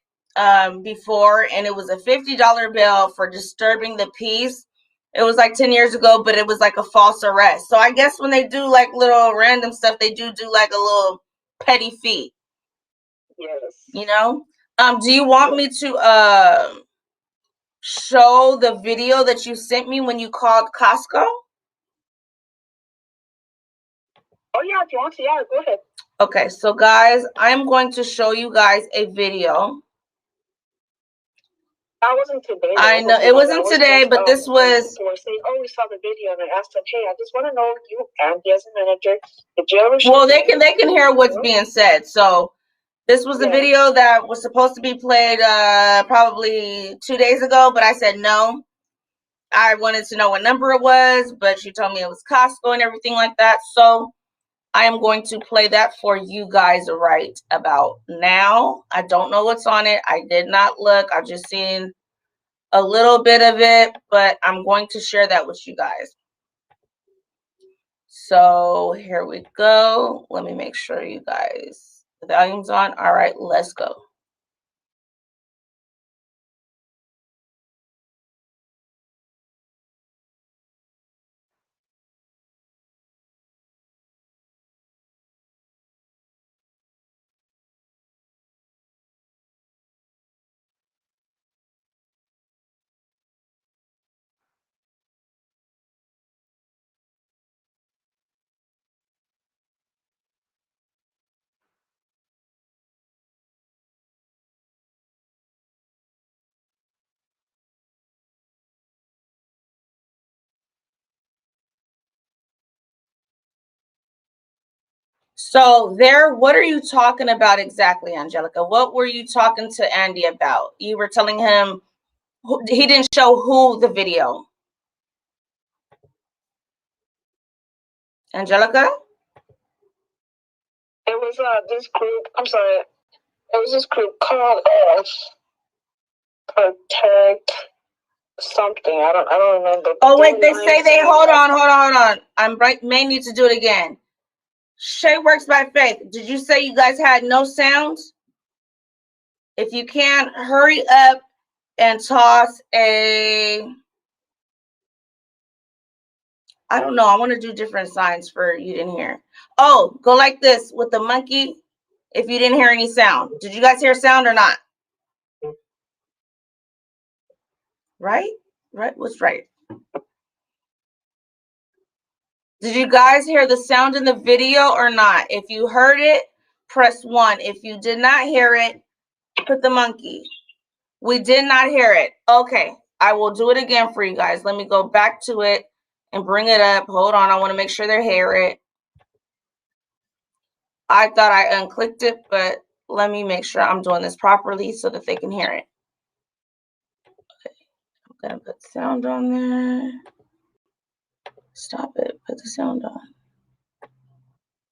before, and it was a $50 bill for disturbing the peace. It was like 10 years ago, but it was like a false arrest. So I guess when they do like little random stuff, they do like a little petty fee. Yes. You know? Do you want me to show the video that you sent me when you called Costco? Oh yeah, if you want to, yeah, go ahead. Okay, so guys, I'm going to show you guys a video. That wasn't today. I know it wasn't today, but this was. People were saying, "Oh, we saw the video," and I asked them, "Hey, I just want to know you, Andy, as a manager, did you ever?" Well, they can hear what's being said. So this was a video that was supposed to be played probably 2 days ago, but I said no. I wanted to know what number it was, but she told me it was Costco and everything like that. So I am going to play that for you guys right about now. I don't know what's on it. I did not look. I've just seen a little bit of it, but I'm going to share that with you guys. So here we go. Let me make sure you guys, the volume's on. All right, let's go. So there, what are you talking about exactly, Angelica? What were you talking to Andy about? You were telling him he didn't show who the video. Angelica? It was this group. I'm sorry. It was this group called Protect something. I don't remember. Oh wait, they say they hold on. May need to do it again. Shay Works by Faith. Did you say you guys had no sounds? If you can, hurry up and toss a. I don't know. I want to do different signs for you didn't hear. Oh, go like this with the monkey. If you didn't hear any sound, did you guys hear sound or not? Right? Right? What's right? Did you guys hear the sound in the video or not? If you heard it, press 1. If you did not hear it, put the monkey. We did not hear it. Okay, I will do it again for you guys. Let me go back to it and bring it up. Hold on, I want to make sure they hear it. I thought I unclicked it, but let me make sure I'm doing this properly so that they can hear it. Okay, I'm going to put sound on there. Stop it, put the sound on.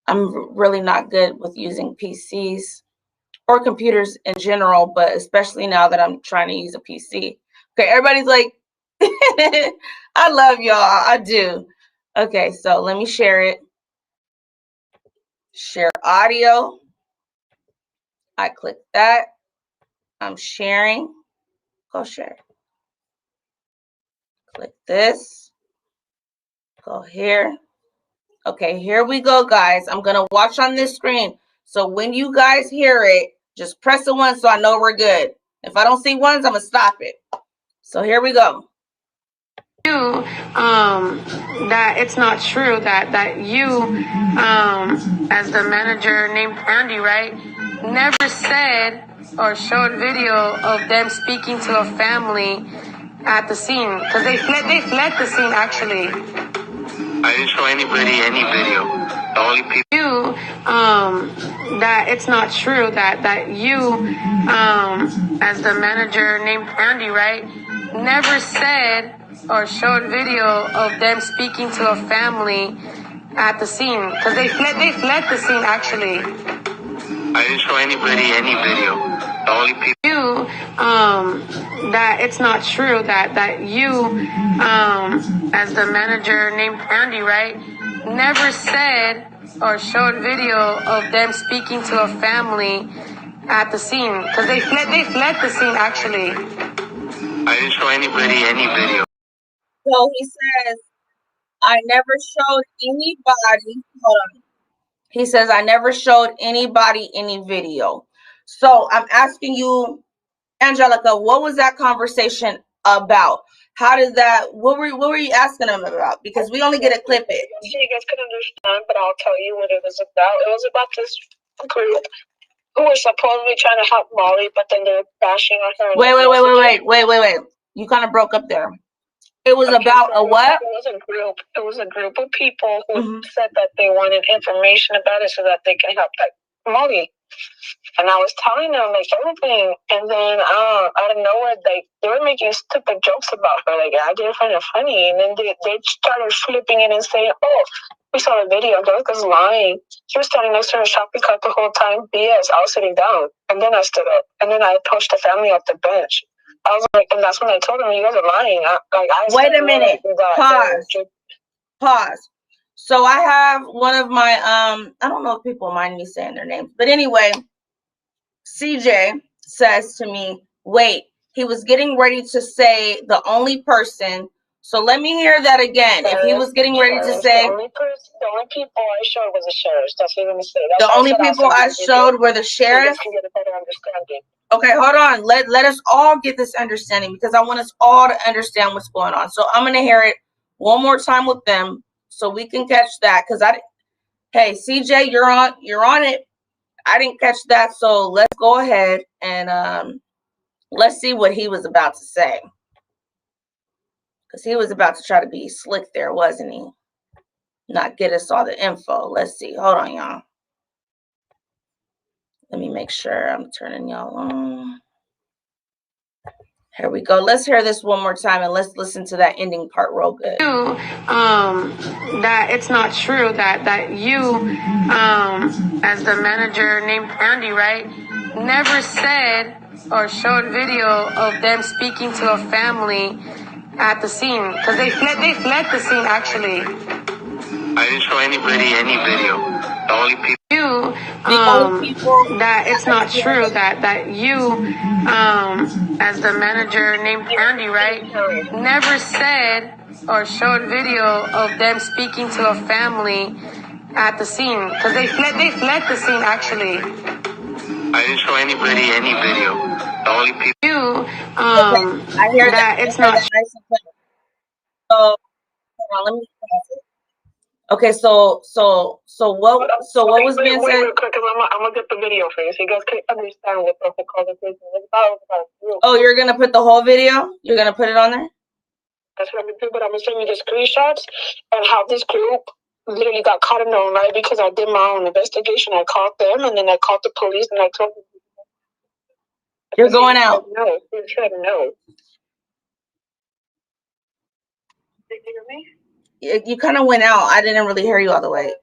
I'm really not good with using PCs or computers in general, but especially now that I'm trying to use a PC. Okay, everybody's like, I love y'all. I do. Okay, so let me share it. Share audio. I click that. I'm sharing. Go share. Click this. Go here. Okay, here we go, guys. I'm going to watch on this screen. So when you guys hear it, just press the 1 so I know we're good. If I don't see ones, I'm going to stop it. So here we go. That it's not true that you, as the manager named Andy, right, never said or showed video of them speaking to a family at the scene, because they fled the scene actually. I didn't show anybody any video. The only people. You, that it's not true that you, as the manager named Andy, right, never said or showed video of them speaking to a family at the scene, because they fled the scene actually. I didn't show anybody any video. The only people. You, that it's not true that you, as the manager named Andy, right, never said or showed video of them speaking to a family at the scene, because they fled the scene actually. I didn't show anybody any video. So he says, I never showed anybody. Hold on. He says, I never showed anybody any video. So I'm asking you, Angelica, what was that conversation about? How did that, what were you asking him about? Because we only get to clip it. So you guys could understand, but I'll tell you what it was about. It was about this group who was supposedly trying to help Molly, but then they're bashing on her. Wait. You kind of broke up there. It was about a what? It was a group. It was a group of people who said that they wanted information about it so that they can help Molly. And I was telling them like everything, and then out of nowhere, they were making stupid jokes about her. Like I didn't find it funny, and then they started flipping it and saying, "Oh, we saw the video. Angelica's lying. She was standing next to her shopping cart the whole time. BS. I was sitting down, and then I stood up, and then I approached the family off the bench. I was like, and that's when I told them, you guys are lying. Wait a minute. Pause. So I have one of my I don't know if people mind me saying their names, but anyway, CJ says to me, wait, he was getting ready to say the only person. So let me hear that again. If he was getting ready to say the only people I showed was the sheriffs. That's what I'm gonna say. The only people I showed were the sheriffs. So you can get a better understanding. Okay, hold on. Let us all get this understanding because I want us all to understand what's going on. So I'm gonna hear it one more time with them so we can catch that. Hey CJ, you're on it. I didn't catch that, so let's go ahead and let's see what he was about to say. Because he was about to try to be slick there, wasn't he? Not get us all the info. Let's see. Hold on, y'all. Let me make sure I'm turning y'all on. Here we go. Let's hear this one more time and let's listen to that ending part real good. That it's not true that you, as the manager named Andy, right, never said or showed video of them speaking to a family at the scene because they fled the scene actually. I didn't show anybody any video. The only people. That it's not true that you, as the manager named Andy, right, never said or showed video of them speaking to a family at the scene because they fled the scene actually. I didn't show anybody any video. The only people. I hear that it's not nice and clear. So hold on, let me pause it. Okay, so what was being said? Wait, quick, because I'm gonna get the video for you so you guys can understand what the whole conversation was about. Oh, you're gonna put the whole video? You're gonna put it on there? That's what I'm gonna do, but I'm gonna send you the screenshots and how this group literally got caught in the lie because I did my own investigation. I called them and then I called the police and I told them. You're going out. No, you're trying to know. Did you hear me? You kind of went out. I didn't really hear you all the way.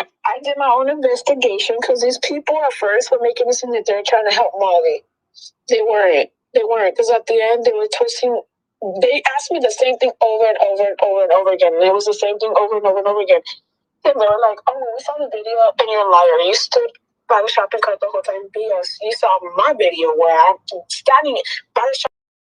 I did my own investigation because these people at first were making it seem that they're trying to help Molly. They weren't. Because at the end they were twisting. They asked me the same thing over and over again. And it was the same thing over and over again. And they were like, "Oh, we saw the video, and you're a liar. You stood by the shopping cart the whole time. BS. You saw my video where I'm standing by the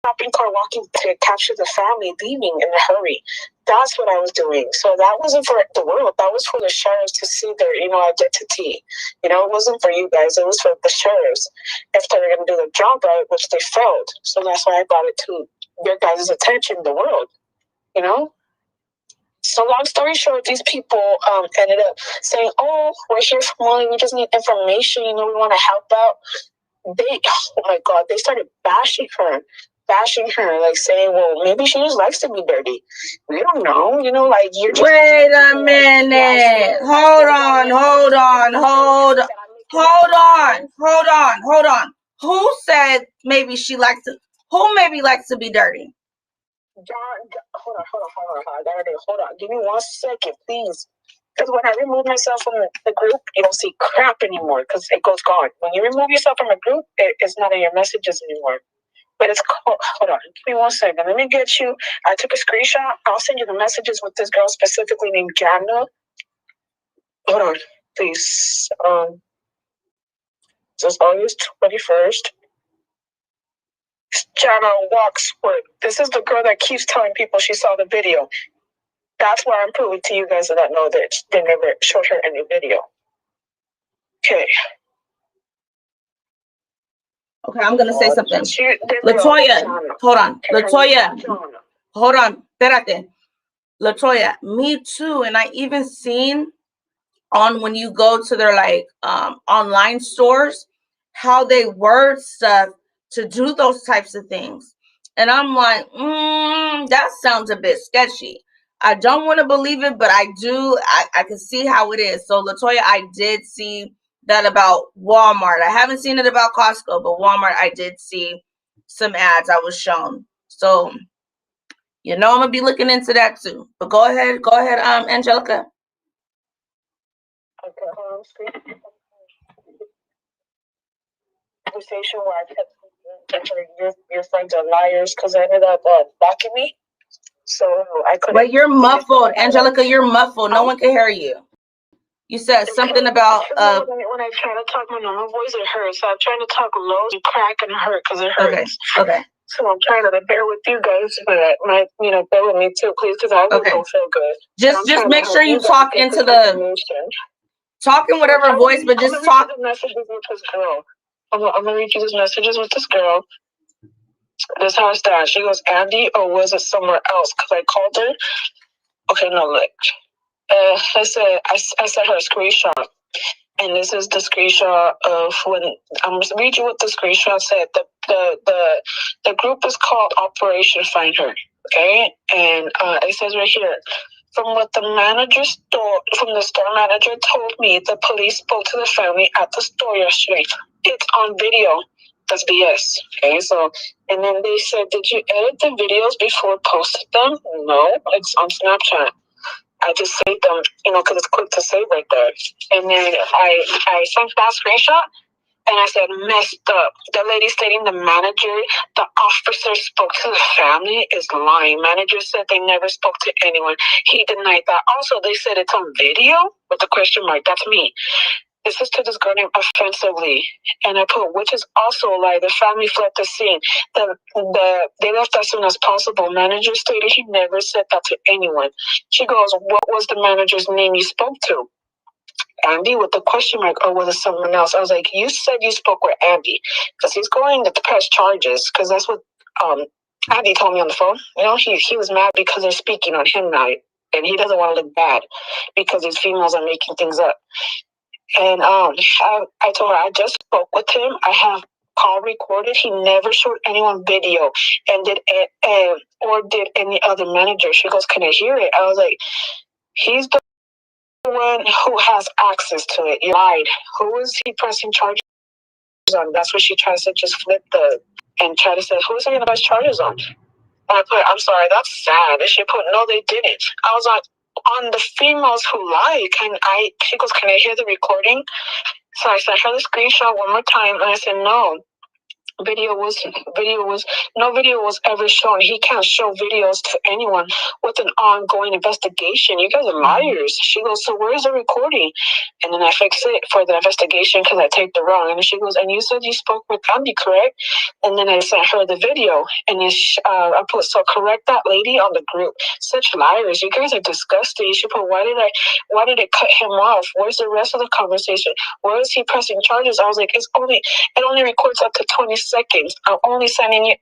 shopping cart walking to capture the family leaving in a hurry. That's what I was doing. So that wasn't for the world. That was for the sheriffs to see their, identity. It wasn't for you guys. It was for the sheriffs. If they were going to do their job right, which they failed. So that's why I brought it to your guys' attention, the world. So long story short, these people ended up saying, "Oh, we're here for Molly. We just need information. We want to help out." Oh my God, they started bashing her, like saying, "Well, maybe she just likes to be dirty. We don't know, like you're just." Wait a minute. Hold on. Who said maybe she likes to? Who maybe likes to be dirty? Hold on. Give me 1 second, please. Because when I remove myself from the group, you don't see crap anymore because it goes gone. When you remove yourself from a group, it's not in your messages anymore. But it's called, hold on, give me 1 second. Let me get you, I took a screenshot. I'll send you the messages with this girl specifically named Jana. Hold on, please. This is August 21st. Jana Walksworth. This is the girl that keeps telling people she saw the video. That's why I'm proving to you guys that know that they never showed her any video. Okay. Okay, I'm gonna say something. Latoya, hold on. Latoya, hold on. Espérate. Latoya, me too. And I even seen on when you go to their like online stores how they word stuff to do those types of things. And I'm like, that sounds a bit sketchy. I don't want to believe it, but I do. I can see how it is. So Latoya, I did see that about Walmart. I haven't seen it about Costco, but Walmart, I did see some ads I was shown. So, I'm gonna be looking into that too. But go ahead, Angelica. Okay, conversation where I kept saying your friends are liars because I ended up blocking me. So I couldn't. Wait, you're muffled, Angelica. You're muffled. No one can hear you. You said something about when I try to talk my normal voice, it hurts. So I'm trying to talk low and crack and hurt because it hurts. Okay. So I'm trying to bear with you guys, but bear with me too, please, because I really don't feel good. Just make sure you talk into the talk in whatever voice, but just talk. Messages with this girl. I'm gonna read you these messages with this girl. This is how it's done. She goes, Andy, or was it somewhere else? Because I called her. Okay, no, look. I sent her a screenshot. And this is the screenshot of when I'm going to read you what the screenshot said. The group is called Operation Find Her. Okay? And it says right here, from what the store manager told me, the police spoke to the family at the store yesterday. It's on video. That's BS. Okay, so, and then they said, did you edit the videos before posted them? No, it's on Snapchat. I just saved them, because it's quick to save right there. And then I sent that screenshot, and I said, messed up. The lady stating the officer spoke to the family is lying. Manager said they never spoke to anyone. He denied that. Also, they said it's on video with a question mark. That's me. This is to this girl named Offensively. And I put, which is also a lie. The family fled the scene. They left as soon as possible. Manager stated he never said that to anyone. She goes, what was the manager's name you spoke to? Andy with the question mark, or was it someone else? I was like, you said you spoke with Andy because he's going to press charges because that's what Andy told me on the phone. He was mad because they're speaking on him now, and he doesn't want to look bad because these females are making things up. And I told her I just spoke with him. I have call recorded. He never showed anyone video, and did any other manager. She goes, can I hear it? I was like, he's the one who has access to it. You lied. Who is he pressing charges on? That's what she tries to just flip and try to say, who is he going to press charges on? And I put, I'm sorry, that's sad. And she put, no, they didn't. I was like, on the females who lie, she goes, can I hear the recording? So I sent her the screenshot one more time, and I said, no video was ever shown. He can't show videos to anyone with an ongoing investigation. You guys are liars. She goes, so where's the recording? And then I fix it for the investigation because I typed it wrong. And she goes, and you said you spoke with Andy, correct? And then I sent her the video, and I put, so correct that lady on the group. Such liars. You guys are disgusting. She put, why did it cut him off? Where's the rest of the conversation? Where is he pressing charges? I was like, it only records up to 20 seconds. I'm only sending you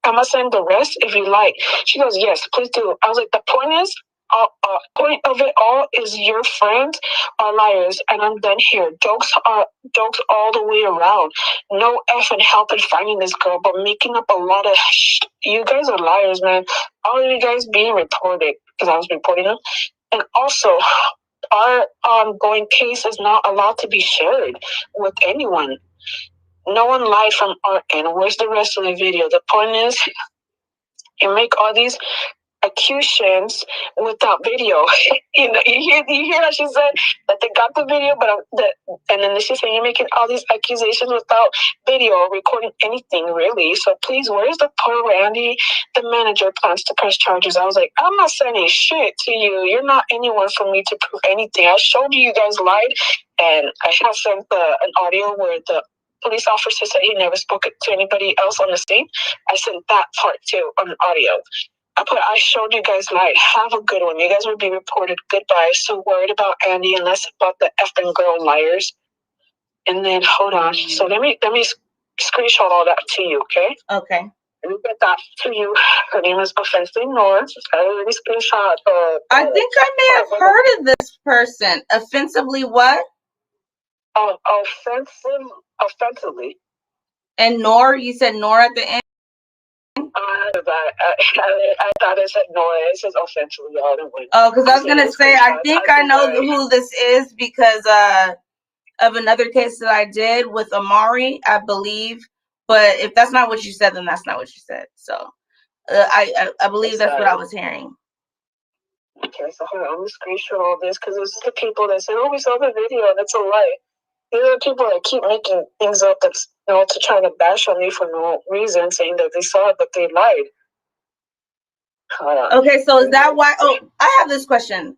I'm gonna send the rest if you like. She goes, yes, please do. I was like, the point of it all is your friends are liars, and I'm done here. Jokes all the way around. No effing help in finding this girl, but making up a lot of you guys are liars, man. All of you guys being reported because I was reporting them, and also our ongoing case is not allowed to be shared with anyone. No one lied from our end. Where's the rest of the video? The point is, you make all these accusations without video. You hear how she said that they got the video, and then she said you're making all these accusations without video or recording anything, really. So please, where's the part where Andy, the manager, plans to press charges? I was like, I'm not sending shit to you. You're not anyone for me to prove anything. I showed you guys lied, and I have sent an audio where the police officer said he never spoke to anybody else on the scene. I sent that part too on audio. I showed you guys my have a good one. You guys will be reported. Goodbye. So worried about Andy and less about the effing girl liars. And then hold on. So let me screenshot all that to you, okay? Okay. Let me get that to you. Her name is Offensively North. Let me screenshot. I think I may have heard of this person. Offensively what? Offensively. And Nor, you said Nor at the end? I thought it said Nora. It says offensively. Oh, because I was going to say, I think I know who this is because of another case that I did with Amari, I believe. But if that's not what you said, then that's not what you said. So I believe that's what I was hearing. Okay, so hold on. I'm going to screenshot all this because this is the people that say, oh, we saw the video. That's a lie. These are people that keep making things up that's, to try to bash on me for no reason, saying that they saw it, but they lied. Okay, so is that why? Oh, I have this question.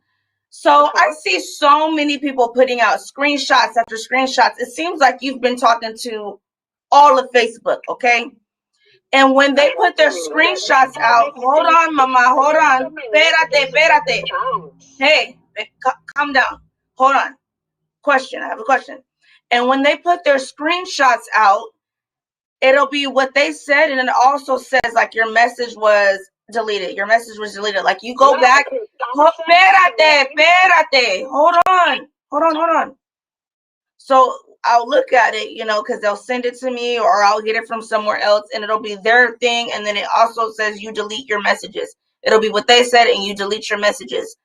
So I see so many people putting out screenshots after screenshots. It seems like you've been talking to all of Facebook, okay? And when they put their screenshots out, hold on, mama, hold on. Espérate. Hey, calm down. Hold on. I have a question. And when they put their screenshots out, it'll be what they said, and it also says like your message was deleted. Your message was deleted. Like you go back. Espérate. Hold on. So I'll look at it, because they'll send it to me or I'll get it from somewhere else, and it'll be their thing. And then it also says you delete your messages. It'll be what they said, and you delete your messages.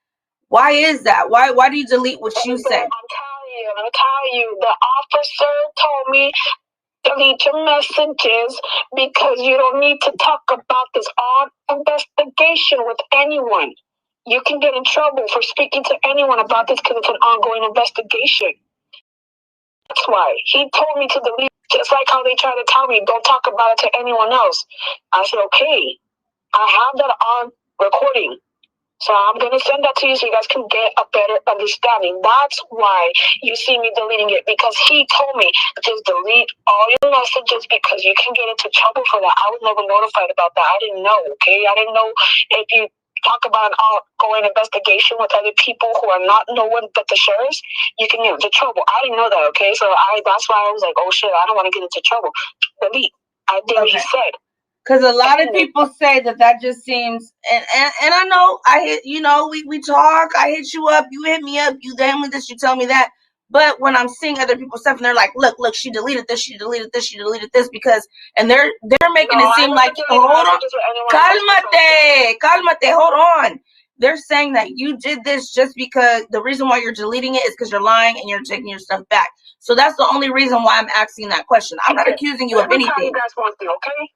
Why is that? Why do you delete what you said? I'm telling you, the officer told me delete your messages because you don't need to talk about this investigation with anyone. You can get in trouble for speaking to anyone about this because it's an ongoing investigation. That's why he told me to delete, just like how they try to tell me don't talk about it to anyone else. I said, okay, I have that on recording. So I'm going to send that to you so you guys can get a better understanding. That's why you see me deleting it, because he told me just delete all your messages because you can get into trouble for that. I was never notified about that. I didn't know, okay? I didn't know if you talk about an ongoing investigation with other people who are not no one but the sheriffs, you can get into trouble. I didn't know that, okay? So that's why I was like, oh shit, I don't want to get into trouble. Delete. I did what he said. Because a lot of people say that just seems, and I know we talk, I hit you up, you hit me up, you tell me this, you tell me that. But when I'm seeing other people's stuff and they're like, look, she deleted this, because, and they're making it seem like, hold on, calmate, hold on. They're saying that you did this just because the reason why you're deleting it is because you're lying and you're taking your stuff back. So that's the only reason why I'm asking that question. I'm not accusing you of anything. Let me tell you guys one thing, okay?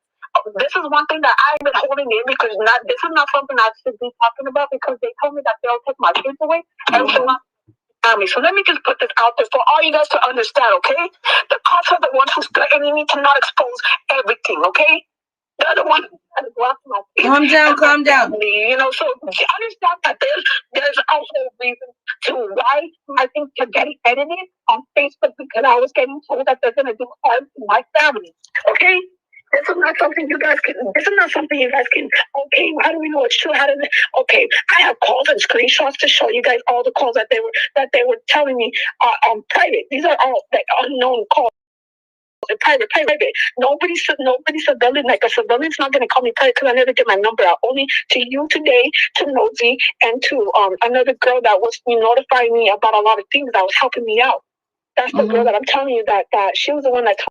This is one thing that I've been holding in because this is not something I should be talking about because they told me that they'll take my kids away and will not tell me. So let me just put this out there for all you guys to understand, okay? The cops are the ones who's threatening me to not expose everything, okay? They're the ones that block my kids. Calm down. So understand that there's also a reason to why I think you're getting edited on Facebook because I was getting told that they're going to do harm to my family, okay? This is not something you guys can, okay, how do we know it's true? Okay, I have calls and screenshots to show you guys all the calls that they were telling me on private. These are all like unknown calls. Private. Nobody civilian, like a civilian's not going to call me private because I never get my number out. Only to you today, to Nosy, and to another girl that was notifying me about a lot of things that was helping me out. That's the girl that I'm telling you that she was the one that told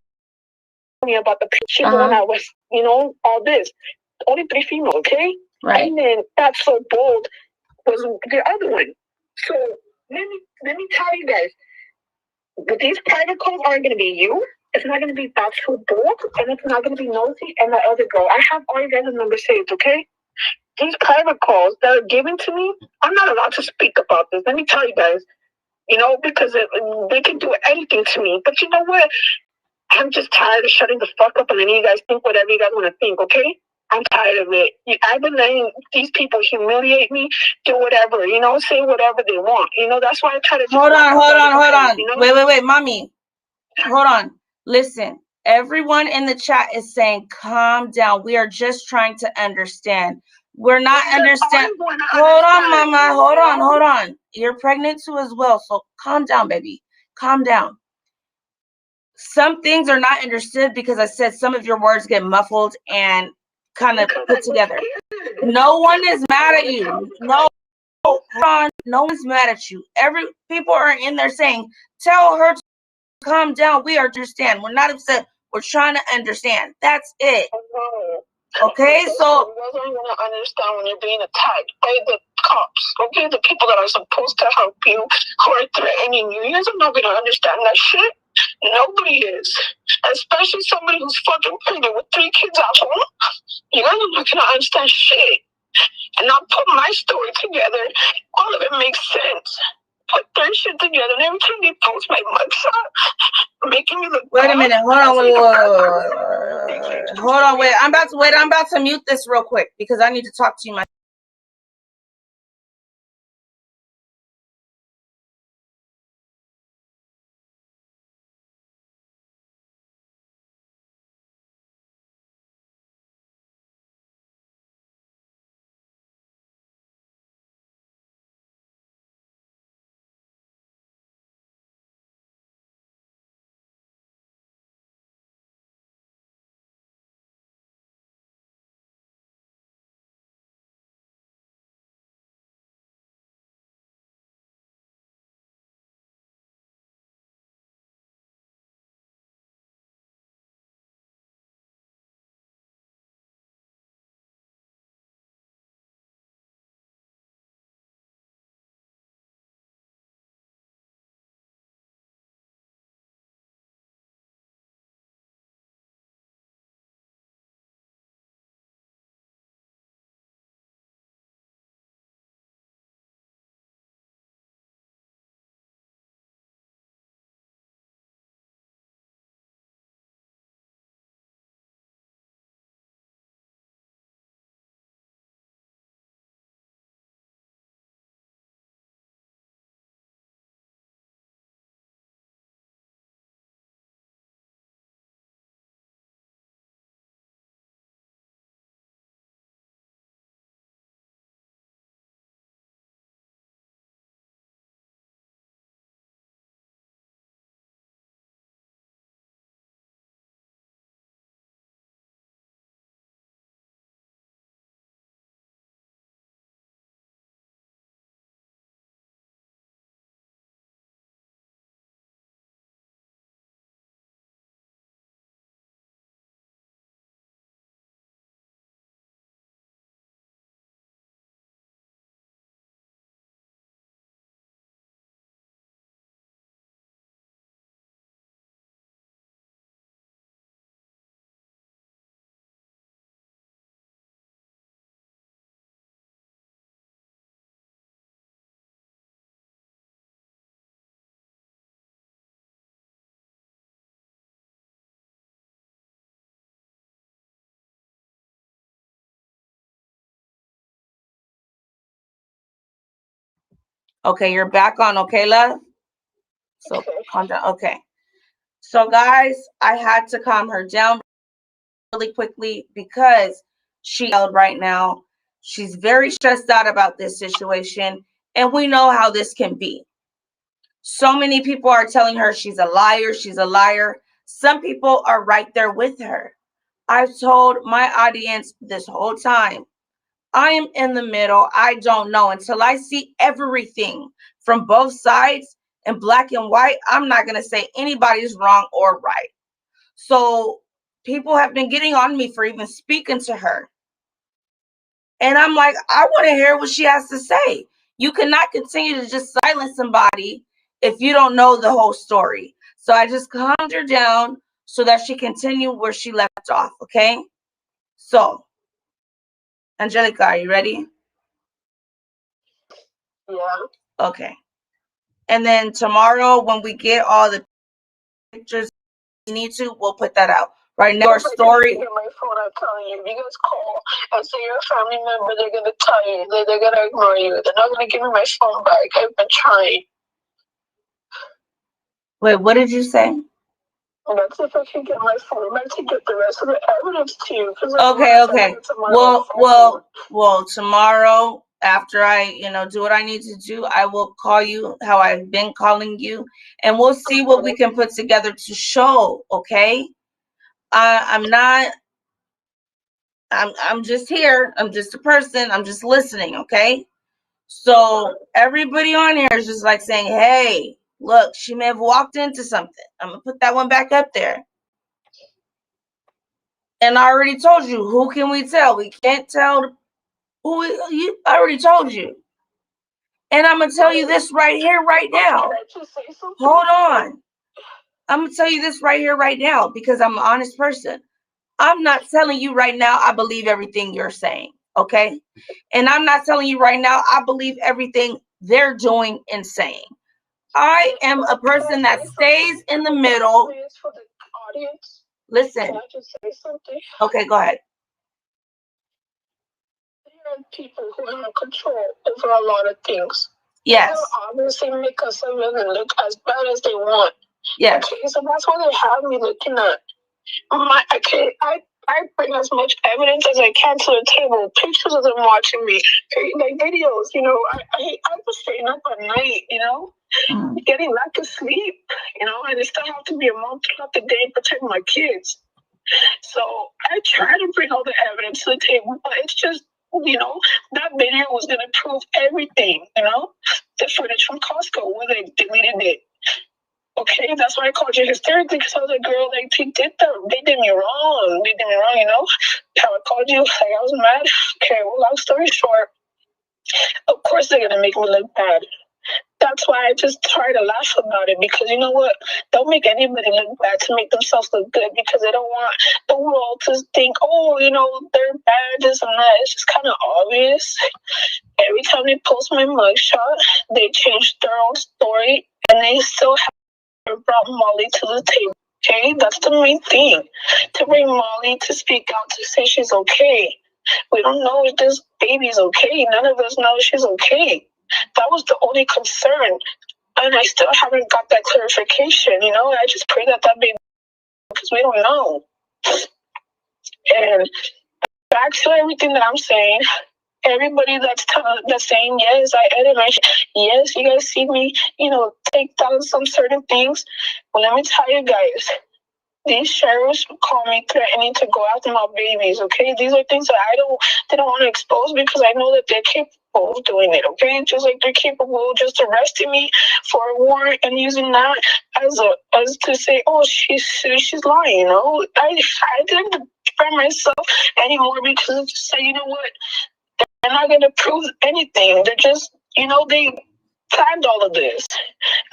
me about the she was the one that was, all this. Only 3 female, okay? Right. And then that's so bold was the other one. So let me tell you guys, these private calls aren't going to be you. It's not going to be that's so bold, and it's not going to be Nosy and that other girl. I have all you guys' numbers saved, okay? These private calls that are given to me, I'm not allowed to speak about this. Let me tell you guys, because they can do anything to me. But you know what? I'm just tired of shutting the fuck up and letting you guys think whatever you guys want to think, okay? I'm tired of it. I've been letting these people humiliate me, do whatever, say whatever they want. That's why I try to... Hold on. Wait, mommy. Hold on. Listen, Everyone in the chat is saying, calm down. We are just trying to understand. We're not understanding. Hold on, mama. Hold on. You're pregnant too as well. So calm down, baby. Calm down. Some things are not understood because I said some of your words get muffled and kind of put together. No one is mad at you. No, no one's mad at you. People are in there saying, tell her to calm down. We understand. We're not upset. We're trying to understand. That's it. Okay, so you guys aren't gonna understand when you're being attacked by the cops. Okay, the people that are supposed to help you who are threatening you. You guys are not gonna understand that shit. Nobody is, especially somebody who's fucking pregnant with 3 kids at home. You guys are not gonna understand shit. And I'll put my story together. All of it makes sense. Put their shit together, and every time they post my mugshot, making me look. Wait a minute. Hold on. Wait. I'm about to mute this real quick because I need to talk to you. Okay, you're back on. Okay, love. So calm down. Okay. So guys, I had to calm her down really quickly because she yelled right now. She's very stressed out about this situation, and we know how this can be. So many people are telling her she's a liar. She's a liar. Some people are right there with her. I've told my audience this whole time, I am in the middle. I don't know. Until I see everything from both sides in black and white, I'm not going to say anybody's wrong or right. So people have been getting on me for even speaking to her. And I'm like, I want to hear what she has to say. You cannot continue to just silence somebody if you don't know the whole story. So I just calmed her down so that she continued where she left off. Okay. So, Angelica, are you ready? Yeah. Okay. And then tomorrow, when we get all the pictures we need to, we'll put that out. Right now, our story. My phone, I'm telling you, if you guys call and say you're a family member, they're gonna tell you, they're gonna ignore you. They're not gonna give me my phone back. I've been trying. Wait, what did you say? That's if I can get my phone back to get the rest of the evidence to you. Okay. Well, tomorrow after I, do what I need to do, I will call you how I've been calling you, and we'll see what we can put together to show. Okay. I'm just here. I'm just a person. I'm just listening. Okay. So everybody on here is just like saying, hey, look, she may have walked into something. I'm going to put that one back up there. And I already told you, who can we tell? We can't tell I already told you. And I'm going to tell you this right here, right now. Hold on. I'm going to tell you this right here, right now, because I'm an honest person. I'm not telling you right now I believe everything you're saying, okay? And I'm not telling you right now I believe everything they're doing and saying. I am a person that stays in the middle. Listen. Can I just say something? Okay, go ahead. There are people who have control over a lot of things. Yes. They'll obviously make us look as bad as they want. Yes. Okay, so that's why they have me looking at I bring as much evidence as I can to the table, pictures of them watching me, like videos, I was staying up at night, getting lack of sleep, and I still have to be a mom throughout the day and protect my kids. So I try to bring all the evidence to the table, but it's just, that video was going to prove everything, the footage from Costco where they deleted it. Okay, that's why I called you hysterically, because I was like, girl, they did me wrong. How I called you, I was mad. Okay, well, long story short, of course they're going to make me look bad. That's why I just try to laugh about it, because you know what? Don't make anybody look bad to make themselves look good, because they don't want the world to think, they're bad, this and that. It's just kind of obvious. Every time they post my mugshot, they change their own story, and they still brought Molly to the table. Okay, that's the main thing. To bring Molly to speak out, to say she's okay. We don't know if this baby's okay. None of us know if she's okay. That was the only concern. And I still haven't got that clarification, I just pray that baby, because we don't know. And back to everything that I'm saying, everybody that's saying, yes, I edit my yes, you guys see me, take down some certain things. Well, let me tell you guys, these sheriffs call me threatening to go after my babies, okay? These are things that they don't want to expose, because I know that they're capable of doing it, okay? Just like they're capable of just arresting me for a warrant and using that as to say, oh, she's lying, I didn't defend myself anymore, because it's just say, you know what? They're not going to prove anything. They're just, they planned all of this.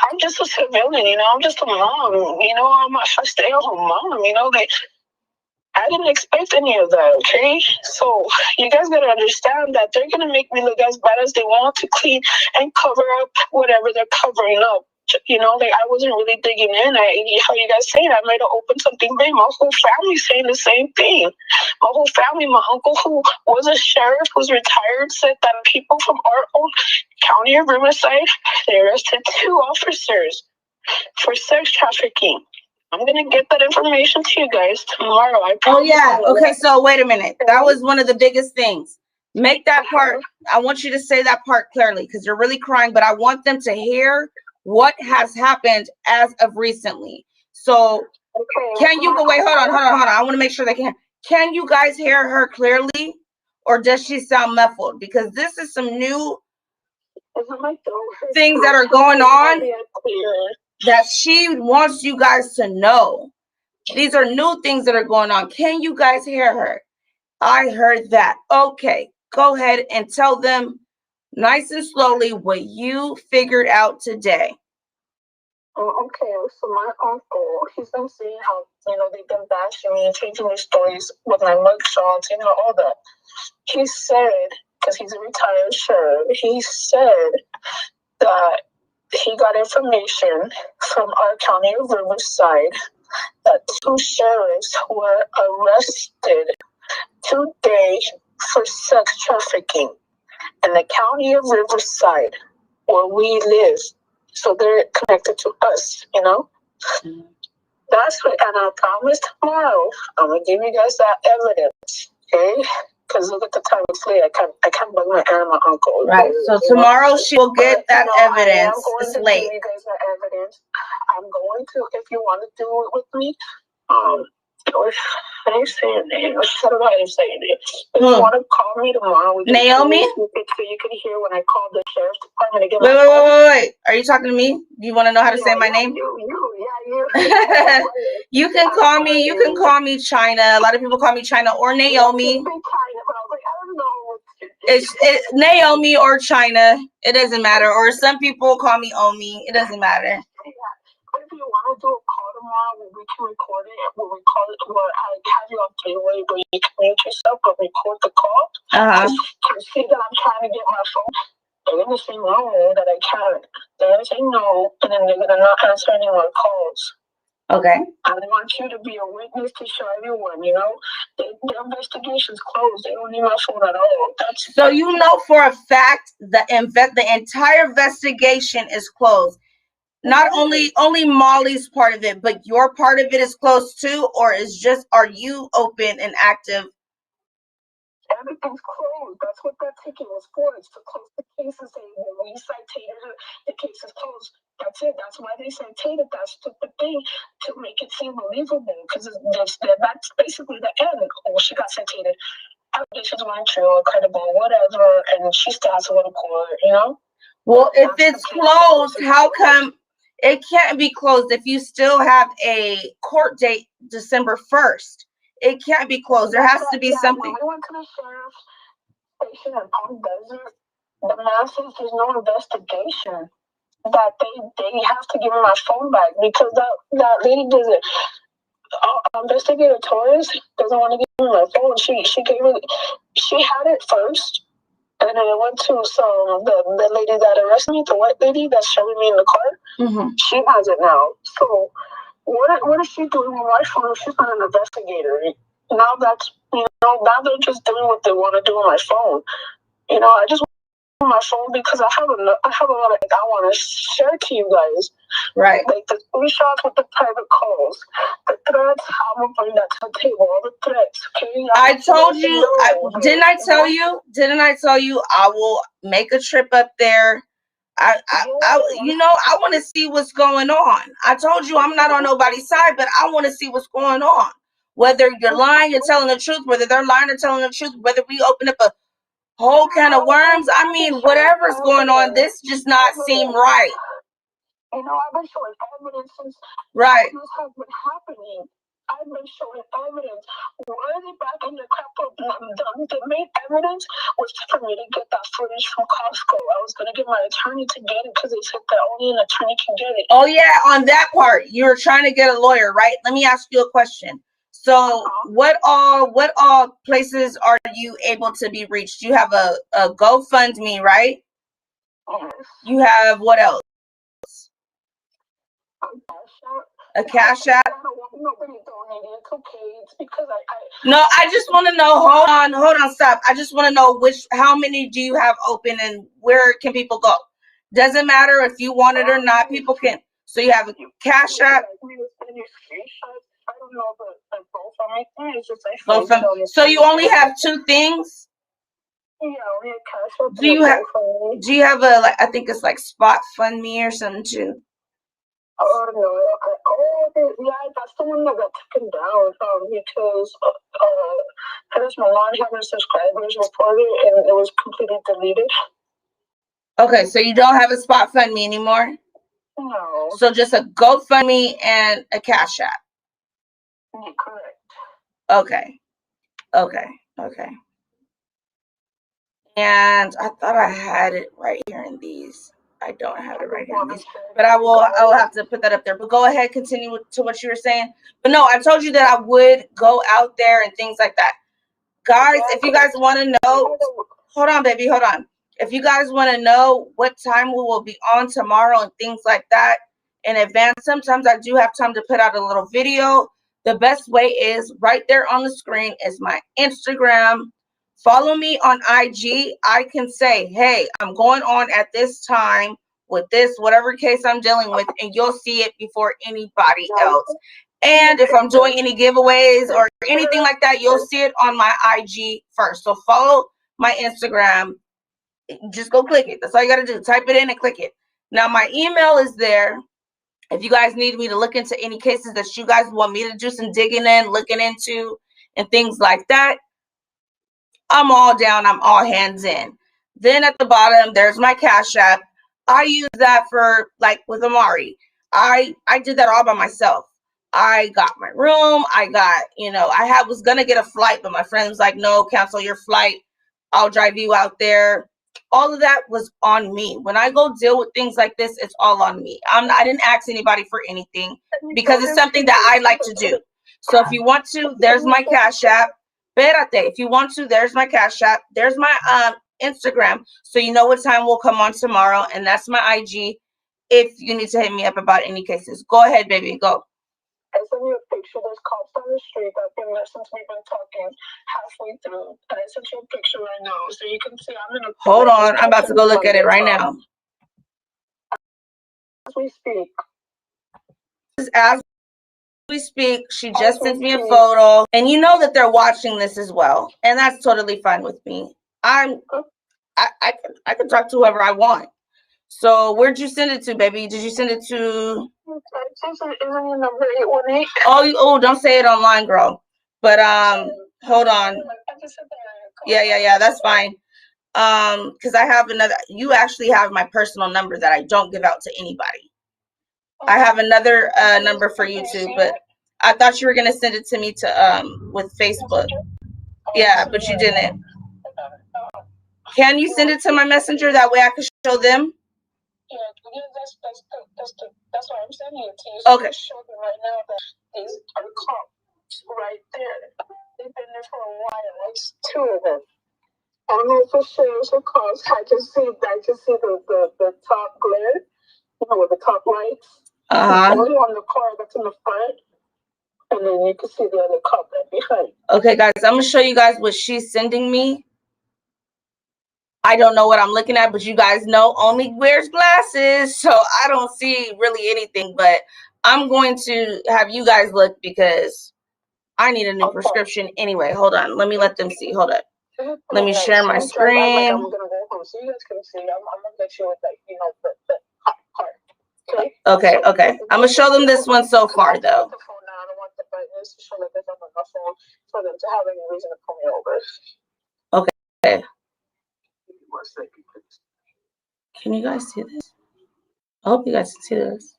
I'm just a civilian, I'm just a mom, I'm a stay-at-home mom, I didn't expect any of that, okay? So you guys got to understand that they're going to make me look as bad as they want to clean and cover up whatever they're covering up. I wasn't really digging in. How you guys saying I might have opened something big. My whole family's saying the same thing. My whole family, my uncle who was a sheriff, who's retired, said that people from our own county of Riverside, they arrested 2 officers for sex trafficking. I'm going to get that information to you guys tomorrow. I promise. Oh, yeah. Okay, so wait a minute. That was one of the biggest things. Make that part. I want you to say that part clearly, because you're really crying, but I want them to hear what has happened as of recently. So can you go, wait, hold on. I want to make sure they can. Can you guys hear her clearly, or does she sound muffled? Because this is some new things that are going on that she wants you guys to know. These are new things that are going on. Can you guys hear her? I heard that. Okay, go ahead and tell them nice and slowly what you figured out today. Okay, so my uncle, he's been saying how, they've been bashing me and changing their stories with my mugshots, all that. He said, because he's a retired sheriff, he said that he got information from our county of Riverside that 2 sheriffs were arrested today for sex trafficking in the county of Riverside, where we live. So they're connected to us, That's what, and I promise tomorrow I'm gonna give you guys that evidence, okay? Because look at the time it's late. I can't bug my aunt and my uncle. Right. So tomorrow she will get that evidence. It's late. Give you guys that evidence. I'm going to, if you want to do it with me, how do you say your name? I don't know how to say your name. If you want to call me tomorrow, we can Naomi? so you can hear when I called the sheriff's department to get wait. Are you talking to me? Do you want to know how to say my name? You. You can call me. You can call me China. A lot of people call me China or Naomi. It's Naomi or China. It doesn't matter. Or some people call me Omi. It doesn't matter. But if you want to do a call tomorrow, we can record it. We'll record it. I have you on three-way where you can mute yourself, but record the call. To see that I'm trying to get my phone. They're going to say no, that I can't. They're going to say no, and then they're going to not answer any more calls. Okay. I want you to be a witness to show everyone, you know. The investigation's closed. They don't need my phone at all. So you know for a fact the entire investigation is closed. Not only Molly's part of it, but your part of it is closed too, or are you open and active? Everything's closed. That's what that ticket was for. It's to close the case and say, well, we citated her, the case is closed. That's it. That's why they citated that stupid thing, to make it seem believable, because that's basically the end. Oh, she got citated. Allegations weren't true, credible, whatever, and she still has to go to court, you know? Well, if it's closed, how come it can't be closed if you still have a court date December 1st? It can't be closed. There has to be something. When we went to the sheriff's station in Palm Desert, the man says there's no investigation. That they have to give me my phone back because that lady doesn't. Investigator Torres doesn't want to give me my phone. She had it first, and then it went to the lady that arrested me, the white lady that's showing me in the car. Mm-hmm. She has it now. So what is she doing with my phone? She's not an investigator. Now now they're just doing what they want to do with my phone. You know, I just want my phone because I have a lot of things I want to share to you guys. Right. Like the screenshots with the private calls, the threats, I'm gonna bring that to the table, all the threats. Okay? I told you, didn't I tell you I will make a trip up there? I want to see what's going on. I told you I'm not on nobody's side, but I want to see what's going on. Whether you're lying, you're telling the truth, whether they're lying or telling the truth, whether we open up a whole can of worms. I mean, whatever's going on, this just not seem right. You know, I've been showing evidence since right. This has been happening. I've been showing evidence. Why are they backing the crap up? The main evidence was for me to get that footage from Costco. I was going to get my attorney to get it because they said that only an attorney can get it. Oh, yeah, on that part, you were trying to get a lawyer, right? Let me ask you a question. So what all places are you able to be reached? You have a GoFundMe, right? Yes. You have what else? A Cash App? No, I just want to know. Hold on, stop. I just want to know how many do you have open and where can people go? Doesn't matter if you want it or not. People can. So you have a Cash App. So you only have two things? Yeah, only a Cash App. Do you have a I think it's like Spot Fund Me or something too? Oh no! That's the one that got taken down because Curtis Milan having subscribers reported and it was completely deleted. Okay, so you don't have a Spot Fund Me anymore? No. So just a GoFundMe and a Cash App. Yeah, correct. Okay. And I thought I had it right here in these. I don't have it right here in these, but I will have to put that up there. But go ahead, continue to what you were saying. But no, I told you that I would go out there and things like that. Guys, if you guys want to know, hold on, baby, hold on. If you guys want to know what time we will be on tomorrow and things like that in advance, sometimes I do have time to put out a little video. The best way is right there on the screen is my Instagram. Follow me on IG. I can say, hey, I'm going on at this time with this, whatever case I'm dealing with, and you'll see it before anybody else. And if I'm doing any giveaways or anything like that, you'll see it on my IG first. So follow my Instagram. Just go click it. That's all you got to do. Type it in and click it. Now, my email is there. If you guys need me to look into any cases that you guys want me to do some digging in, looking into, and things like that, I'm all down. I'm all hands in. Then at the bottom, there's my Cash App. I use that for, like, with Amari. I did that all by myself. I got my room. I got, I was going to get a flight, but my friend was like, no, cancel your flight. I'll drive you out there. All of that was on me. When I go deal with things like this, it's all on me. I didn't ask anybody for anything because it's something that I like to do. So if you want to, there's my Cash App. If you want to, there's my Cash App. There's my Instagram. So you know what time we'll come on tomorrow. And that's my IG if you need to hit me up about any cases. Go ahead, baby. Go. I sent you a picture. There's cops on the street. I've been there since we've been talking halfway through. And I sent you a picture right now. So you can see I'm in a... Hold on. I'm about to go look at it right now. As we speak. As we speak, she just sent me a photo. And you know that they're watching this as well. And that's totally fine with me. I can talk to whoever I want. So where'd you send it to, baby? Did you send it to... Oh, don't say it online, girl. But hold on. Yeah, that's fine. Because I have another... You actually have my personal number that I don't give out to anybody. I have another number for you too, but I thought you were gonna send it to me with Facebook. Yeah, but you didn't. Can you send it to my messenger? That way I can show them. Yeah, that's what I'm sending it to you. So okay. Show them right now that these are cops right there. They've been there for a while. It's two of them. I don't know if it's sheriffs or cops. I just see the top glare. With the top lights. Only on the car that's in the front. And then you can see the other cop right behind. Okay, guys, I'm gonna show you guys what she's sending me. I don't know what I'm looking at, but you guys know only wears glasses, so I don't see really anything. But I'm going to have you guys look because I need a new prescription anyway. Hold on, let me let them see. Hold up. Let me share my screen. I'm gonna go home so you guys can see. I'm gonna let you with the Okay. I'm gonna show them this one so far, though. I don't want the brightness to show that there's on my phone for them to have any reason to pull me over. Okay. Can you guys see this? I hope you guys can see this.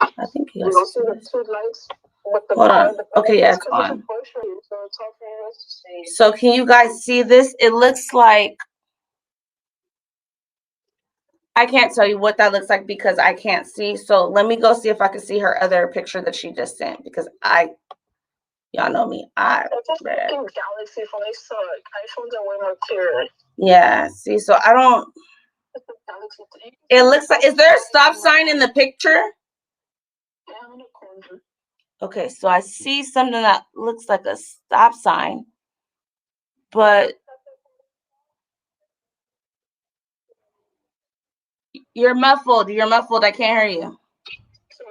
I think you guys can see this. Hold on. Okay, yeah, it's on. So can you guys see this? It looks like... I can't tell you what that looks like because I can't see. So let me go see if I can see her other picture that she just sent because y'all know me. Galaxy phones suck. iPhones are way more clear. Yeah, see, so I don't... It looks like... Is there a stop sign in the picture? Okay, so I see something that looks like a stop sign, but... You're muffled. I can't hear you. So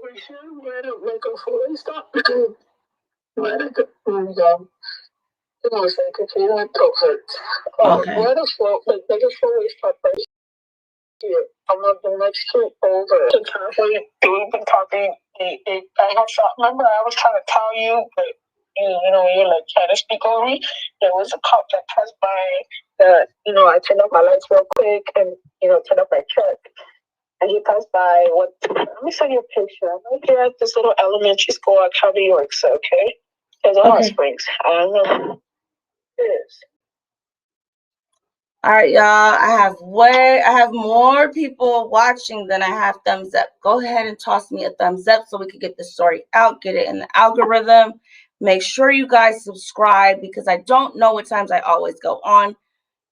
we should let it make a fully stop. Let it go. My throat hurts. Okay. Let it flow. Make a fully stop right here. I'm on the next street over. We've been talking. Remember, I was trying to tell you, but you're like trying to speak over me. There was a cop that passed by. I turned off my lights real quick and turned off my truck. And he passed by. Let me send you a picture. I'm like, you're at this little elementary school at Cal New York, so okay? There's a hot springs. I don't know. It is. All right, y'all. I have more people watching than I have thumbs up. Go ahead and toss me a thumbs up so we can get the story out, get it in the algorithm. Make sure you guys subscribe because I don't know what times I always go on.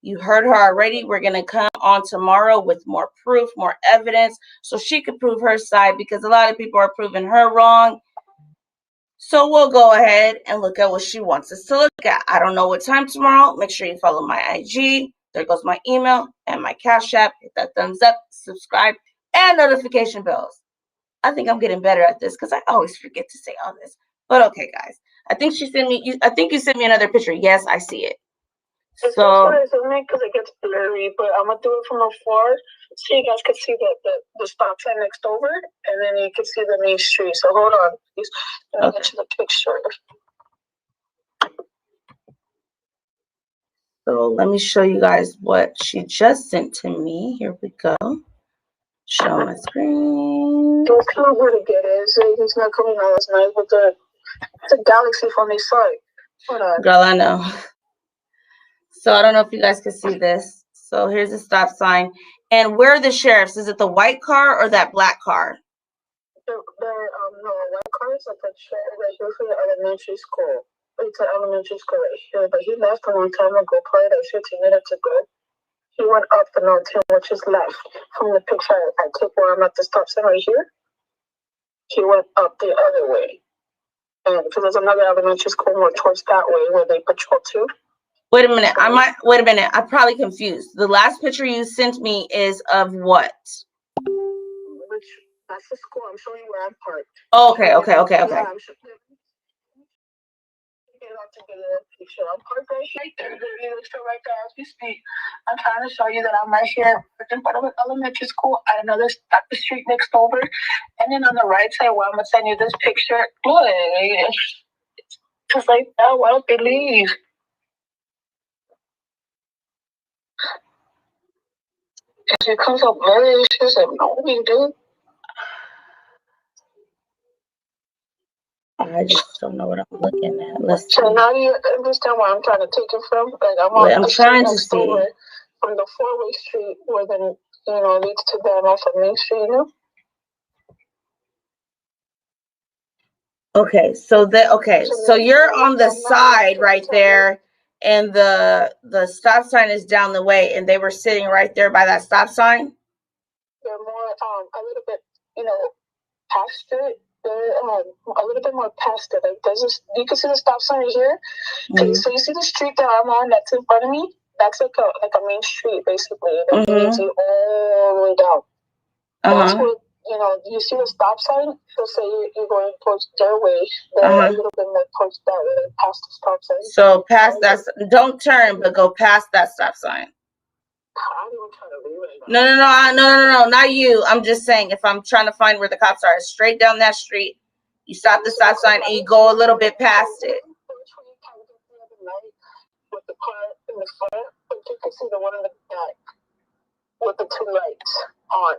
You heard her already. We're going to come on tomorrow with more proof, more evidence, so she can prove her side because a lot of people are proving her wrong. So we'll go ahead and look at what she wants us to look at. I don't know what time tomorrow. Make sure you follow my IG. There goes my email and my Cash App. Hit that thumbs up, subscribe, and notification bells. I think I'm getting better at this because I always forget to say all this. But okay, guys. I think she sent me. I think you sent me another picture. Yes, I see it. So because it gets blurry, but I'm gonna do it from afar so you guys can see the stop sign next over, and then you can see the main street. So hold on, please. Let me get you the picture. So let me show you guys what she just sent to me. Here we go. Show my screen. It's kind of hard to get it. He's not coming out as nice, but it's a galaxy from the side. Hold on. Girl, I know. So I don't know if you guys can see this. So here's the stop sign. And where are the sheriffs? Is it the white car or that black car? No, white car is like a sheriff right here for the elementary school. It's an elementary school right here, but he left a long time ago, probably like 15 minutes ago. He went up the mountain, which is left from the picture I took where I'm at the stop sign right here. He went up the other way. And because there's another elementary school more towards that way where they patrol too. Wait a minute. Wait a minute. I'm probably confused. The last picture you sent me is of what? That's the school. I'm showing you where I'm parked. Oh, okay. Yeah, I'm showing you. I'm parked right here. Right there as we speak. I'm trying to show you that I'm right here in front of an elementary school at another at the street next over. And then on the right side where I'm gonna send you this picture. Look, it's just like that. Why don't they leave? It comes up blurry. It's just like, no, we do. I just don't know what I'm looking at. Let's so see. now you understand where I'm trying to take it from? Like I'm trying to see. From the four-way street where the leads to them off of Main Street, Okay, so you're on the side right there, and the stop sign is down the way, and they were sitting right there by that stop sign. They're more a little bit, past it. They're a little bit more past it. Like you can see the stop sign right here. Mm-hmm. So you see the street that I'm on that's in front of me? That's like a main street basically. That leads you all the way down. That's where you see the stop sign. So say you're going towards their way. They're a little bit more towards that way, past the stop sign. So past that, don't turn, but go past that stop sign. I'm even trying to leave it. No, not you. I'm just saying, if I'm trying to find where the cops are, straight down that street. You stop the stop sign and you go a little bit past it. With the car in the front, but you can see the one in the back with the two lights on.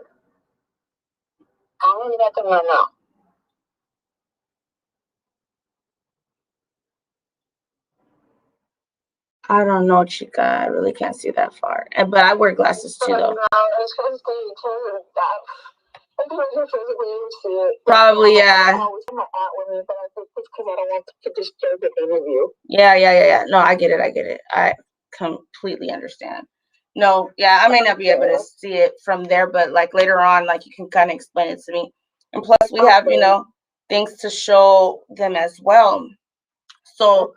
I'm looking at them right now. I don't know, chica. I really can't see that far. But I wear glasses too, though. Probably, yeah. Yeah. No, I get it. I completely understand. No, yeah, I may not be able to see it from there, but like later on, like you can kind of explain it to me. And plus, we have, things to show them as well. So,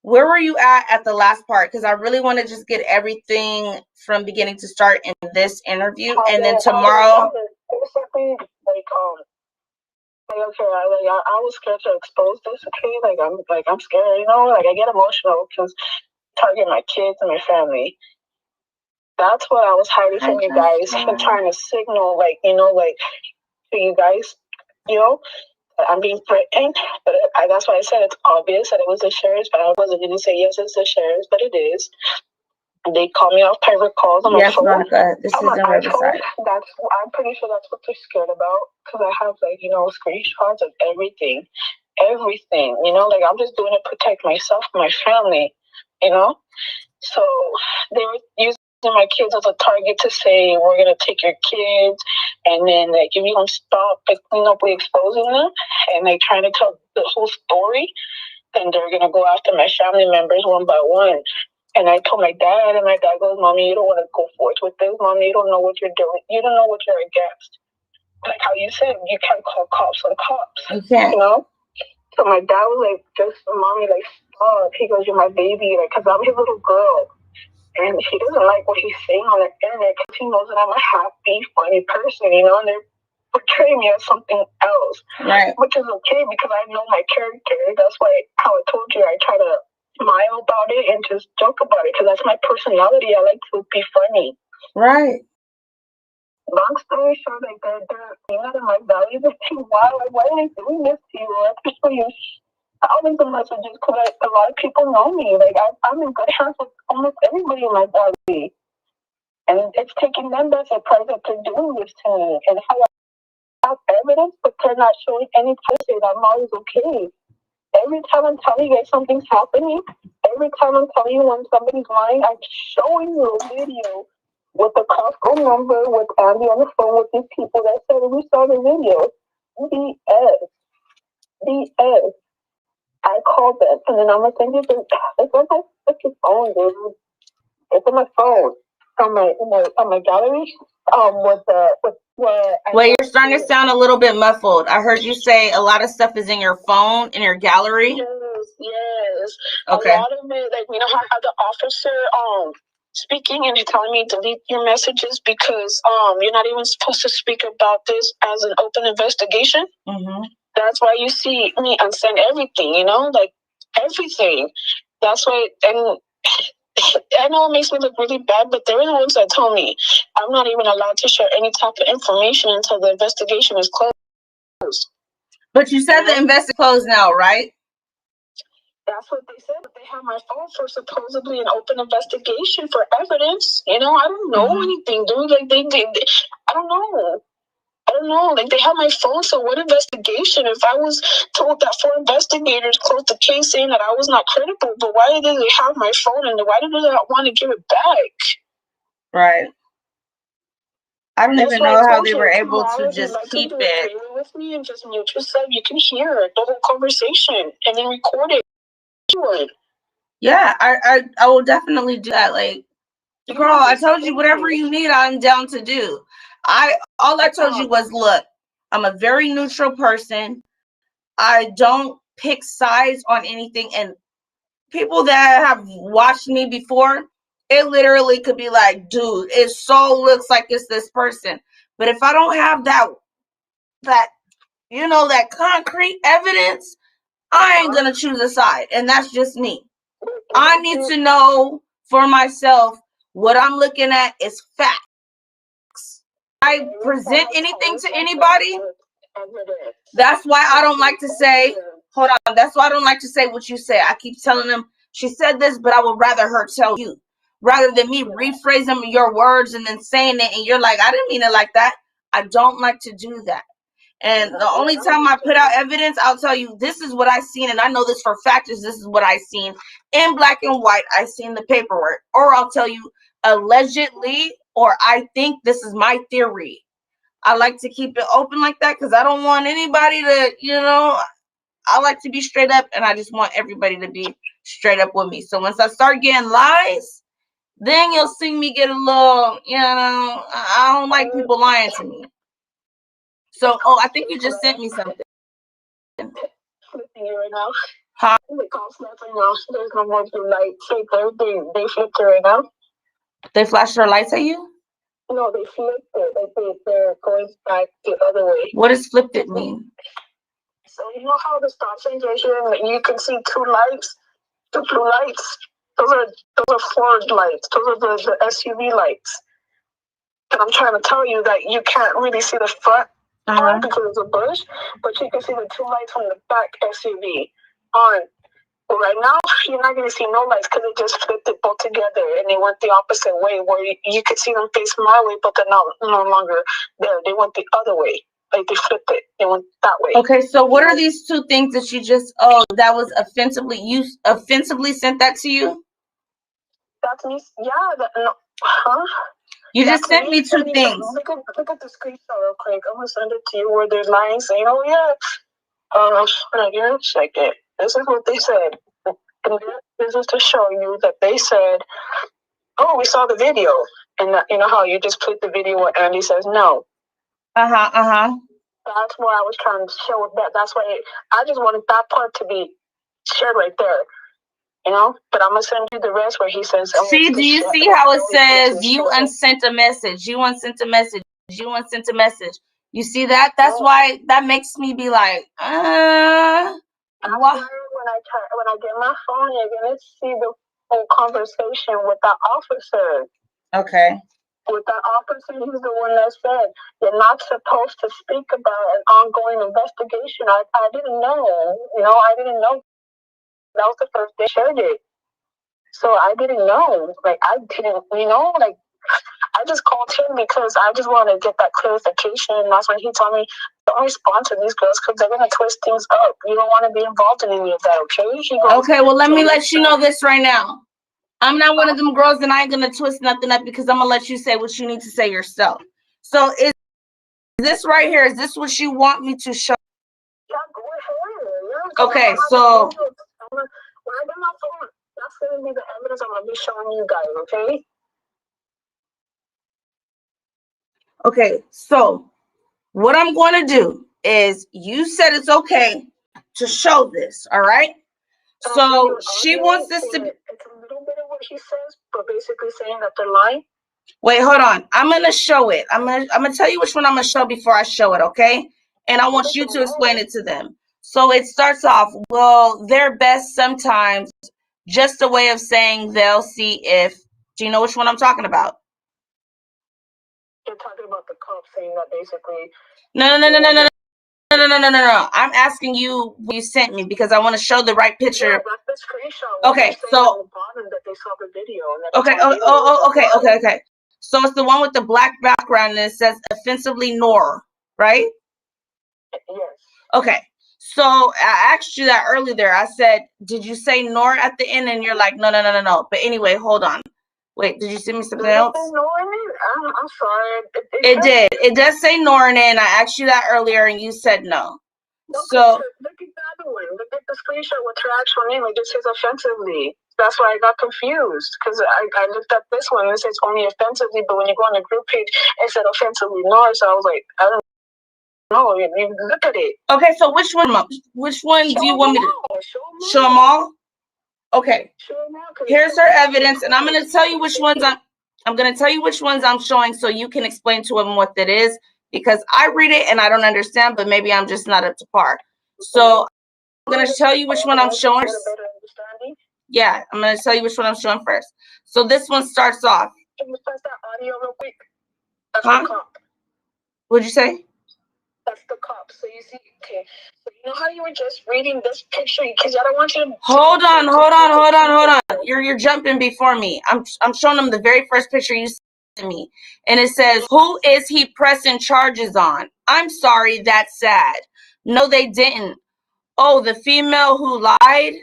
where were you at the last part? Because I really want to just get everything from beginning to start in this interview, and then tomorrow. Basically, I was scared to expose this. Okay, I'm scared. I get emotional because target my kids and my family. That's what I was hiding from you guys and trying to signal, to you guys, I'm being threatened. But that's why I said it's obvious that it was the sheriff's, but I wasn't going to say yes, it's the sheriff's, but it is. They call me off private calls on my phone. Monica, this is in Riverside. I'm pretty sure that's what they're scared about because I have screenshots of everything. I'm just doing it to protect myself and my family, So they were using my kids as a target to say we're gonna take your kids, and then if you don't stop exposing them, and they trying to tell the whole story, then they're gonna go after my family members one by one. And I told my dad, and my dad goes, "Mommy, you don't want to go forth with this. Mommy, you don't know what you're doing. You don't know what you're against. Like how you said, you can't call cops on cops. Okay. So my dad was like, just Mommy, stop. He goes, you're my baby, because I'm his little girl. And he doesn't like what he's saying on the internet because he knows that I'm a happy, funny person, and they're portray me as something else. Right. Which is okay because I know my character. That's why, how I told you, I try to smile about it and just joke about it because that's my personality. I like to be funny. Right. Long story short, like they're not in my values. Why are they doing this to you? I have to show you thousands of messages because a lot of people know me. Like I'm in good hands with almost everybody in my family, and it's taking them by surprise that they're doing this to me. And how I have evidence, but they're not showing any proof that I'm always okay. Every time I'm telling you guys something's happening, every time I'm telling you when somebody's lying, I'm showing you a video with a Costco number with Andy on the phone with these people that said we saw the video. BS. I called them and then I'm gonna send you the it's on my freaking phone, dude. It's on my phone. On my gallery. Wait, you're starting to sound a little bit muffled. I heard you say a lot of stuff is in your phone, in your gallery. Yes. Okay. A lot of it, like how I had the officer speaking and telling me delete your messages because you're not even supposed to speak about this as an open investigation. Mm-hmm. That's why you see me unsend everything, like everything. That's why, and I know it makes me look really bad, but they're the ones that told me I'm not even allowed to share any type of information until the investigation is closed. But you said the investigation closed now, right? That's what they said. But they have my phone for supposedly an open investigation for evidence. I don't know anything, dude. Like they I don't know. Like they have my phone, so what investigation? If I was told that 4 investigators closed the case saying that I was not credible, but why did they have my phone and why did they not want to give it back? Right. I don't even know how they were able to just keep it. With me and just mute yourself. You can hear the whole conversation and then record it. Yeah, I will definitely do that. Like, girl, I told you whatever you need, I'm down to do. All I told you was, look, I'm a very neutral person. I don't pick sides on anything, and people that have watched me before, it literally could be like, dude, it so looks like it's this person. But if I don't have that that concrete evidence, I ain't gonna choose a side, and that's just me. I need to know for myself what I'm looking at is facts. I present anything to anybody. That's why I don't like to say, hold on, that's why I don't like to say what you say. I keep telling them, she said this, but I would rather her tell you. Rather than me rephrasing your words and then saying it, and you're like, I didn't mean it like that. I don't like to do that. And the only time I put out evidence, I'll tell you, this is what I seen, and I know this for fact, this is what I seen in black and white. I seen the paperwork. Or I'll tell you, allegedly, or I think this is my theory. I like to keep it open like that because I don't want anybody to, I like to be straight up, and I just want everybody to be straight up with me. So once I start getting lies, then you'll see me get a little, I don't like people lying to me. So, I think you just sent me something. Flipping it right now. Huh? They call flipping now. There's no more blue light. They flipped it right now. They flashed their lights at you? No, they flipped it. They're going back the other way. What does flipped it mean? So you know how the stop signs are here, and you can see 2 lights, 2 blue lights. Those are Ford lights. Those are the SUV lights. And I'm trying to tell you that you can't really see the front part because it's a bush, but you can see the 2 lights from the back SUV on. But right now, you're not going to see no lights because they just flipped it both together and they went the opposite way where you could see them face my way, but they're no longer there. They went the other way. Like they flipped it. They went that way. Okay, so what are these 2 things that you just, that was offensively, you offensively sent that to you? That's me. Yeah. No. Huh? You just sent me 2 things. Look at the screenshot real quick. I'm going to send it to you where there's lines saying, oh, yeah. Right here, check it. This is what they said. And this is to show you that they said, oh, we saw the video. And that, you know how you just put the video where Andy says no. That's why I was trying to show that. That's why I just wanted that part to be shared right there. But I'm going to send you the rest where he says... See, do you see how it says, you unsent a message, you unsent a message, you unsent a message? You see that? That's why that makes me be like, That's why when I get my phone, you're gonna see the whole conversation with the officer. Okay. With the officer, he's the one that said you're not supposed to speak about an ongoing investigation. I didn't know. I didn't know. That was the first day I shared it. So I didn't know. Like, I didn't, like, I just called him because I just wanted to get that clarification. And that's when he told me, don't respond to these girls because they're going to twist things up. You don't want to be involved in any of that, okay? He goes, okay, well, let me let you know this right now. I'm not one of them girls and I ain't going to twist nothing up because I'm going to let you say what you need to say yourself. So is this right here, is this what you want me to show? Yeah, go ahead. Okay, so when I get my phone, that's going to be the evidence I'm going to be showing you guys, okay? Okay, so what I'm going to do is you said it's okay to show this, all right? So she wants this to be. It's a little bit of what he says, but basically saying that they're lying. Wait, hold on. I'm going to show it. I'm gonna tell you which one I'm going to show before I show it, okay? And I want you to explain it to them. So it starts off, well, they're best sometimes, just a way of saying they'll see if. Do you know which one I'm talking about? You're talking about the cop saying that basically. No. I'm asking you what you sent me because I want to show the right picture. Yeah, that's the screenshot. Okay, so. That they saw the video. Okay. So it's the one with the black background and it says offensively Nor, right? Yes. Okay. So I asked you that earlier. I said, did you say Nor at the end? And you're like, no. But anyway, hold on. Wait, did you send me something else? I'm sorry. It did. It does say Nor in it, and I asked you that earlier, and you said no. So look at the other one. Look at the screenshot with her actual name. It just says offensively. That's why I got confused because I looked at this one. It says only offensively, but when you go on the group page, it said offensively Nor. So I was like, I don't know. You look at it. Okay, so which one do you want me to show them all? Okay. Here's her evidence, and I'm going to tell you which ones I'm showing so you can explain to them what that is because I read it and I don't understand, but maybe I'm just not up to par. So I'm going to tell you which one I'm showing. Yeah, I'm going to tell you which one I'm showing first. So this one starts off. Can you press that audio real quick? What'd you say? That's the cop. So you see, okay. So you know how you were just reading this picture because I don't want you to. Hold on. You're jumping before me. I'm showing them the very first picture you sent me, and it says, "Who is he pressing charges on?" I'm sorry, that's sad. No, they didn't. Oh, the female who lied.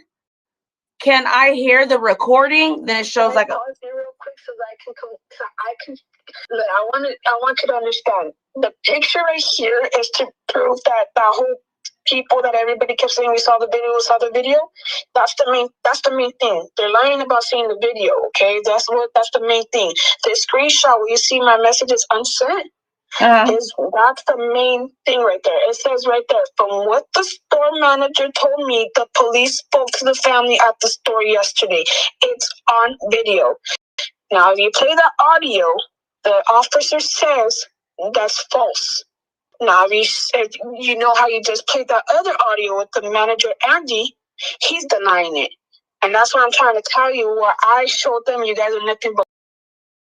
Can I hear the recording? Then it shows like. Pause it real quick so that I can. Look, I want you to understand. The picture right here is to prove that the whole people that everybody kept saying we saw the video. That's the main thing. They're lying about seeing the video. Okay, that's the main thing. The screenshot where you see my messages unsent. That's the main thing right there. It says right there, from what the store manager told me, the police spoke to the family at the store yesterday. It's on video. Now, if you play the audio, the officer says that's false. Now, you know how you just played that other audio with the manager, Andy, he's denying it. And that's what I'm trying to tell you, where I showed them you guys are nothing but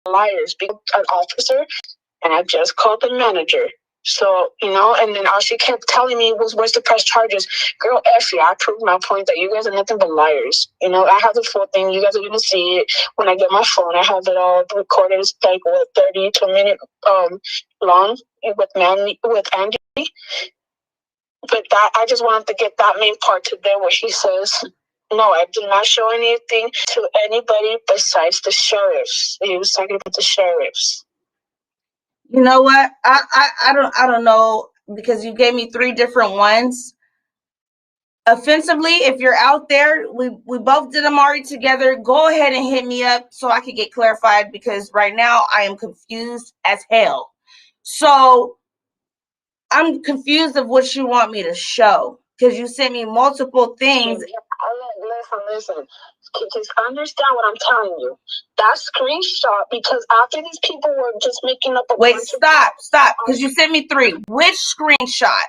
liars. Because an officer, and I just called the manager. So, and then all she kept telling me was, where's the press charges? Girl, Effie, I proved my point that you guys are nothing but liars. I have the full thing. You guys are going to see it when I get my phone. I have it all recorded. It's like, 30 to a minute long with Andy. But that, I just wanted to get that main part to there where she says, no, I did not show anything to anybody besides the sheriffs. He was talking about the sheriffs. You know what? I don't know because you gave me 3 different ones. Offensively, if you're out there, we both did Amari together. Go ahead and hit me up so I can get clarified because right now I am confused as hell. So I'm confused of what you want me to show because you sent me multiple things. Listen. Just understand what I'm telling you. That screenshot, because after these people were just making up a Wait, bunch stop, because you sent me 3. Which screenshot?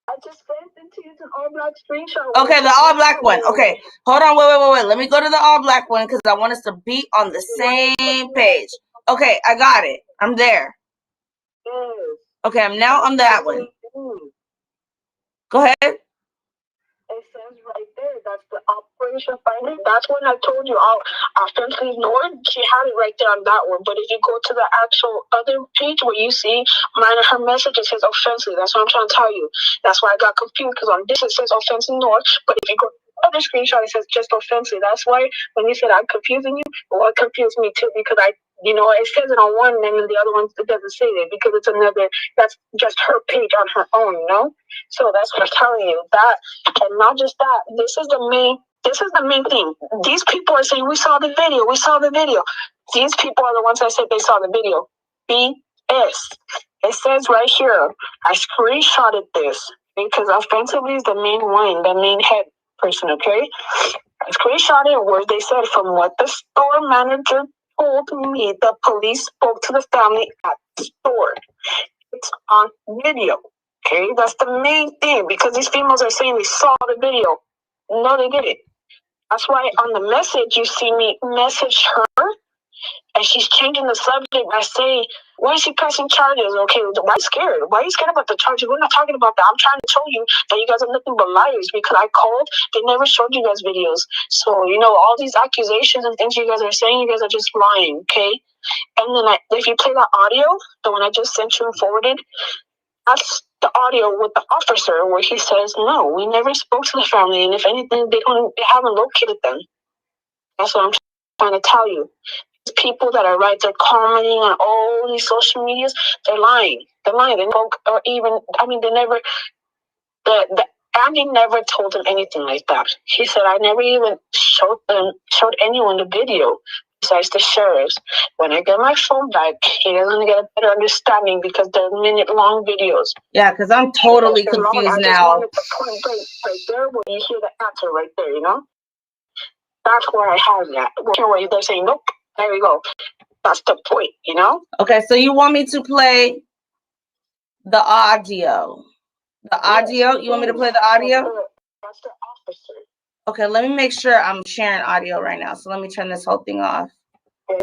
I just sent it to you. It's an all black screenshot. Okay, the all black one. Okay, hold on, wait. Let me go to the all black one because I want us to be on the same page. Okay, I got it. I'm there. Okay, I'm now on that one. Go ahead. It says right there, that's the operation finder. That's when I told you, offensively ignored. She had it right there on that one. But if you go to the actual other page where you see mine and her message, it says offensively. That's what I'm trying to tell you. That's why I got confused, because on this it says offensive ignored. But if you go to the other screenshot, it says just offensive. That's why when you said I'm confusing you, well, it confused me too, because it says it on one, and then the other one it doesn't say it because it's another. That's just her page on her own, So that's what I'm telling you. That, and not just that. This is the main thing. These people are saying we saw the video. These people are the ones that said they saw the video. BS. It says right here. I screenshotted this because offensively is the main one, the main head person. Okay. I screenshotted where they said from what the store manager told me, the police spoke to the family at the store. It's on video. Okay, that's the main thing, because these females are saying they saw the video. No, they didn't. That's why on the message you see me message her, and she's changing the subject by saying, "Why is she pressing charges?" Okay, why are you scared? Why are you scared about the charges? We're not talking about that. I'm trying to show you that you guys are nothing but liars, because I called. They never showed you guys videos. So all these accusations and things you guys are saying, you guys are just lying. Okay, and then if you play that audio, the one I just sent you and forwarded. That's the audio with the officer where he says, "No, we never spoke to the family, and if anything, they haven't located them." That's what I'm trying to tell you. These people that are they're commenting on all these social medias, they're lying. They spoke, or even, they never. The Andy never told them anything like that. He said, "I never even showed anyone the video besides the sheriffs. When I get my phone back, you're gonna get a better understanding because they're minute-long videos." Yeah, because I'm totally confused now. I just wanted to point right there where you hear the answer right there, That's where I have that. Where they're saying, "Nope, there you go." That's the point, Okay, so you want me to play the audio? The audio? You want me to play the audio? That's the officer. Okay, let me make sure I'm sharing audio right now. So let me turn this whole thing off.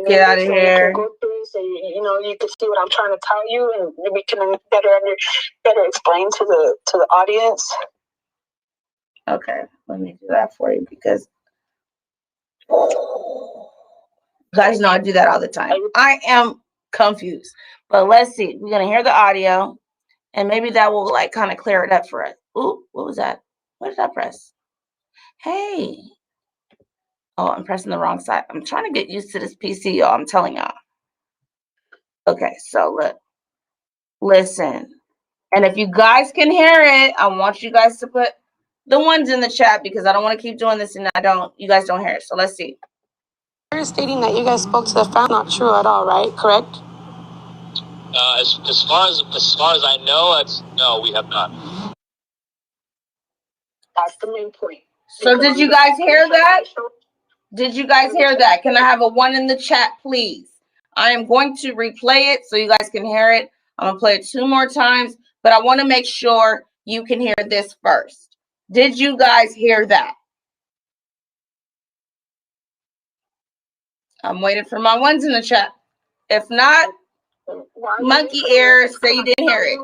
Get out of here. You can go through, so you can see what I'm trying to tell you, and we can better explain to the audience. Okay, let me do that for you, because you guys know I do that all the time. I am confused, but let's see. We're gonna hear the audio, and maybe that will kind of clear it up for us. Ooh, what was that? What did I press? Hey. Oh, I'm pressing the wrong side. I'm trying to get used to this PC, y'all. I'm telling y'all. Okay, so look. Listen. And if you guys can hear it, I want you guys to put the ones in the chat, because I don't want to keep doing this and you guys don't hear it. So let's see. You're stating that you guys spoke to the family. Not true at all, right? Correct? As far as I know, no, we have not. That's the main point. So did you guys hear that? Did you guys hear that? Can I have a 1 in the chat, please? I am going to replay it so you guys can hear it. I'm going to play it 2 more times, but I want to make sure you can hear this first. Did you guys hear that? I'm waiting for my 1s in the chat. If not, monkey ears, say you didn't hear it.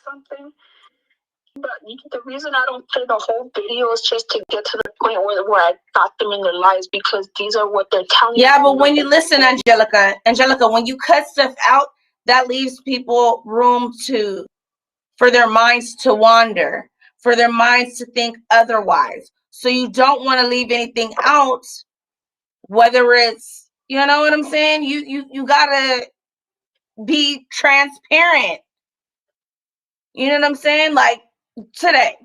Something. But the reason I don't play the whole video is just to get to the point where I got them in their lives, because these are what they're telling me. Yeah, but when you listen, Angelica, when you cut stuff out, that leaves people room for their minds to wander, for their minds to think otherwise. So you don't want to leave anything out, whether it's, you know what I'm saying? You gotta be transparent. You know what I'm saying? Like today,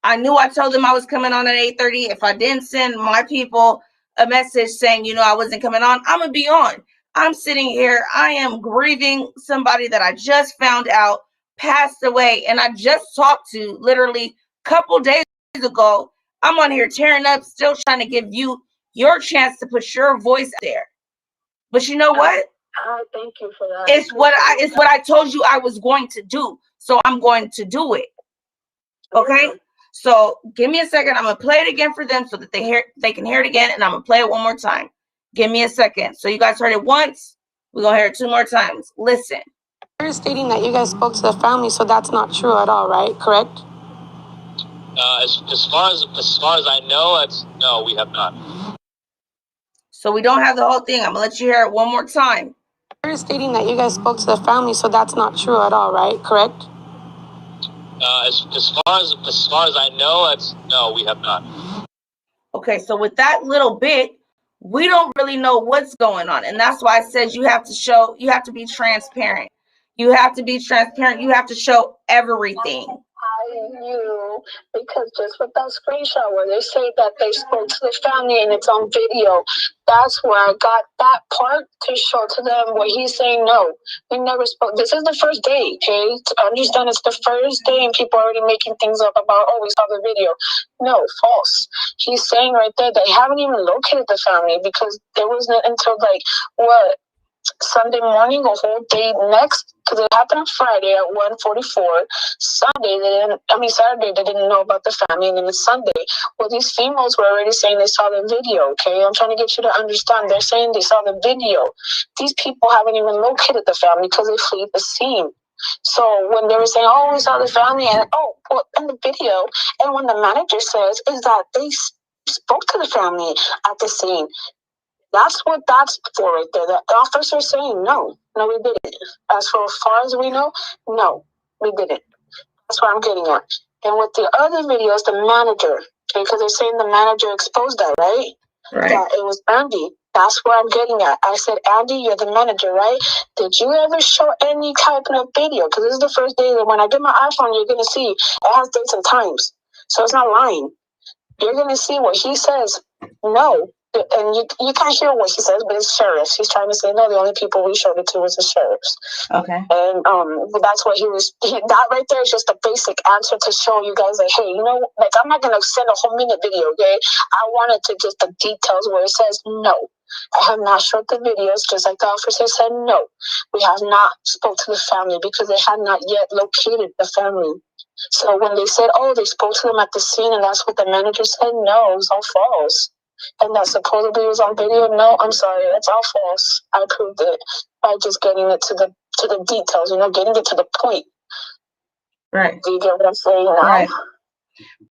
I knew I told them I was coming on at 8:30. If I didn't send my people a message saying, I wasn't coming on, I'm going to be on. I'm sitting here. I am grieving somebody that I just found out passed away. And I just talked to literally a couple days ago I'm on here tearing up, still trying to give you your chance to put your voice there. But you know what? Thank you for that. It's what I told you I was going to do. So I'm going to do it. Okay? Yeah. So give me a second. I'm gonna play it again for them so that they can hear it again, and I'm gonna play it one more time. Give me a second. So you guys heard it once. We're gonna hear it 2 more times. Listen. You're stating that you guys spoke to the family, so that's not true at all, right? Correct? As far as I know, no, we have not. So we don't have the whole thing. I'm gonna let you hear it one more time. You're stating that you guys spoke to the family, so that's not true at all, right? Correct? As far as I know, no, we have not. Okay, so with that little bit, we don't really know what's going on, and that's why I said you have to be transparent. You have to be transparent. You have to show everything. I knew because just with that screenshot where they say that they spoke to the family and it's on video, that's where I got that part to show to them where he's saying no, we never spoke. This is the first day, okay? To understand it's the first day and people are already making things up about, oh, we saw the video. No, false. He's saying right there they haven't even located the family because there wasn't until like what? Sunday morning, a whole day next, because it happened on Friday at 1:44. Saturday they didn't know about the family, and then it's Sunday. Well, these females were already saying they saw the video, okay? I'm trying to get you to understand. They're saying they saw the video. These people haven't even located the family because they fled the scene. So when they were saying, oh, we saw the family, and well, in the video, and when the manager says, is that they spoke to the family at the scene. That's what that's for right there. The officer's saying no, we didn't. As far as we know, no, we didn't. That's what I'm getting at. And with the other videos, the manager, okay, because they're saying the manager exposed that, right? Right. That it was Andy. That's what I'm getting at. I said, Andy, you're the manager, right? Did you ever show any type of video? Because this is the first day that when I get my iPhone, you're going to see it has dates and times. So it's not lying. You're going to see what he says. No. And you can't hear what he says, but it's sheriffs. He's trying to say, no, the only people we showed it to was the sheriffs. Okay. And that's what that right there is just a basic answer to show you guys that, hey, like I'm not going to send a whole minute video, okay? I wanted to just the details where it says no. I have not showed the videos, just like the officer said no. We have not spoke to the family because they had not yet located the family. So when they said, oh, they spoke to them at the scene and that's what the manager said, no, it was all false. And that supposedly was on video. No, I'm sorry, that's all false. I proved it by just getting it to the details, getting it to the point. Right. Do you get what I'm saying now? Right.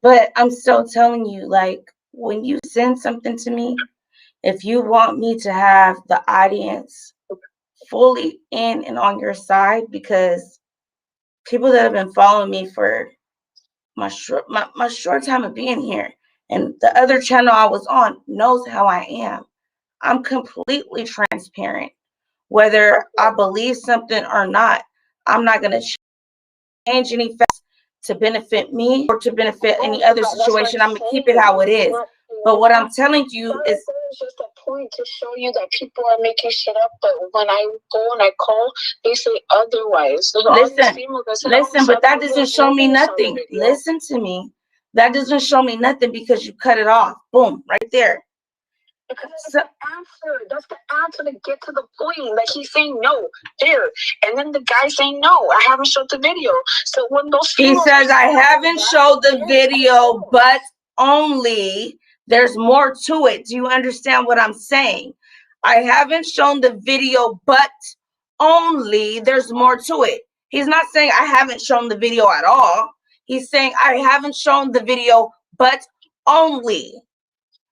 But I'm still telling you, like, when you send something to me, if you want me to have the audience fully in and on your side, because people that have been following me for my short time of being here, and the other channel I was on knows how I am. I'm completely transparent. Whether I believe something or not, I'm not going to change any facts to benefit me or to benefit any other situation. I'm going to keep it how it is. But what I'm telling you is just a point to show you that people are making shit up. But when I go and I call, they say otherwise. Listen, but that doesn't show me nothing. Listen to me. That doesn't show me nothing because you cut it off. Boom, right there. Because that's the answer to get to the point. Like he's saying no, there, and then the guy saying no, I haven't showed the video. So when those he says I haven't showed the video, but only there's more to it. Do you understand what I'm saying? I haven't shown the video, but only there's more to it. He's not saying I haven't shown the video at all. He's saying I haven't shown the video, but only.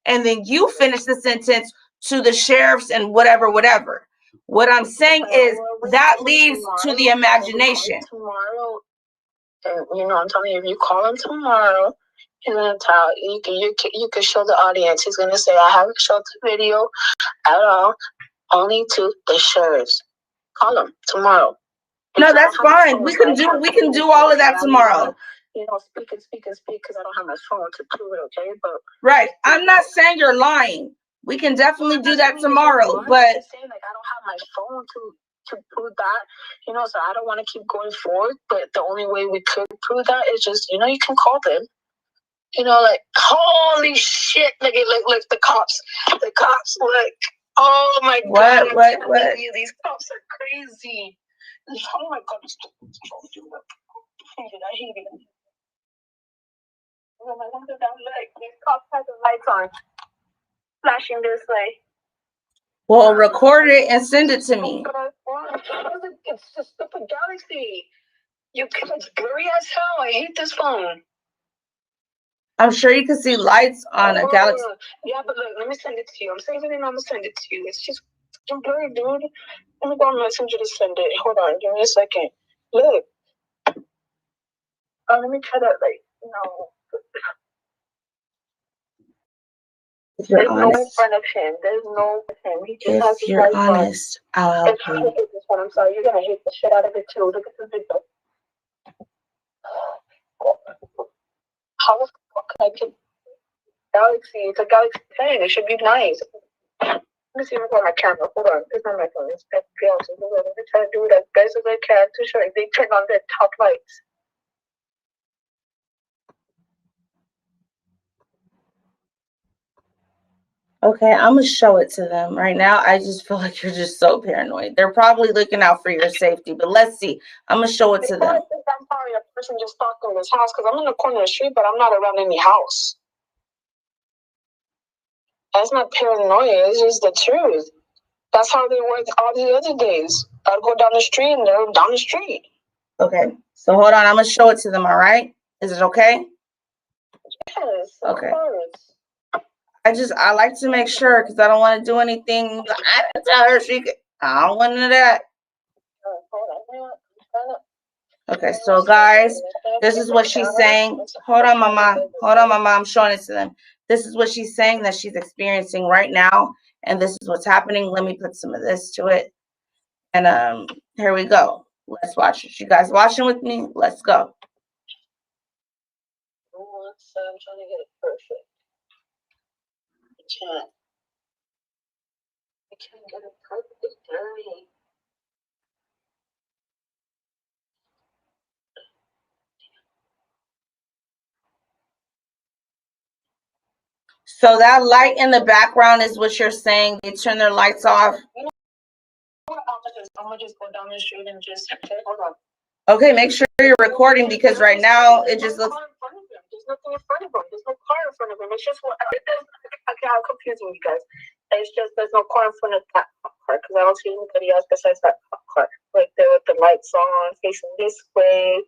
And then you finish the sentence to the sheriffs and whatever. What I'm saying is that leaves to the imagination. Tomorrow, I'm telling you, if you call him tomorrow, he's gonna tell you can show the audience. He's gonna say, I haven't showed the video at all, only to the sheriffs. Call him tomorrow. No, that's fine. We can do all of that tomorrow. Speak because I don't have my phone to prove it, okay? But right. I'm not saying you're lying. We can definitely do that tomorrow. But I'm saying, like, I don't have my phone to prove that, so I don't want to keep going forward. But the only way we could prove that is just, you can call them. You know, like, holy shit, look, the cops, like, oh my God, What? These cops are crazy. Oh my God, I hate it. Oh my God, look, these cops have the lights on, flashing this way. Well, record it and send it to me. It's the stupid Galaxy. It's blurry as hell. I hate this phone. I'm sure you can see lights on a Galaxy. Yeah, but look, let me send it to you. I'm saving it and I'm gonna send it to you. It's just blurry, dude. Let me go on Messenger to send it. Hold on, give me a second. Look. Let me try that, like, no. If you're There's no in honest, front of him. There's no with him. He just has if his you're lights on. honest, I'll help I you. hate this one. I'm sorry. You're gonna hate the shit out of it too. Look at the video. How the fuck can I get Galaxy? It's a Galaxy 10. It should be nice. Let me see if I got my camera. Hold on. It's not my phone. It's FPL. So let me try to do it as best as I can to show you. They turn on their top lights. Okay, I'm gonna show it to them right now. I just feel like you're just so paranoid. They're probably looking out for your safety, but let's see. I'm gonna show it to them. I think I'm probably a person just stalking this house because I'm in the corner of the street, but I'm not around any house. That's not paranoia. It's just the truth. That's how they were all the other days. I'd go down the street and they're down the street. Okay, so hold on. I'm gonna show it to them. All right? Is it okay? Yes. Okay. Of course. I like to make sure because I don't want to do anything. I didn't tell her she could. I don't want none of that. Okay, so guys, this is what she's saying. Hold on, mama. Hold on, mama. I'm showing it to them. This is what she's saying that she's experiencing right now, and this is what's happening. Let me put some of this to it. And here we go. Let's watch it. You guys watching with me? Let's go. I'm trying to get it perfect. I can't get it perfect. It's dirty. So that light in the background is what you're saying. They turn their lights off. I'm gonna just go down the street and just hold on. Okay, make sure you're recording because right now it just looks. There's nothing in front of him. There's no car in front of him. It's just what. Okay, I'm confusing you guys. It's just there's no car in front of that car because I don't see anybody else besides that car. Like there with the lights on, facing this way.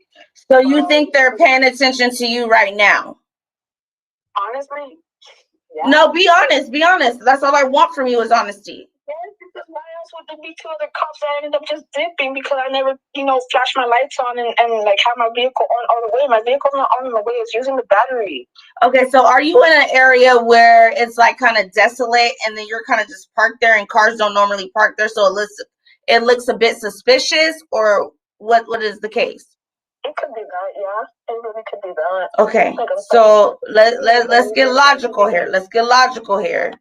So you think they're paying attention to you right now? Honestly, yeah. No, be honest. Be honest. That's all I want from you is honesty. Yes, because why else would there be two other cops that ended up just dipping because I never, flashed my lights on and like have my vehicle on all the way. My vehicle's not on the way. It's using the battery. Okay, so are you in an area where it's like kind of desolate and then you're kind of just parked there and cars don't normally park there, so it looks a bit suspicious, or what is the case? It could be that, yeah. It really could be that. Okay, so let's get logical here. Let's get logical here.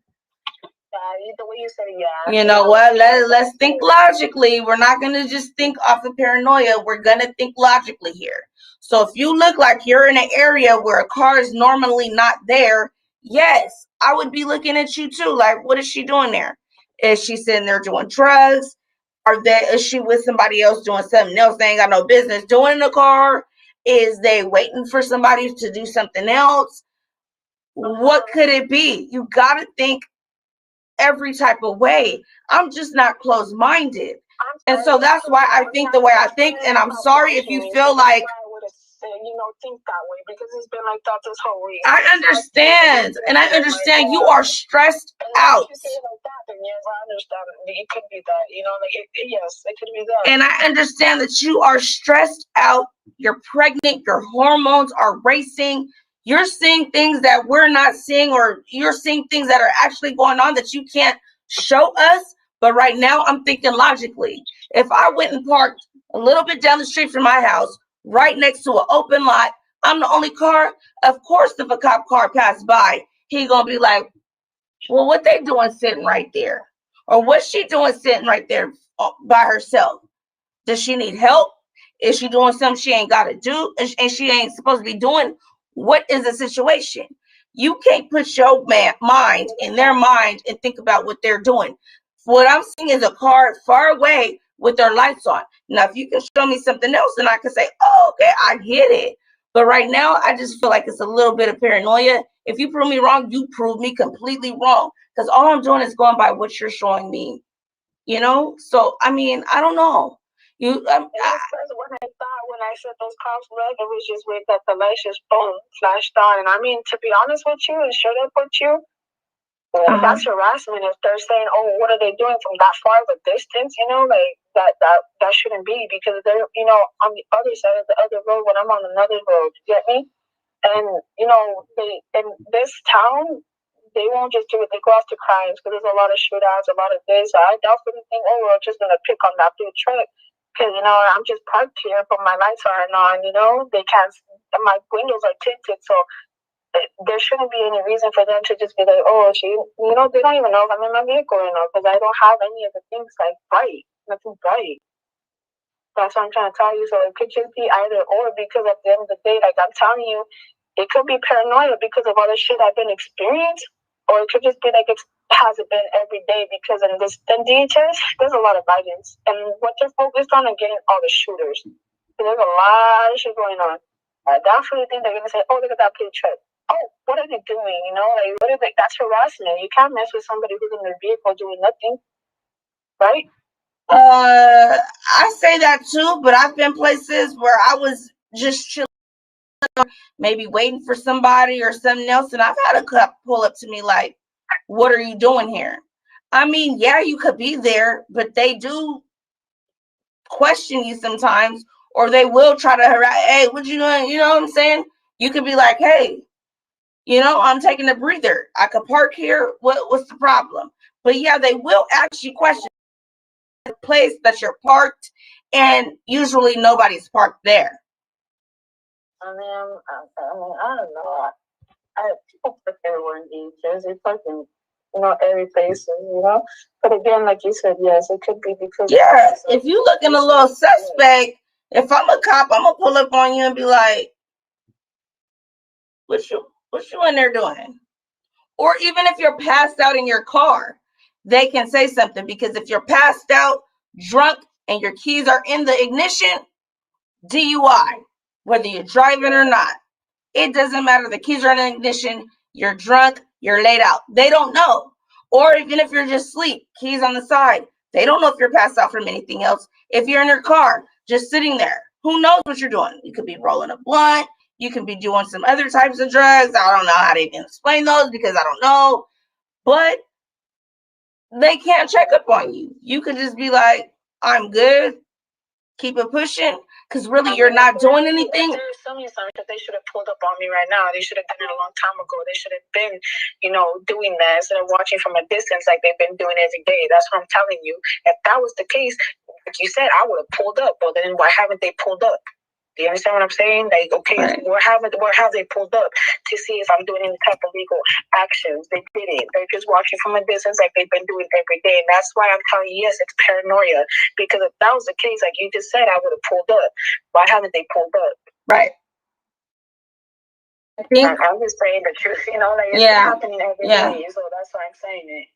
The way you said, yeah. You know what? Let's think logically. We're not gonna just think off of paranoia. We're gonna think logically here. So if you look like you're in an area where a car is normally not there, yes, I would be looking at you too. Like, what is she doing there? Is she sitting there doing drugs? Is she with somebody else doing something else they ain't got no business doing in the car? Is they waiting for somebody to do something else? What could it be? You gotta think every type of way. I'm just not closed-minded. And so that's why I think the way I think, and I'm sorry if you feel like think that way because it's been like that this whole week. I understand, and I understand you are stressed out. If you say it like that, then yes, I understand. It could be that, yes, it could be that. And I understand that you are stressed out. You're pregnant. Your hormones are racing. You're seeing things that we're not seeing, or you're seeing things that are actually going on that you can't show us. But right now, I'm thinking logically. If I went and parked a little bit down the street from my house, right next to an open lot, I'm the only car. Of course, if a cop car passed by, he gonna be like, well, what they doing sitting right there? Or what's she doing sitting right there by herself? Does she need help? Is she doing something she ain't got to do and she ain't supposed to be doing? What is the situation? You can't put your mind in their mind and think about what they're doing. What I'm seeing is a car far away with their lights on. Now, if you can show me something else, then I can say, oh, okay, I get it. But right now, I just feel like it's a little bit of paranoia. If you prove me wrong, you prove me completely wrong. Because all I'm doing is going by what you're showing me. You know? So, I mean, I don't know. When I thought when I said those cops look, it was just weird that the lights just boom flashed on. And I mean, to be honest with you and straight up with you, that's harassment. If they're saying, "Oh, what are they doing from that far of a distance?" You know, like that shouldn't be, because they're, you know, on the other side of the other road when I'm on another road. You get me? And you know, they in this town, they won't just do it. They go after crimes because there's a lot of shootouts, a lot of this. I definitely think, oh, we're just gonna pick on that blue truck because, you know, I'm just parked here, but my lights aren't on. You know, they can't. My windows are tinted, so there shouldn't be any reason for them to just be like, oh, you know, they don't even know if I'm in my vehicle or not because I don't have any of the things like bright, nothing bright. That's what I'm trying to tell you. So it could just be either or, because at the end of the day, like I'm telling you, it could be paranoia because of all the shit I've been experienced, or it could just be like it hasn't been every day because in DHS, there's a lot of violence. And what they're focused on is getting all the shooters. So there's a lot of shit going on. I definitely think they're going to say, oh, look at that blue truck. Oh, what are they doing? You know, like, what are they? That's harassment. You can't mess with somebody who's in their vehicle doing nothing, right? I say that too, but I've been places where I was just chilling, maybe waiting for somebody or something else, and I've had a cop pull up to me like, what are you doing here? I mean, yeah, you could be there, but they do question you sometimes, or they will try to harass, hey, what you doing? You know what I'm saying? You could be like, hey, you know, I'm taking a breather. I could park here. What's the problem? But yeah, they will ask you questions. The place that you're parked, and usually nobody's parked there. I don't know. People park everywhere in DHS. They park in, you know, every place, you know. But again, like you said, yes, it could be because. Yeah, if you looking a little suspect, if I'm a cop, I'm gonna pull up on you and be like, what you in there doing? Or even if you're passed out in your car, they can say something, because if you're passed out, drunk, and your keys are in the ignition, DUI, whether you're driving or not. It doesn't matter. The keys are in the ignition, you're drunk, you're laid out. They don't know. Or even if you're just asleep, keys on the side. They don't know if you're passed out from anything else. If you're in your car, just sitting there, who knows what you're doing? You could be rolling a blunt. You could be doing some other types of drugs. I don't know how to even explain those because I don't know. But they can't check up on you. You could just be like, I'm good. Keep it pushing, because really you're not doing anything. There's so many signs that they should have pulled up on me right now. They should have done it a long time ago. They should have been, you know, doing that instead of watching from a distance like they've been doing every day. That's what I'm telling you. If that was the case, like you said, I would have pulled up. Well, then why haven't they pulled up? Do you understand what I'm saying? Like, okay, right. where have they pulled up to see if I'm doing any type of legal actions? They didn't. They're just watching from a distance like they've been doing every day. And that's why I'm telling you, yes, it's paranoia. Because if that was the case, like you just said, I would have pulled up. Why haven't they pulled up? Right. I'm just saying the truth, you know, like it's happening every day. So that's why I'm saying it.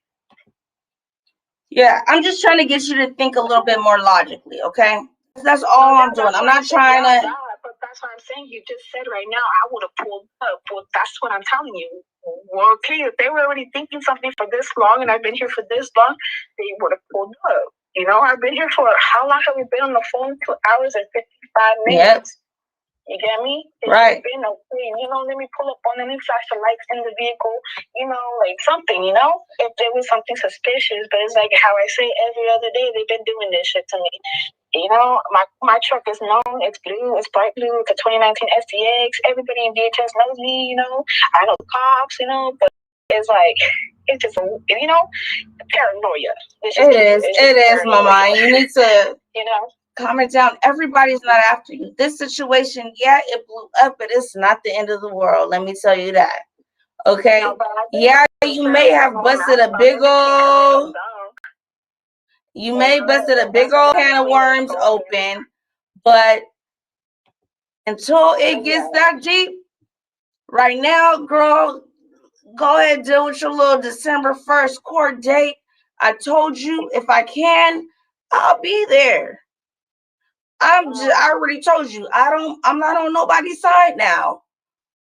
Yeah, I'm just trying to get you to think a little bit more logically, okay? That's all I'm doing. I'm not trying to. But that's what I'm saying. You just said right now, I would have pulled up. Well, that's what I'm telling you. Well, okay, if they were already thinking something for this long, and I've been here for this long, they would have pulled up. You know, I've been here for how long have we been on the phone? 2 hours and 55 minutes. Yep. You get me? It's right. Been okay. You know, let me pull up on any flash the lights in the vehicle. You know, like something. You know, if there was something suspicious, but it's like how I say every other day, they've been doing this shit to me. You know, my truck is known. It's blue. It's bright blue. It's a 2019 SDX. Everybody in DHS knows me. You know, I know the cops. You know, but it's like it's just you know paranoia. It is, Mama. You need to calm it down. Everybody's not after you. This situation, yeah, it blew up, but it's not the end of the world. Let me tell you that. Okay. No, yeah, you may have busted a big old. You may busted a big old can of worms open, but until it gets that deep, Right now, girl, go ahead and deal with your little December 1st court date. I told you if I can, I'll be there. I already told you I'm not on nobody's side now.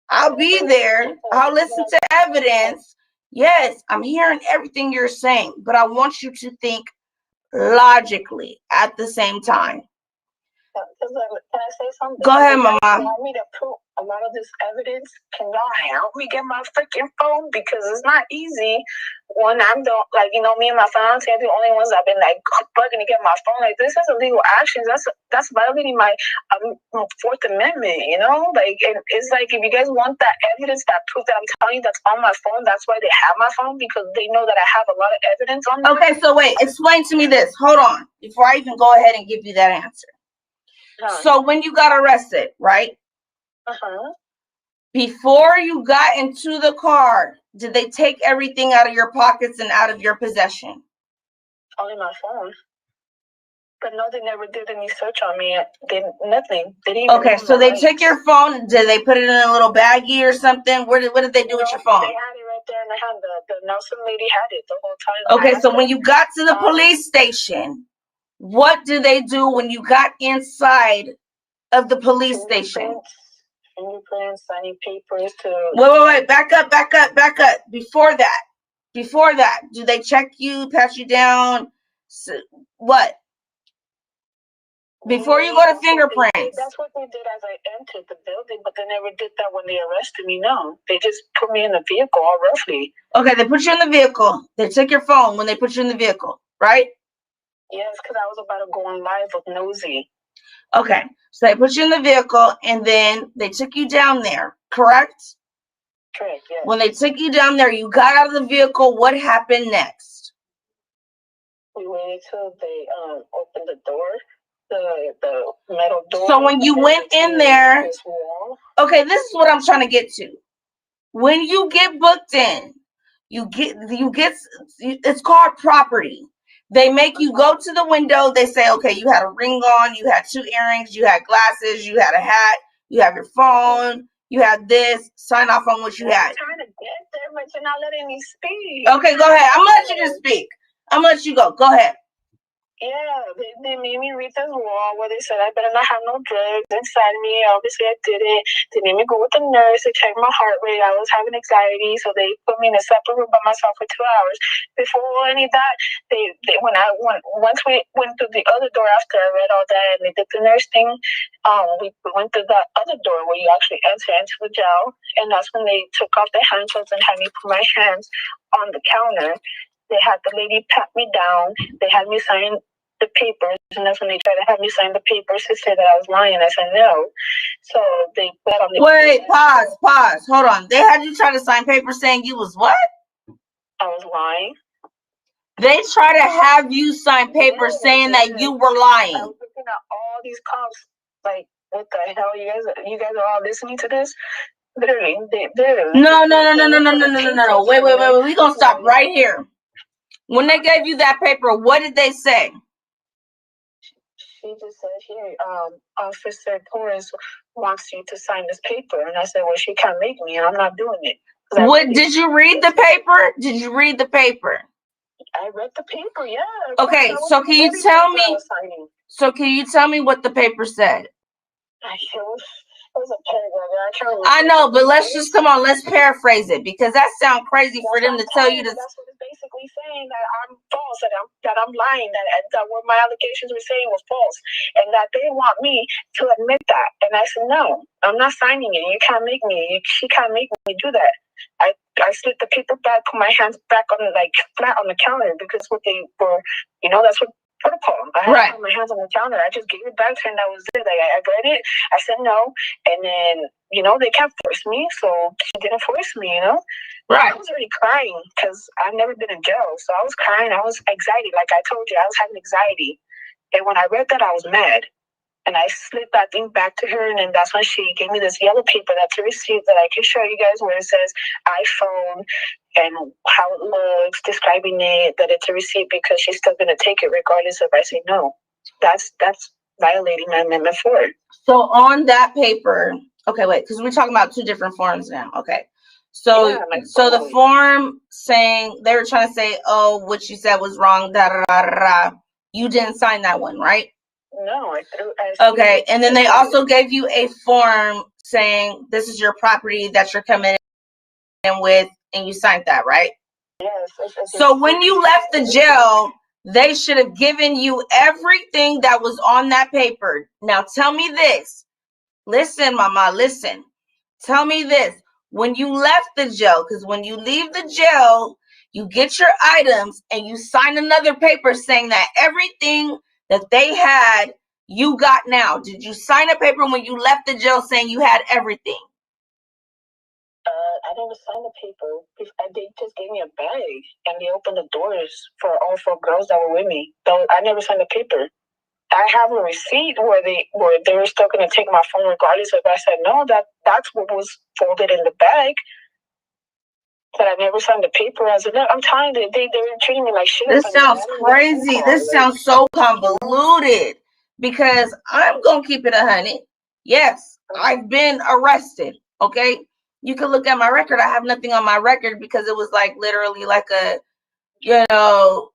I'll be there. I'll listen to evidence. Yes, I'm hearing everything you're saying, but I want you to think logically at the same time. Can I say something? Go ahead, Mama. You want me to prove a lot of this evidence? Can y'all help me get my freaking phone? Because it's not easy when I'm the, like, you know, me and my fiance are the only ones that have been like bugging to get my phone. Like, this is illegal actions. That's violating my Fourth Amendment, you know? Like, it's like, if you guys want that evidence, that proof that I'm telling you that's on my phone, that's why they have my phone, because they know that I have a lot of evidence on it. Okay, so wait, explain to me this. Hold on, before I even go ahead and give you that answer. So when you got arrested, right? Before you got into the car, did they take everything out of your pockets and out of your possession? Only my phone. But no, they never did any search on me. Nothing. They didn't. Okay, so they took your phone. Did they put it in a little baggie or something? What did they do with your phone? They had it right there, and they had the Nelson lady had it the whole time. Okay, so when you got to the police station, what did they do when you got inside of the police station? Fingerprints, signing papers to... Wait, back up. Before that, do they check you, pat you down? What? Before you go to fingerprints. That's what they did as I entered the building, but they never did that when they arrested me, no. They just put me in the vehicle all roughly. Okay, they put you in the vehicle. They took your phone when they put you in the vehicle, right? Yes, because I was about to go on live with Nosy. Okay, so they put you in the vehicle, and then they took you down there, correct? Correct, yes. When they took you down there, you got out of the vehicle. What happened next? We waited till they opened the door, the metal door. So when you went in there, okay, this is what I'm trying to get to. When you get booked in, you get it's called property. They make you go to the window. They say, okay, you had a ring on, you had 2 earrings, you had glasses, you had a hat, you have your phone, you had this. Sign off on what you had. I'm trying to get there, but you're not letting me speak. Okay, go ahead. I'm gonna let you just speak. I'm gonna let you go. Go ahead. Yeah, they made me read this wall where they said I better not have no drugs inside me. Obviously, I didn't. They made me go with the nurse to check my heart rate. I was having anxiety, so they put me in a separate room by myself for 2 hours. Before any of that, once we went through the other door after I read all that and they did the nurse thing, we went through that other door where you actually enter into the jail, and that's when they took off the handcuffs and had me put my hands on the counter. They had the lady pat me down. They had me sign the papers, and that's when they tried to have me sign the papers to say that I was lying. I said no. So they put on the... Wait, pause. Hold on. They had you try to sign papers saying you was what? I was lying. They try to have you sign papers saying that you were lying. I was looking at all these cops like, what the hell? You guys are all listening to this? Literally. No. Wait. We're gonna stop right here. When they gave you that paper, what did they say? She just said, here, Officer Torres wants you to sign this paper. And I said, well, she can't make me, and I'm not doing it. Did you read the paper? Did you read the paper? I read the paper, yeah. Okay, so can you tell me? So can you tell me what the paper said? It was a paragraph. I know, but let's paraphrase it, because that sounds crazy for them to tell you to. That's what it's basically saying, that I'm false, that I'm lying, that what my allegations were saying was false, and that they want me to admit that. And I said, no, I'm not signing it. You can't make me. She can't make me do that. I slid the paper back, put my hands back on flat on the counter, because what they were, that's what protocol. I had to put my hands on the counter. I just gave it back to her, and that was it. I read it. I said no, and then they can't force me, so she didn't force me. Right. I was already crying because I've never been in jail, so I was crying. I was anxiety, like I told you, I was having anxiety, and when I read that, I was mad. And I slid that thing back to her, and then that's when she gave me this yellow paper that's a receipt that I can show you guys, where it says iPhone and how it looks, describing it, that it's a receipt, because she's still going to take it regardless if I say no. That's violating my Amendment 4. So on that paper, Okay, wait, because we're talking about two different forms now. Okay. So, Yeah, like, so the form saying, they were trying to say, oh, what you said was wrong, da da da da. You didn't sign that one, right? No, Okay, and then they also gave you a form saying this is your property that you're coming in with, and you signed that, right? Yes. So when you left the jail, they should have given you everything that was on that paper. Now tell me this. Listen, mama, listen. Tell me this. When you left the jail, because when you leave the jail, you get your items and you sign another paper saying that everything that they had, you got now. Did you sign a paper when you left the jail saying you had everything? I didn't sign the paper. They just gave me a bag and they opened the doors for all four girls that were with me. I never signed the paper. I have a receipt where they were still going to take my phone regardless if I said no. That's what was folded in the bag. But I never signed the paper. I'm telling you, they were treating me like shit. This sounds crazy. This sounds so convoluted because I'm going to keep it 100. Yes, I've been arrested. Okay. You can look at my record. I have nothing on my record because it was like literally like a, you know,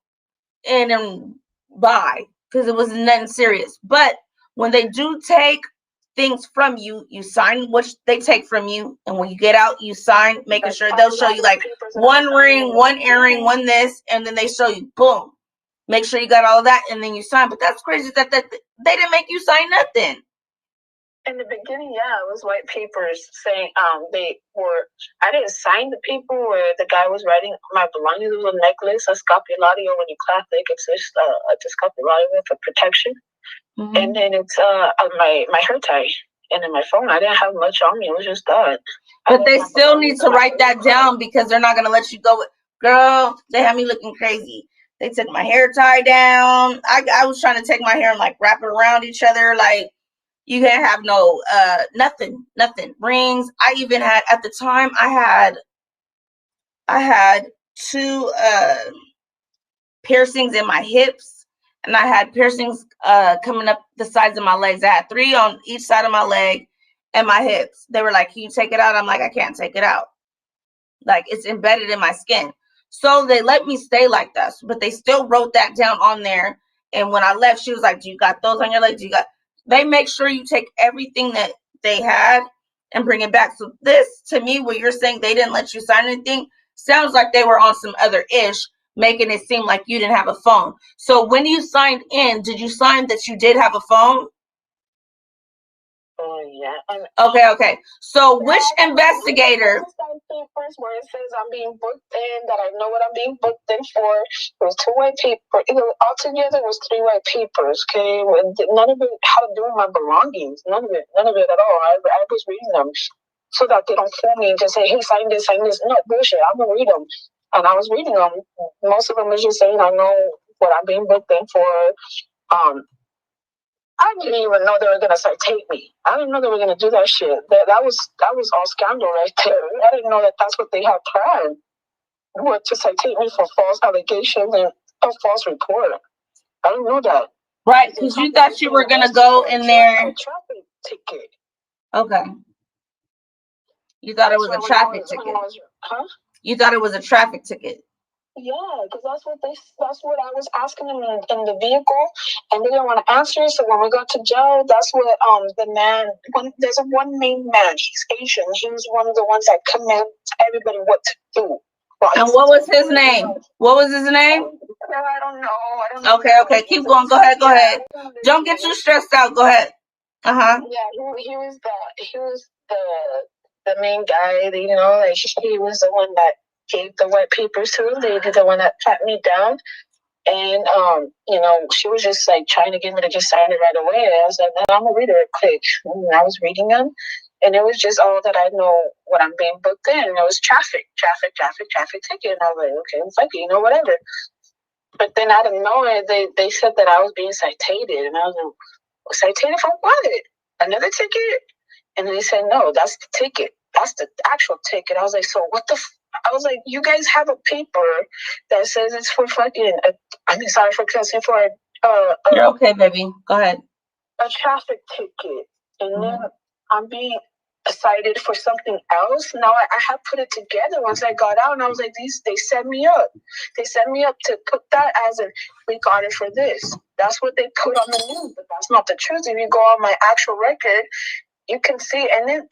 in and by, because it was nothing serious. But when they do take things from you, you sign what they take from you, and when you get out, you sign, making sure they'll show you like one ring, one earring, one this, and then they show you, boom, make sure you got all of that, and then you sign. But that's crazy that they didn't make you sign nothing. In the beginning, yeah, it was white papers saying I didn't sign the paper where the guy was writing my belongings. It was a necklace, a scapulario when you're Catholic. It's just a scapulario for protection. Mm-hmm. And then it's my hair tie. And then my phone. I didn't have much on me. It was just that. But they still need to write that down because they're not going to let you go. Girl, they had me looking crazy. They took my hair tie down. I was trying to take my hair and like wrap it around each other. Like, you can't have no nothing rings. I even had, at the time, I had two piercings in my hips, and I had piercings coming up the sides of my legs. I had 3 on each side of my leg and my hips. They were like, can you take it out? I'm like, I can't take it out. Like, it's embedded in my skin. So they let me stay like that, but they still wrote that down on there. And when I left, she was like, do you got those on your legs? They make sure you take everything that they had and bring it back. So this, to me, what you're saying, they didn't let you sign anything, sounds like they were on some other ish, making it seem like you didn't have a phone. So when you signed in, did you sign that you did have a phone? Yeah. Okay. So which investigator? Papers where it says I'm being booked in, that I know what I'm being booked in for. It was 2 white papers. Altogether, it was 3 white papers. Okay, none of it had to do with my belongings. None of it at all. I was reading them so that they don't fool me and just say, "Hey, sign this, sign this." No bullshit. I'm gonna read them, and I was reading them. Most of them was just saying, "I know what I'm being booked in for." I didn't even know they were gonna take me. I didn't know they were gonna do that shit. That was all scandal right there. I didn't know that that's what they had planned. What, to take me for false allegations and a false report. I didn't know that. Right, because you thought you were gonna go in there. A traffic ticket. Okay. You thought it was a traffic ticket. You thought it was a traffic ticket. Yeah, because that's what I was asking them in the vehicle, and they didn't want to answer. So when we got to jail, that's what the man. There's one main man. He's Asian. He was one of the ones that commanded everybody what to do. And what was his name? What was his name? I don't know. Okay. Keep going. Go ahead. Don't get too stressed out. Go ahead. Yeah, he was the main guy. You know, like he was the one that gave the white papers to the lady, the one that pat me down. And, she was just like trying to get me to just sign it right away. I was like, no, I'm going to read it quick. And I was reading them. And it was just all that I know what I'm being booked in. And it was traffic ticket. And I was like, okay, fuck it, whatever. But then out of nowhere, they said that I was being cited. And I was like, cited for what? Another ticket? And they said, no, that's the ticket. That's the actual ticket. I was like, so what the I was like, you guys have a paper that says it's for fucking, sorry for cussing, for you're okay, baby. Go ahead. A traffic ticket. And then I'm being cited for something else. Now I have put it together once I got out, and I was like, they set me up. They set me up to put that as a, we got it for this. That's what they put on the news, but that's not the truth. If you go on my actual record, you can see, and then,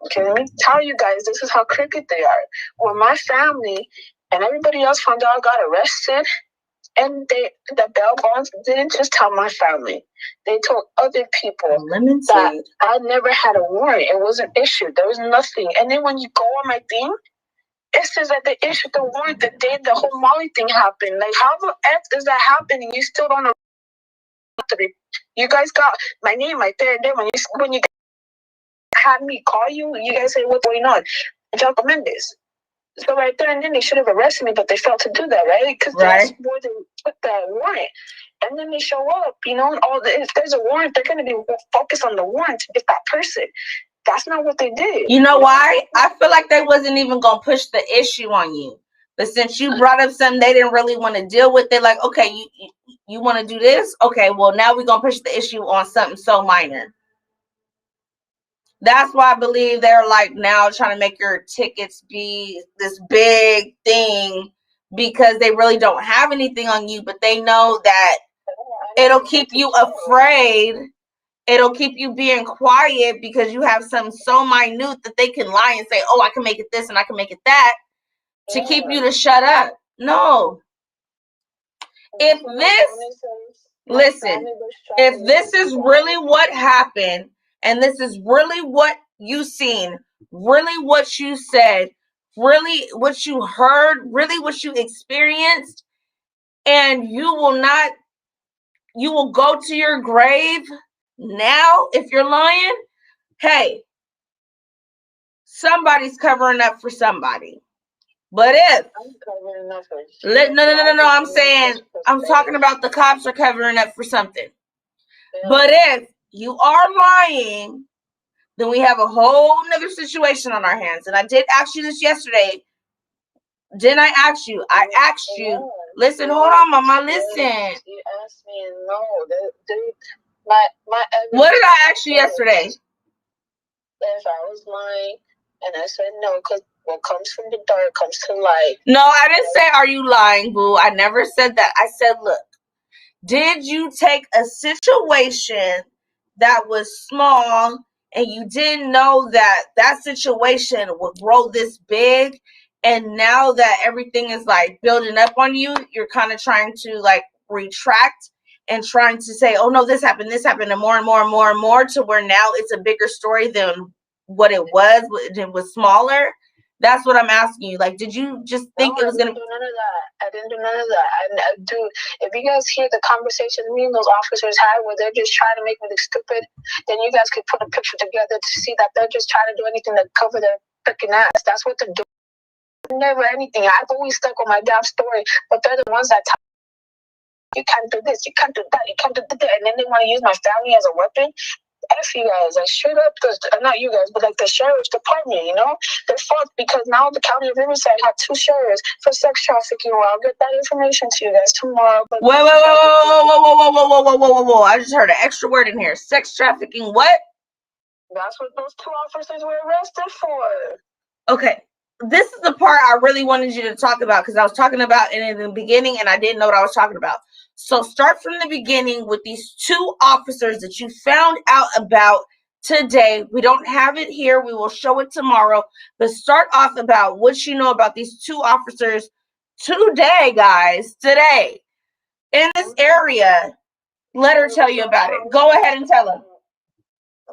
okay, let me tell you guys, this is how crooked they are. When my family and everybody else found out I got arrested, and the bail bonds didn't just tell my family. They told other people that I never had a warrant. It wasn't issued. There was nothing. And then when you go on my thing, it says that they issued the warrant the day the whole Molly thing happened. Like, how the F is that happening? You still don't know. You guys got my name right there. And then when you had me call you, you guys say, what's going on? Angelica Mendez. So right there and then they should have arrested me, but they failed to do that, right? Because that's where they put that warrant. And then they show up, you know, and if there's a warrant, they're going to be focused on the warrant to get that person. That's not what they did. You know why? I feel like they wasn't even going to push the issue on you. But since you brought up something they didn't really want to deal with, they're like, okay, you want to do this? Okay, well, now we're going to push the issue on something so minor. That's why I believe they're like now trying to make your tickets be this big thing, because they really don't have anything on you, but they know that it'll keep you afraid. It'll keep you being quiet because you have something so minute that they can lie and say, oh, I can make it this and I can make it that, to keep you to shut up. No. If this is really what happened, and this is really what you seen, really what you said, really what you heard, really what you experienced, and you will go to your grave now if you're lying, hey, somebody's covering up for somebody. But if no, I'm talking about the cops are covering up for something. But if you are lying, then we have a whole nother situation on our hands. And I did ask you this yesterday. Didn't I ask you? I asked you. Listen, hold on, Mama. Listen. You asked me, and no, my what did I ask you yesterday? If I was lying, and I said no, because what comes from the dark comes to light. No, I didn't say, are you lying, boo? I never said that. I said, look, did you take a situation that was small and you didn't know that that situation would grow this big, and now that everything is like building up on you, you're kind of trying to like retract and trying to say, oh no, this happened, and more and more and more and more, to where now it's a bigger story than what it was. It was smaller. That's what I'm asking you. Like, did you just think it was going to... I didn't do none of that. If you guys hear the conversation me and those officers had where they're just trying to make me look stupid, then you guys could put a picture together to see that they're just trying to do anything to cover their freaking ass. That's what they're doing. Never anything. I've always stuck with my damn story, but they're the ones that tell you can't do this, you can't do that, you can't do that, and then they want to use my family as a weapon. F you guys, I straight up, not you guys, but like the sheriff's department, you know, they're fucked because now the county of Riverside had 2 sheriffs for sex trafficking. Well, I'll get that information to you guys tomorrow. But whoa! I just heard an extra word in here. Sex trafficking. What? That's what those 2 officers were arrested for. Okay, this is the part I really wanted you to talk about, because I was talking about it in the beginning and I didn't know what I was talking about. So start from the beginning with these 2 officers that you found out about today. We don't have it here. We will show it tomorrow. But start off about what you know about these 2 officers today, guys. Today. In this area. Let her tell you about it. Go ahead and tell her.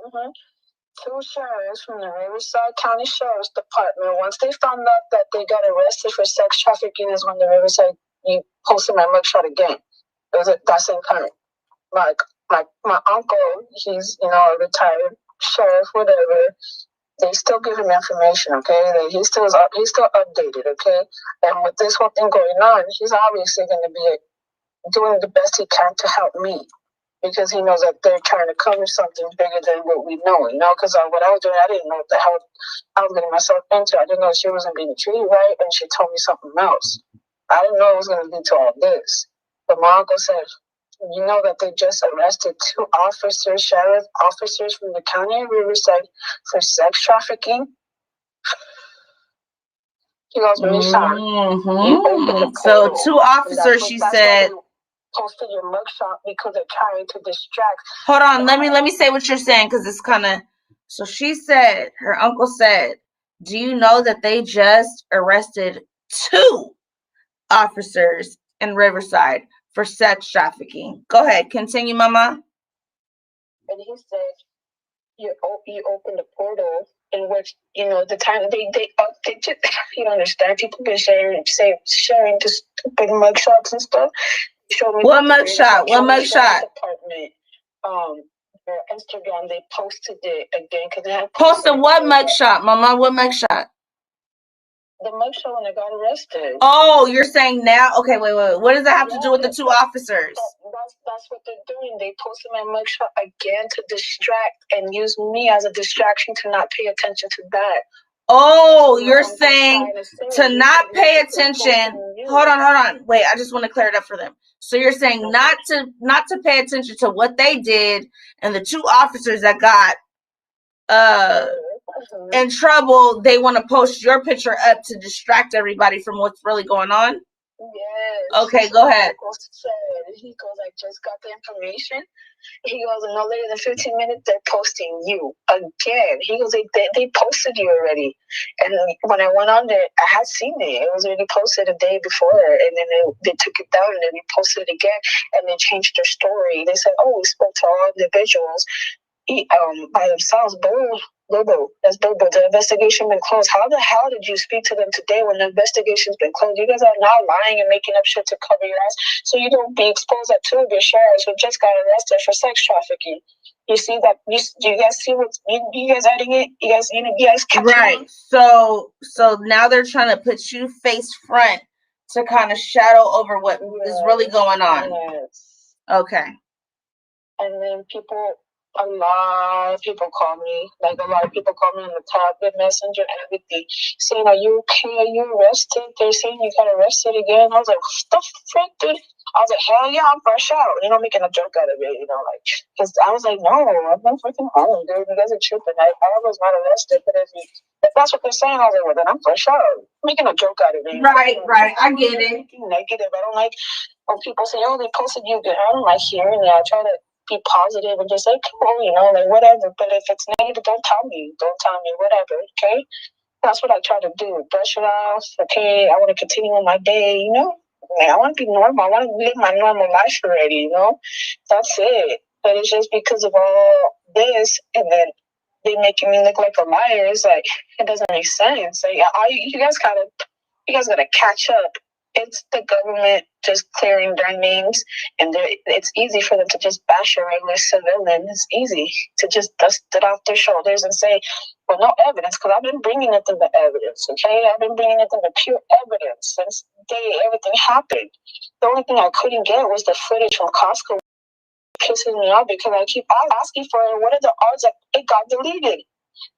2 sheriffs from the Riverside County Sheriff's Department. Once they found out that they got arrested for sex trafficking is when the Riverside posted my mugshot again. It was at that same time. My uncle, he's, you know, a retired sheriff, whatever. They still give him information, okay? He's still updated, okay? And with this whole thing going on, he's obviously going to be doing the best he can to help me, because he knows that they're trying to cover something bigger than what we know, you know? Because what I was doing, I didn't know what the hell I was getting myself into. I didn't know she wasn't being treated right, and she told me something else. I didn't know it was going to lead to all this. But my uncle said, You know that they just arrested 2 officers, sheriff officers from the county of Riverside for sex trafficking. He goes, So 2 officers, she said. Posted your mugshot because they're trying to distract. Hold on, let me say what you're saying, because it's kind of. So she said, her uncle said, do you know that they just arrested 2 officers in Riverside for sex trafficking? Go ahead, continue, Mama. And he said, you opened a portal in which, you know, the time they just, you don't understand. People been sharing just stupid mugshots and stuff. Showed me what mugshot? What mugshot? Department, their Instagram, they posted it again because they had posted what mugshot, Mama? What mugshot? The mugshot when I got arrested. Oh, you're saying now? Okay, wait. What does that have to do with the 2 officers? That's what they're doing. They posted my mugshot again to distract and use me as a distraction to not pay attention to that. Oh, you're saying to not pay attention. Hold on. Wait, I just want to clear it up for them. So you're saying not to pay attention to what they did, and the 2 officers that got in trouble, they want to post your picture up to distract everybody from what's really going on? Yes. Okay, go ahead. He goes, I just got the information. He goes, no later than 15 minutes, they're posting you again. He goes, they posted you already. And when I went on there, I had seen it. It was already posted a day before. And then they took it down and then they posted it again. And they changed their story. They said, oh, we spoke to all individuals by themselves. Bobo, that's Bobo. The investigation been closed. How the hell did you speak to them today when the investigation's been closed? You guys are now lying and making up shit to cover your ass so you don't be exposed at 2 of your sheriffs who just got arrested for sex trafficking. You see that? You guys see what you guys adding it? You guys right. So now they're trying to put you face front to kind of shadow over what is really going on. Yes. Okay. And then a lot of people call me. Like, a lot of people call me on the top, the messenger, and everything, saying, are you okay? Are you arrested? They're saying you got arrested again. I was like, what the frick, dude? I was like, hell yeah, I'm fresh out. You know, making a joke out of it, you know, like, because I was like, no, I've been freaking home, dude. You guys are tripping. I was not arrested, but if that's what they're saying, I was like, well, then I'm fresh out. Making a joke out of it. Right. I get it. Negative. I don't like when people say, oh, they posted you good. I don't like hearing that. I try to be positive and just say, cool, you know, like, whatever. But if it's negative, don't tell me, whatever, okay? That's what I try to do. Brush it off. Okay, I want to continue on my day, you know? I want to be normal. I want to live my normal life already, you know? That's it. But it's just because of all this, and then they making me look like a liar. It's like, it doesn't make sense. Like, you guys gotta catch up. It's the government just clearing their names, and it's easy for them to just bash a regular civilian. It's easy to just dust it off their shoulders and say, well, no evidence, because I've been bringing nothing but evidence, okay? I've been bringing nothing but pure evidence since the day everything happened. The only thing I couldn't get was the footage from Costco. It pisses me off because I keep asking for it. What are the odds that it got deleted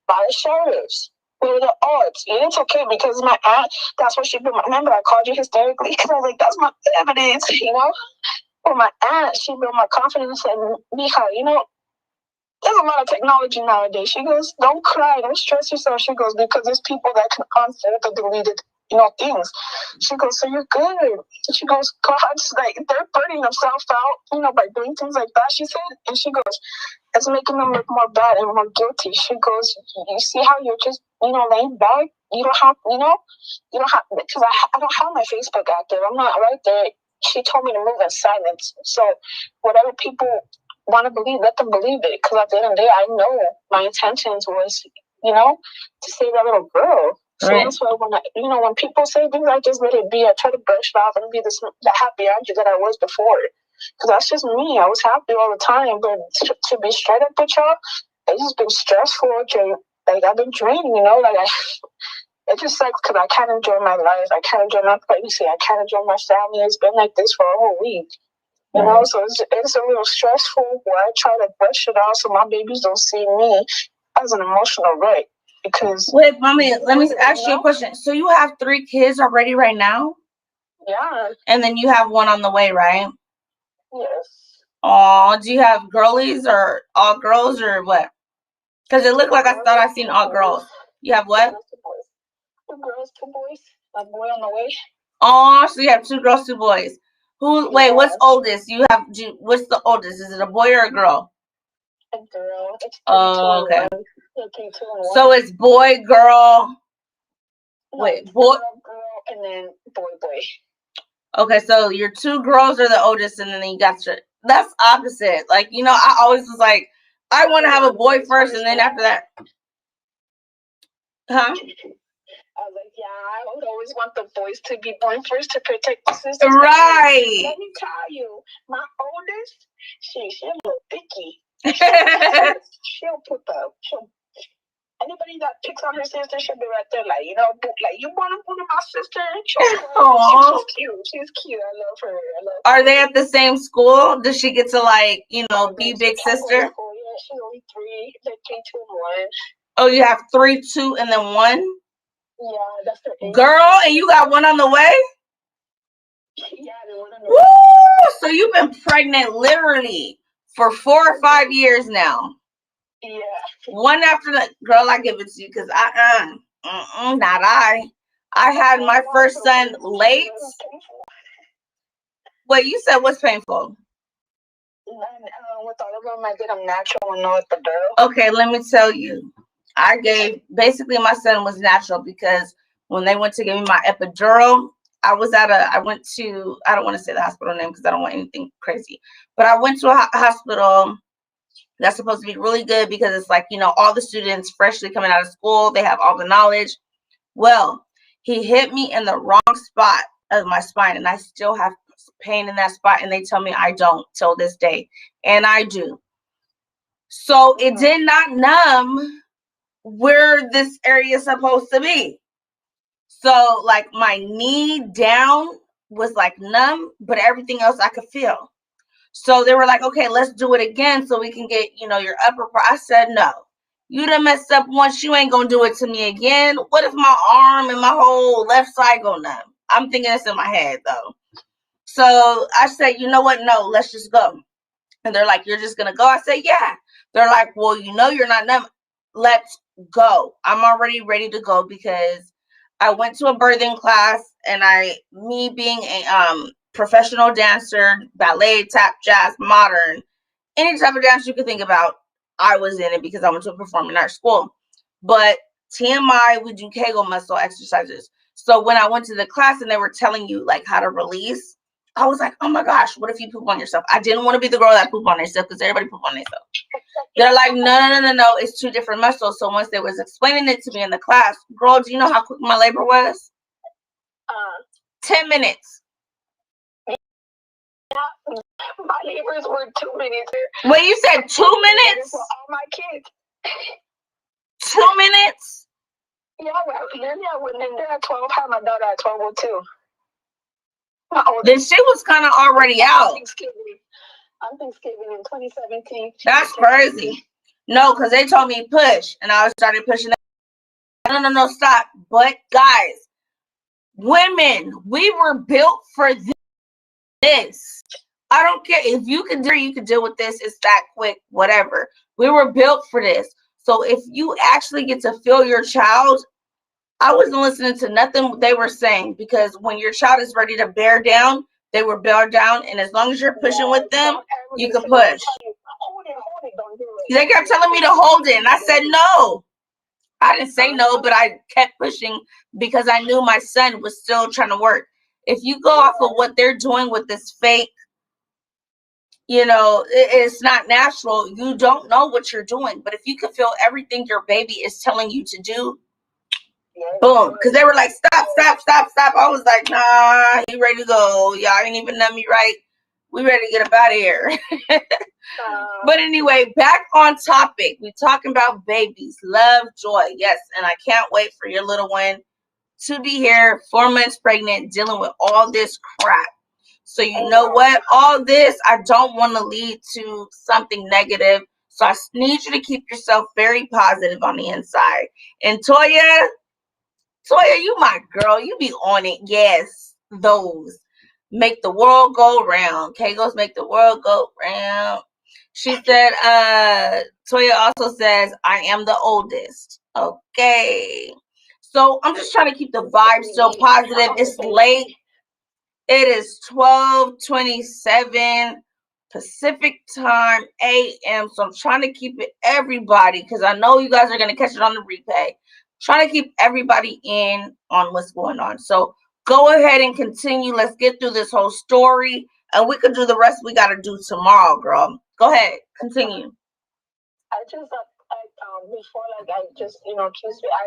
by the sheriffs? What are the odds? And it's okay because my aunt, that's what she built. Remember, I called you hysterically because I was like, that's my evidence, you know? But my aunt, she built my confidence and Mija, you know, there's a lot of technology nowadays. She goes, don't cry, don't stress yourself. She goes, because there's people that can unsend the deleted, you know, things. She goes, so you're good. She goes, God's like, they're burning themselves out, you know, by doing things like that, she said. And she goes, it's making them look more bad and more guilty. She goes, you see how you're just, you know, laying back? You don't have, because I don't have my Facebook active. I'm not right there. She told me to move in silence. So whatever people want to believe, let them believe it. Because at the end of the day, I know my intentions was, you know, to save that little girl. So that's why when people say things, I just let it be. I try to brush it off and be the happy Angie that I was before. Because that's just me. I was happy all the time. But to be straight up with y'all, it's just been stressful. Like, I've been draining, you know? Like, it just sucks because I can't enjoy my life. I can't enjoy my pregnancy. I can't enjoy my family. It's been like this for a whole week. You know? So it's a little stressful where I try to brush it off so my babies don't see me as an emotional wreck. Because... Wait, Mommy, let me ask you a question. So you have 3 kids already right now? Yeah. And then you have 1 on the way, right? Yes. Oh, do you have girlies or all girls or what? Because it looked like I thought I seen all girls. You have what? 2 girls, 2 boys. A boy on the way. Oh, so you have 2 girls, 2 boys. Wait, what's oldest? What's the oldest? Is it a boy or a girl? A girl. It's 3, 2, Oh, okay. 1. 3, 2, 1. So it's boy, girl. No, Wait, boy. Girl, and then boy, boy. Okay, so your 2 girls are the oldest, and then you got your. That's opposite. Like, I always was like, I want to have a boy first, and then after that. Huh? I was like, yeah, I would always want the boys to be born first to protect the sisters. Right. Let me tell you, my oldest, she's a little picky. Anybody that picks on her sister should be right there, like, you want to put on my sister? She's cute. She's cute. I love her. Are they at the same school? Does she get to be big sister? Yeah, she's only 3. They're 3, 2, 1. Oh, you have 3, 2, and then 1? Yeah, that's her age. Girl, and you got 1 on the way? Yeah, the 1 on the way. Woo! So you've been pregnant literally for 4 or 5 years now. Yeah. 1 after the girl, I give it to you because not I. I had my first son late. Wait, you said what's painful? With all of them, I did them natural and not the girl. Okay, let me tell you. Basically my son was natural because when they went to give me my epidural, I went to, I don't want to say the hospital name because I don't want anything crazy, but I went to a hospital that's supposed to be really good because it's like, all the students freshly coming out of school, they have all the knowledge. Well, he hit me in the wrong spot of my spine and I still have pain in that spot and they tell me I don't till this day, and I do. So it did not numb where this area is supposed to be. So like my knee down was like numb, but everything else I could feel. So they were like, okay, let's do it again so we can get, your upper part. I said, no, you done messed up once. You ain't going to do it to me again. What if my arm and my whole left side go numb? I'm thinking this in my head though. So I said, you know what? No, let's just go. And they're like, you're just going to go? I said, yeah. They're like, well, you're not numb. Let's go. I'm already ready to go because I went to a birthing class and me being a professional dancer, ballet, tap, jazz, modern, any type of dance you could think about, I was in it because I went to a performing arts school. But TMI, we do Kegel muscle exercises. So when I went to the class and they were telling you like how to release, I was like, oh my gosh, what if you poop on yourself? I didn't want to be the girl that poop on herself because everybody poop on themselves. They're like, no, it's 2 different muscles. So once they was explaining it to me in the class, girl, do you know how quick my labor was? 10 minutes. My labors were 2 minutes. Wait, you said 2 minutes? For all my kids. 2 minutes? Yeah, I went in there at 12, had my daughter at 12:02. Then she was kind of already out. I'm Thanksgiving in 2017. That's crazy. No, because they told me push, and I started pushing. No, stop. But guys, women, we were built for this. I don't care if you can deal with this. It's that quick, whatever. We were built for this. So if you actually get to feel your child, I wasn't listening to nothing they were saying because when your child is ready to bear down, they will bear down. And as long as you're pushing with them, you can push. They kept telling me to hold it. And I said, no. I didn't say no, but I kept pushing because I knew my son was still trying to work. If you go off of what they're doing with this fake, it's not natural. You don't know what you're doing. But if you can feel everything your baby is telling you to do, boom. Because they were like, stop. I was like, nah, you ready to go. Y'all ain't even know me right. We ready to get up out of here. But anyway, back on topic. We talking about babies, love, joy. Yes, and I can't wait for your little one to be here, 4 months pregnant, dealing with all this crap. So you know what? All this, I don't want to lead to something negative. So I need you to keep yourself very positive on the inside. And Toya, you my girl. You be on it. Yes, those. make the world go round. Kegels make the world go round. She said, Toya also says, I am the oldest. Okay. So I'm just trying to keep the vibe still positive. It's late. It is 12:27 Pacific time AM. So I'm trying to keep it everybody, because I know you guys are going to catch it on the replay. Trying to keep everybody in on what's going on. So go ahead and continue. Let's get through this whole story, and we could do the rest we got to do tomorrow, girl. Go ahead. Continue. I just before I just I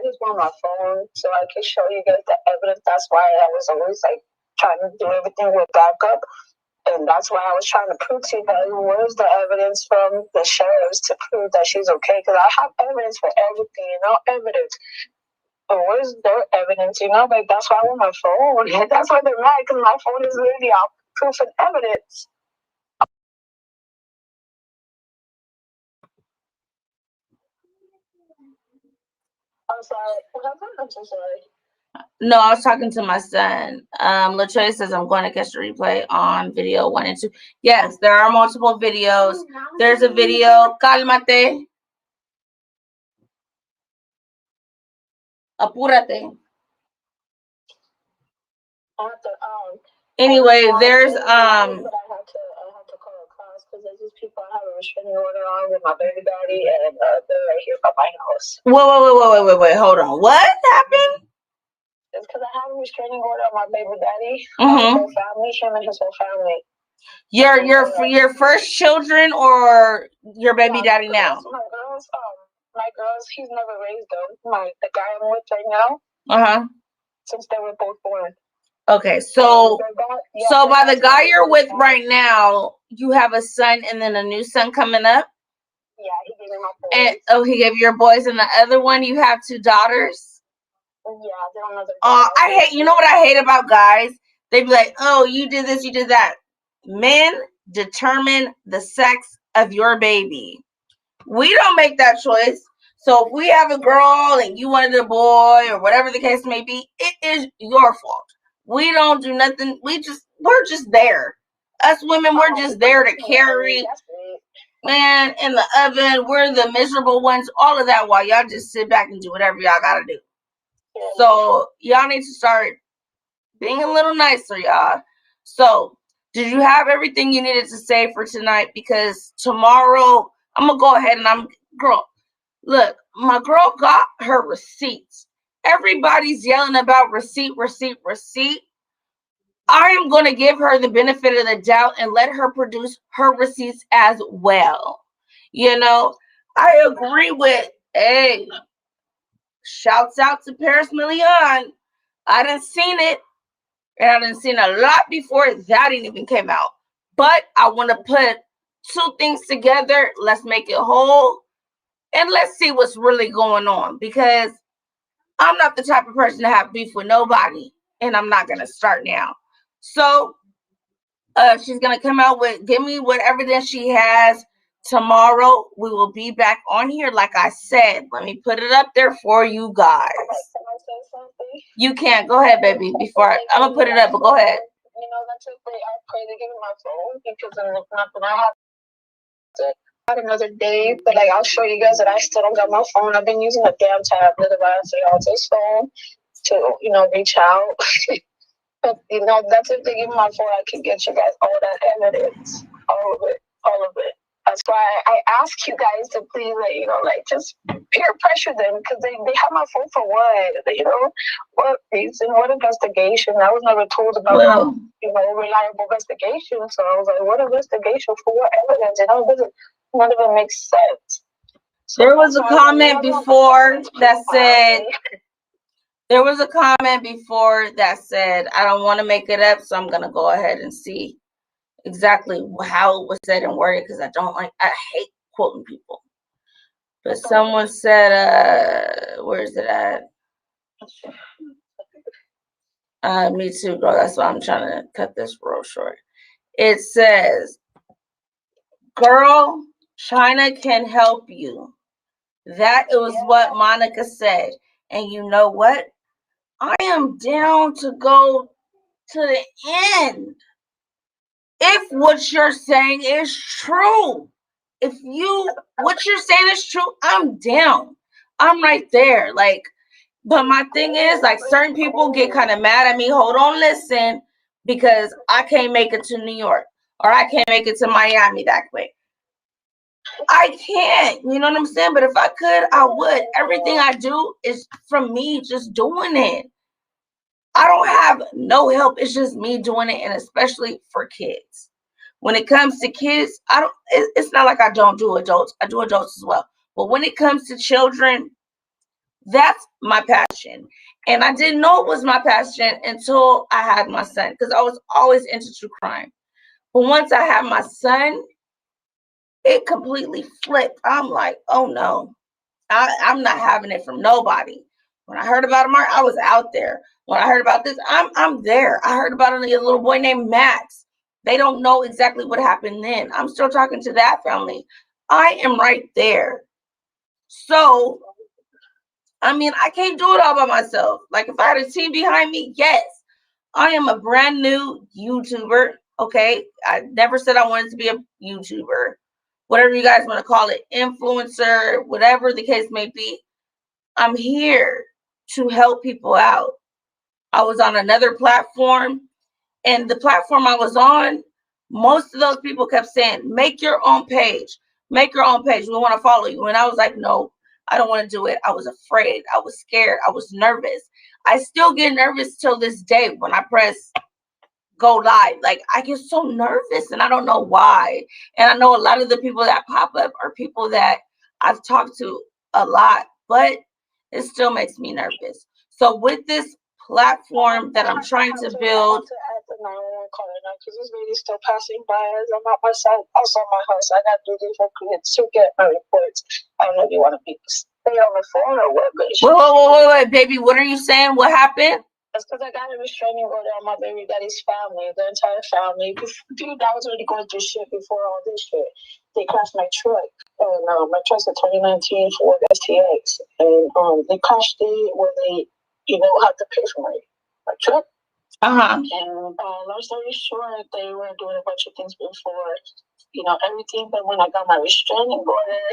just want my phone so I can show you guys the evidence. That's why I was always trying to do everything with backup, and that's why I was trying to prove to you guys where's the evidence from the sheriffs to prove that she's okay, because I have evidence for everything, evidence. But where's their evidence? That's why I want my phone. That's why they're mad, because my phone is literally all proof and evidence. I'm sorry. I'm so sorry. No, I was talking to my son. Latoya says I'm going to catch the replay on video 1 and 2. Yes, there are multiple videos. There's a video. Cálmate. Apúrate. Anyway, there's I had to call a class because there's these people I have a restraining order on with my baby daddy, and they're right here by my house. Wait. Hold on. What happened? It's because I have a restraining order on my baby daddy, his whole family, him and his whole family. Your first children or your baby daddy now? My girls, he's never raised them. The guy I'm with right now. Since they were both born. Okay, so by the guy you're with right now, you have a son and then a new son coming up? Yeah, he gave me my boys. And he gave you your boys, and the other one you have 2 daughters? Yeah, they don't know their you know what I hate about guys? They be like, oh, you did this, you did that. Men determine the sex of your baby. We don't make that choice. So if we have a girl and you wanted a boy or whatever the case may be, it is your fault. We don't do nothing. We're just there. Us women, we're just there to carry. Man, in the oven, we're the miserable ones. All of that while y'all just sit back and do whatever y'all gotta do. So y'all need to start being a little nicer, y'all. So did you have everything you needed to say for tonight? Because tomorrow I'm gonna go ahead and look, my girl got her receipts. Everybody's yelling about receipt. I am going to give her the benefit of the doubt and let her produce her receipts as well. I agree with, hey, shouts out to Paris Million. I done seen it, and I done seen a lot before that even came out. But I want to put 2 things together. Let's make it whole. And let's see what's really going on, because I'm not the type of person to have beef with nobody, and I'm not going to start now. So she's going to come out with, give me what evidence she has. Tomorrow, we will be back on here. Like I said, let me put it up there for you guys. Can I say something? You can't. Go ahead, baby. I'm going to put it up, but go ahead. That's just I pray to give me my phone, because I'm not going to have another day, but I'll show you guys that I still don't got my phone. I've been using a damn tablet of Angelica's phone to reach out. But that's if they give me my phone, I can get you guys all that evidence, all of it. That's why I ask you guys to please, just peer pressure them, because they have my phone for what? What reason? What investigation? I was never told about reliable investigation. So I was like, what investigation for what evidence? None of it makes sense. So there was a comment before that said, I don't want to make it up, so I'm going to go ahead and see exactly how it was said and worded, because I hate quoting people. But someone said, where is it at? Me too, girl. That's why I'm trying to cut this real short. It says, girl, China can help you. That was what Monica said. And you know what? I am down to go to the end. if what you're saying is true, what you're saying is true, I'm down. I'm right there. Like, but my thing is, like, certain people get kind of mad at me. Hold on, listen, because I can't make it to New York or I can't make it to Miami that quick. I can't, you know what I'm saying? But if I could, I would. Everything I do is from me just doing it. I don't have no help. It's just me doing it, and especially for kids. When it comes to kids, it's not like I don't do adults. I do adults as well. But when it comes to children, that's my passion. And I didn't know it was my passion until I had my son, because I was always into true crime. But once I had my son, it completely flipped. I'm like, oh no, I'm not having it from nobody. When I heard about Amar, I was out there. When I heard about this, I'm there. I heard about a little boy named Max. They don't know exactly what happened then. I'm still talking to that family. I am right there. So, I mean, I can't do it all by myself. Like, if I had a team behind me, yes. I am a brand new YouTuber. Okay. I never said I wanted to be a YouTuber. Whatever you guys want to call it, influencer, whatever the case may be. I'm here to help people out. I was on another platform, and the platform I was on, most of those people kept saying, make your own page. Make your own page. We want to follow you. And I was like, no, I don't want to do it. I was afraid. I was scared. I was nervous. I still get nervous till this day when I press go live. Like, I get so nervous and I don't know why. And I know a lot of the people that pop up are people that I've talked to a lot, but it still makes me nervous. So with this platform that I'm trying to build, because this lady's still passing by as I'm at my side, outside my house. I got to do this for kids to get my reports. I don't know if you want to stay on the phone or what, but wait, baby, what are you saying? What happened? That's because I got a restraining order on my baby daddy's family, the entire family. Dude, I was already going through shit before all this shit. They crashed my truck, and my truck's a 2019 Ford STX, and they crashed it where they, had to pay for my truck. And long story short, they were doing a bunch of things before, everything. But when I got my restraining order,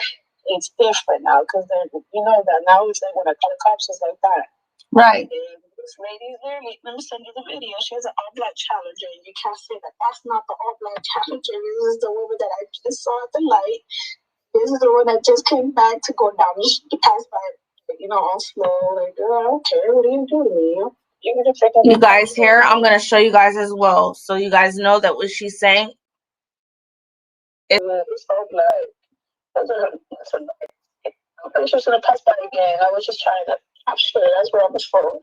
it's different now because that now it's like when I call the cops, it's like that. Right. And this lady literally, let me send you the video. She has an all black Challenger, and you can't say that that's not the all black Challenger. This is the woman that I just saw at the light. This is the one that just came back to go down the pass by, all slow. Like, girl, I don't care. What are you doing? You guys here, I'm going to show you guys as well. So you guys know that what she's saying. It's all black. I'm just going to pass by again. I was just trying to capture it. That's where I was from.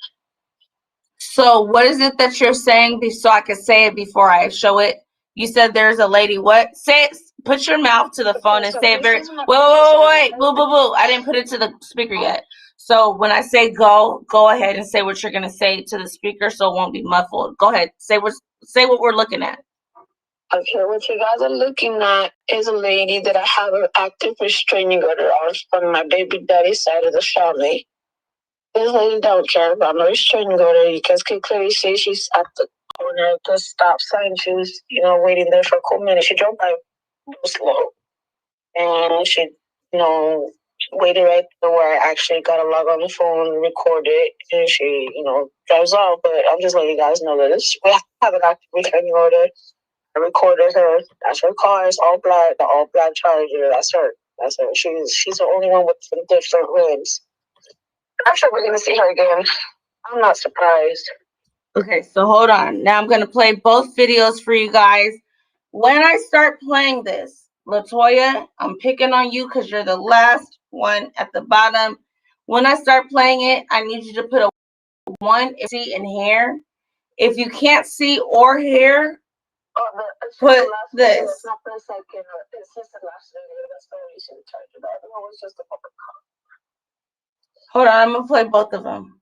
So what is it that you're saying so I can say it before I show it? You said there's a lady, what? Say it, put your mouth to the phone and say it very, wait, boo, boo, boo. I didn't put it to the speaker yet. So when I say go ahead and say what you're going to say to the speaker so it won't be muffled. Go ahead, say what we're looking at. Okay, what you guys are looking at is a lady that I have an active restraining order on from my baby daddy's side of the family. This lady don't care about my restraining order. You guys can clearly see she's at the corner of the stop sign. She was, waiting there for a cool minute. She drove by slow. And she, waited right there where I actually got to log on the phone and record it. And she, drives off. But I'm just letting you guys know that we have an active restraining order. I recorded her. That's her car. It's all black. The all black Charger. That's her. That's her. She's the only one with some different rims. I'm sure we're gonna see her again. I'm not surprised. Okay, so hold on. Now I'm gonna play both videos for you guys. When I start playing this, Latoya, I'm picking on you because you're the last one at the bottom. When I start playing it, I need you to put a 1 see and hear. If you can't see or hear, put this. It's not for a second. It's just the last video. That's the only reason to charge about. It was just a public call. Hold on, I'm gonna play both of them.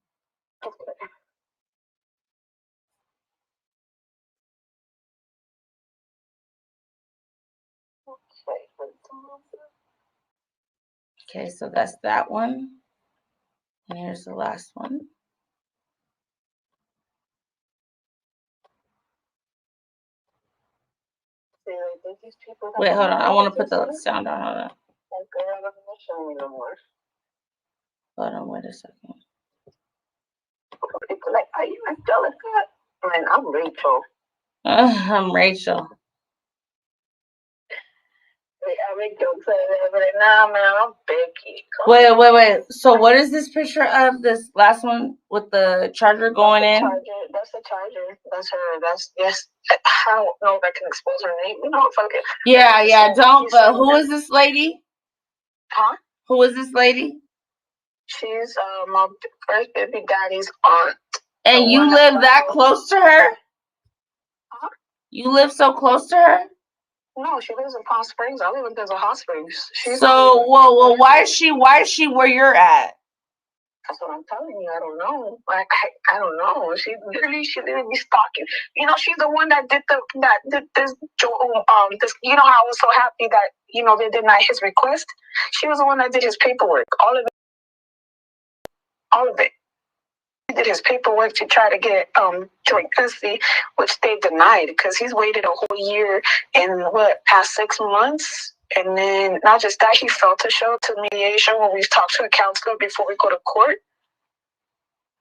Okay, so that's that one. And here's the last one. These people Wait, hold on. I want to put the sound on. Hold on. Show me no more. Hold on. Wait a second. People like, are you Angelica? Man, I'm Rachel. I'm Rachel. I make jokes but nah, man, I'm Becky. Wait. So what is this picture of this last one with the charger going in? That's the charger. That's her. Yes. I don't know if I can expose her name. You know, if I can. Yeah, don't. But who is this lady? Huh? Who is this lady? She's my first baby daddy's aunt. And you live that close to her? Huh? You live so close to her? No, she lives in Palm Springs. I live in Desert Hot Springs. So, well, why is she where you're at? That's what I'm telling you. I don't know. Like I don't know. She literally be stalking. You know, she's the one that did this. You know how I was so happy that they denied his request. She was the one that did his paperwork. All of it. He did his paperwork to try to get joint custody, which they denied because he's waited a whole year and past 6 months. And then not just that, he failed to show to mediation when we've talked to a counselor before we go to court.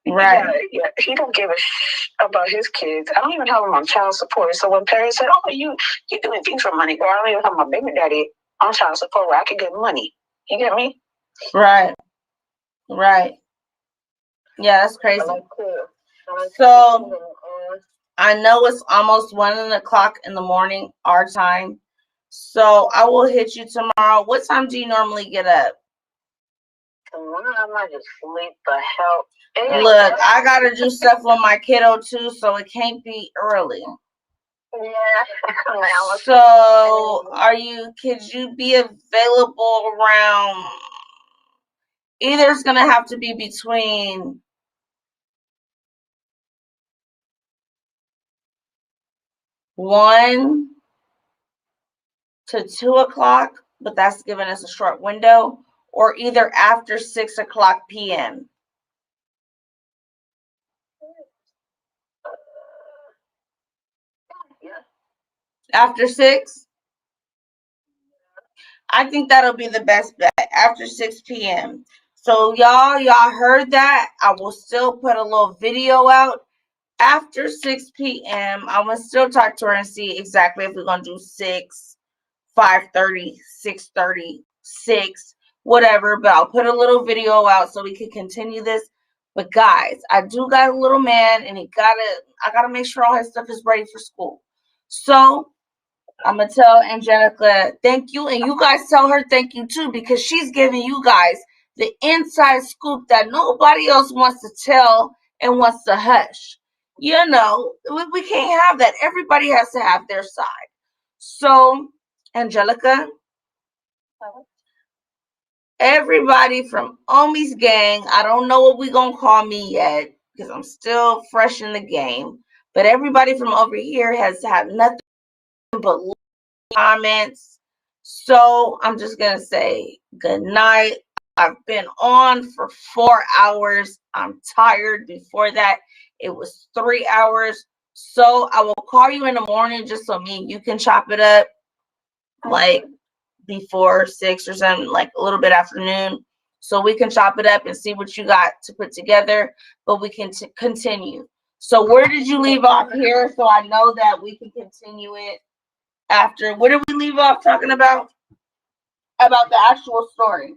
Right. Yeah. He don't give a about his kids. I don't even have him on child support. So when parents said, "Oh, you doing things for money," girl, I don't even have my baby daddy on child support where I can get money. You get me? Right. Yeah, that's crazy. So I know it's almost 1:00 in the morning, our time. So I will hit you tomorrow. What time do you normally get up? Tomorrow I might just sleep the hell. Look, I gotta do stuff with my kiddo too, so it can't be early. Yeah. So could you be available around, either it's gonna have to be between 1 to 2:00, but that's giving us a short window, or either after 6:00 p.m. After 6? I think that'll be the best bet, after 6 p.m. So y'all heard that. I will still put a little video out after 6 p.m. I'm gonna still talk to her and see exactly if we're gonna do 6, 5:30, 6:30, 6, whatever. But I'll put a little video out so we can continue this. But guys, I do got a little man, and I gotta make sure all his stuff is ready for school. So I'm gonna tell Angelica thank you, and you guys tell her thank you too, because she's giving you guys the inside scoop that nobody else wants to tell and wants to hush. We can't have that. Everybody has to have their side. So, Angelica, everybody from Omi's gang, I don't know what we're gonna call me yet because I'm still fresh in the game, but everybody from over here has had nothing but comments. So I'm just gonna say good night. I've been on for 4 hours. I'm tired. Before that, it was 3 hours. So I will call you in the morning just so me and you can chop it up, like before 6 or something, like a little bit afternoon, so we can chop it up and see what you got to put together. But we can continue. So where did you leave off here, so I know that we can continue it after? Where did we leave off talking about the actual story?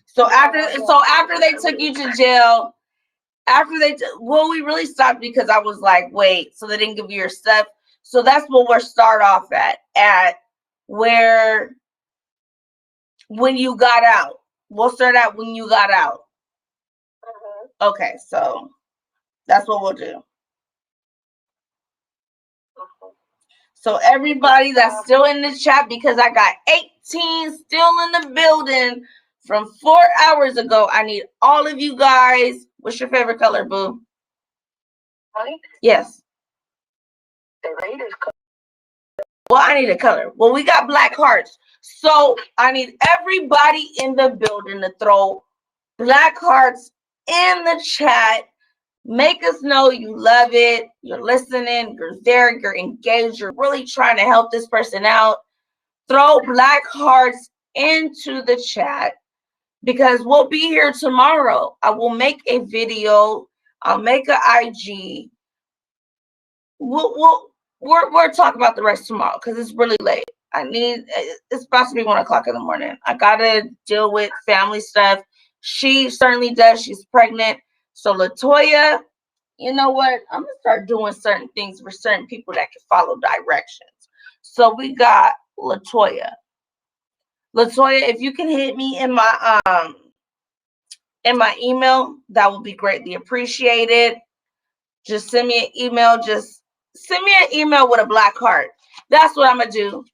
So after they took you to jail, we really stopped because I was like, wait, so they didn't give you your stuff. So that's what we'll start off at where, when you got out. We'll start out when you got out. Okay, so that's what we'll do. So everybody that's still in the chat, because I got 18 still in the building from 4 hours ago, I need all of you guys. What's your favorite color, boo? White? Yes. The latest color. Well, I need a color. Well, we got black hearts. So I need everybody in the building to throw black hearts in the chat Make us know you love it. You're listening. You're there. You're engaged. You're really trying to help this person out. Throw black hearts into the chat because we'll be here tomorrow. I will make a video. I'll make an IG. We're talking about the rest tomorrow because it's really late. It's about to be 1 o'clock in the morning. I gotta deal with family stuff. She certainly does. She's pregnant. So Latoya, you know what? I'm gonna start doing certain things for certain people that can follow directions. So we got Latoya. Latoya, if you can hit me in my email, that would be greatly appreciated. Just send me an email. Just send me an email with a black heart. That's what I'm gonna do.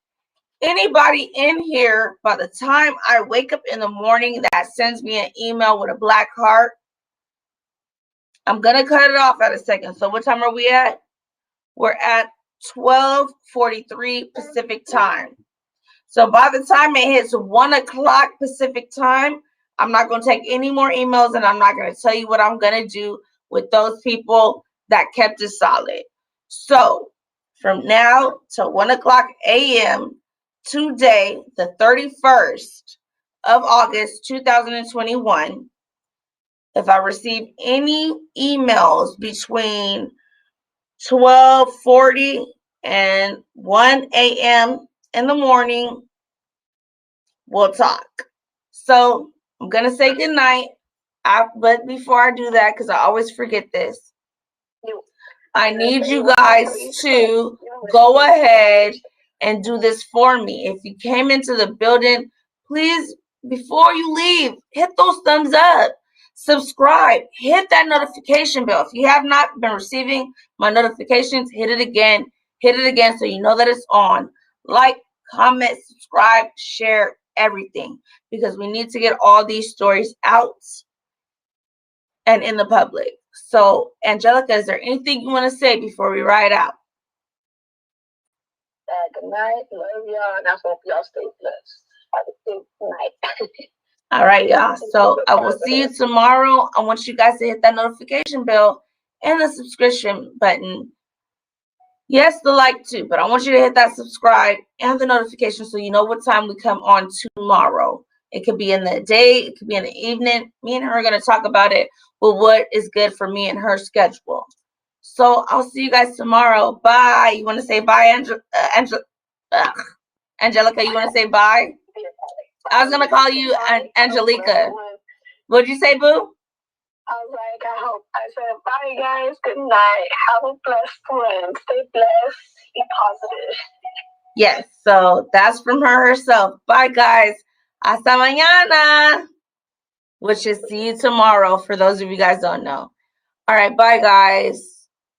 Anybody in here, by the time I wake up in the morning, that sends me an email with a black heart, I'm gonna cut it off at a second. So what time are we at? We're at 12:43 Pacific time. So by the time it hits 1 o'clock Pacific time, I'm not going to take any more emails, and I'm not going to tell you what I'm going to do with those people that kept it solid. So from now to 1 o'clock a.m. today, the 31st of August, 2021, if I receive any emails between 12:40 and 1 a.m. in the morning, we'll talk. So I'm going to say goodnight. But before I do that, because I always forget this, I need you guys to go ahead and do this for me. If you came into the building, please, before you leave, hit those thumbs up. Subscribe. Hit that notification bell. If you have not been receiving my notifications, hit it again. Hit it again so you know that it's on. Like, comment, subscribe, share, everything. Because we need to get all these stories out and in the public. So, Angelica, is there anything you want to say before we ride out? Good night. Love y'all. And I hope y'all stay blessed. Have a good night. All right, y'all. So I will see you tomorrow. I want you guys to hit that notification bell and the subscription button. Yes, the like too, but I want you to hit that subscribe and the notification so you know what time we come on tomorrow. It could be in the day, it could be in the evening. Me and her are going to talk about it with what is good for me and her schedule. So I'll see you guys tomorrow. Bye. You want to say bye, Angelica? You want to say bye? I was going to call you Angelica. What'd you say, boo? I was like, I said, bye, guys. Good night. Have a blessed one. Stay blessed. Be positive. Yes, so that's from her herself. Bye, guys. Hasta mañana. Which is see you tomorrow, for those of you guys don't know. All right, bye, guys.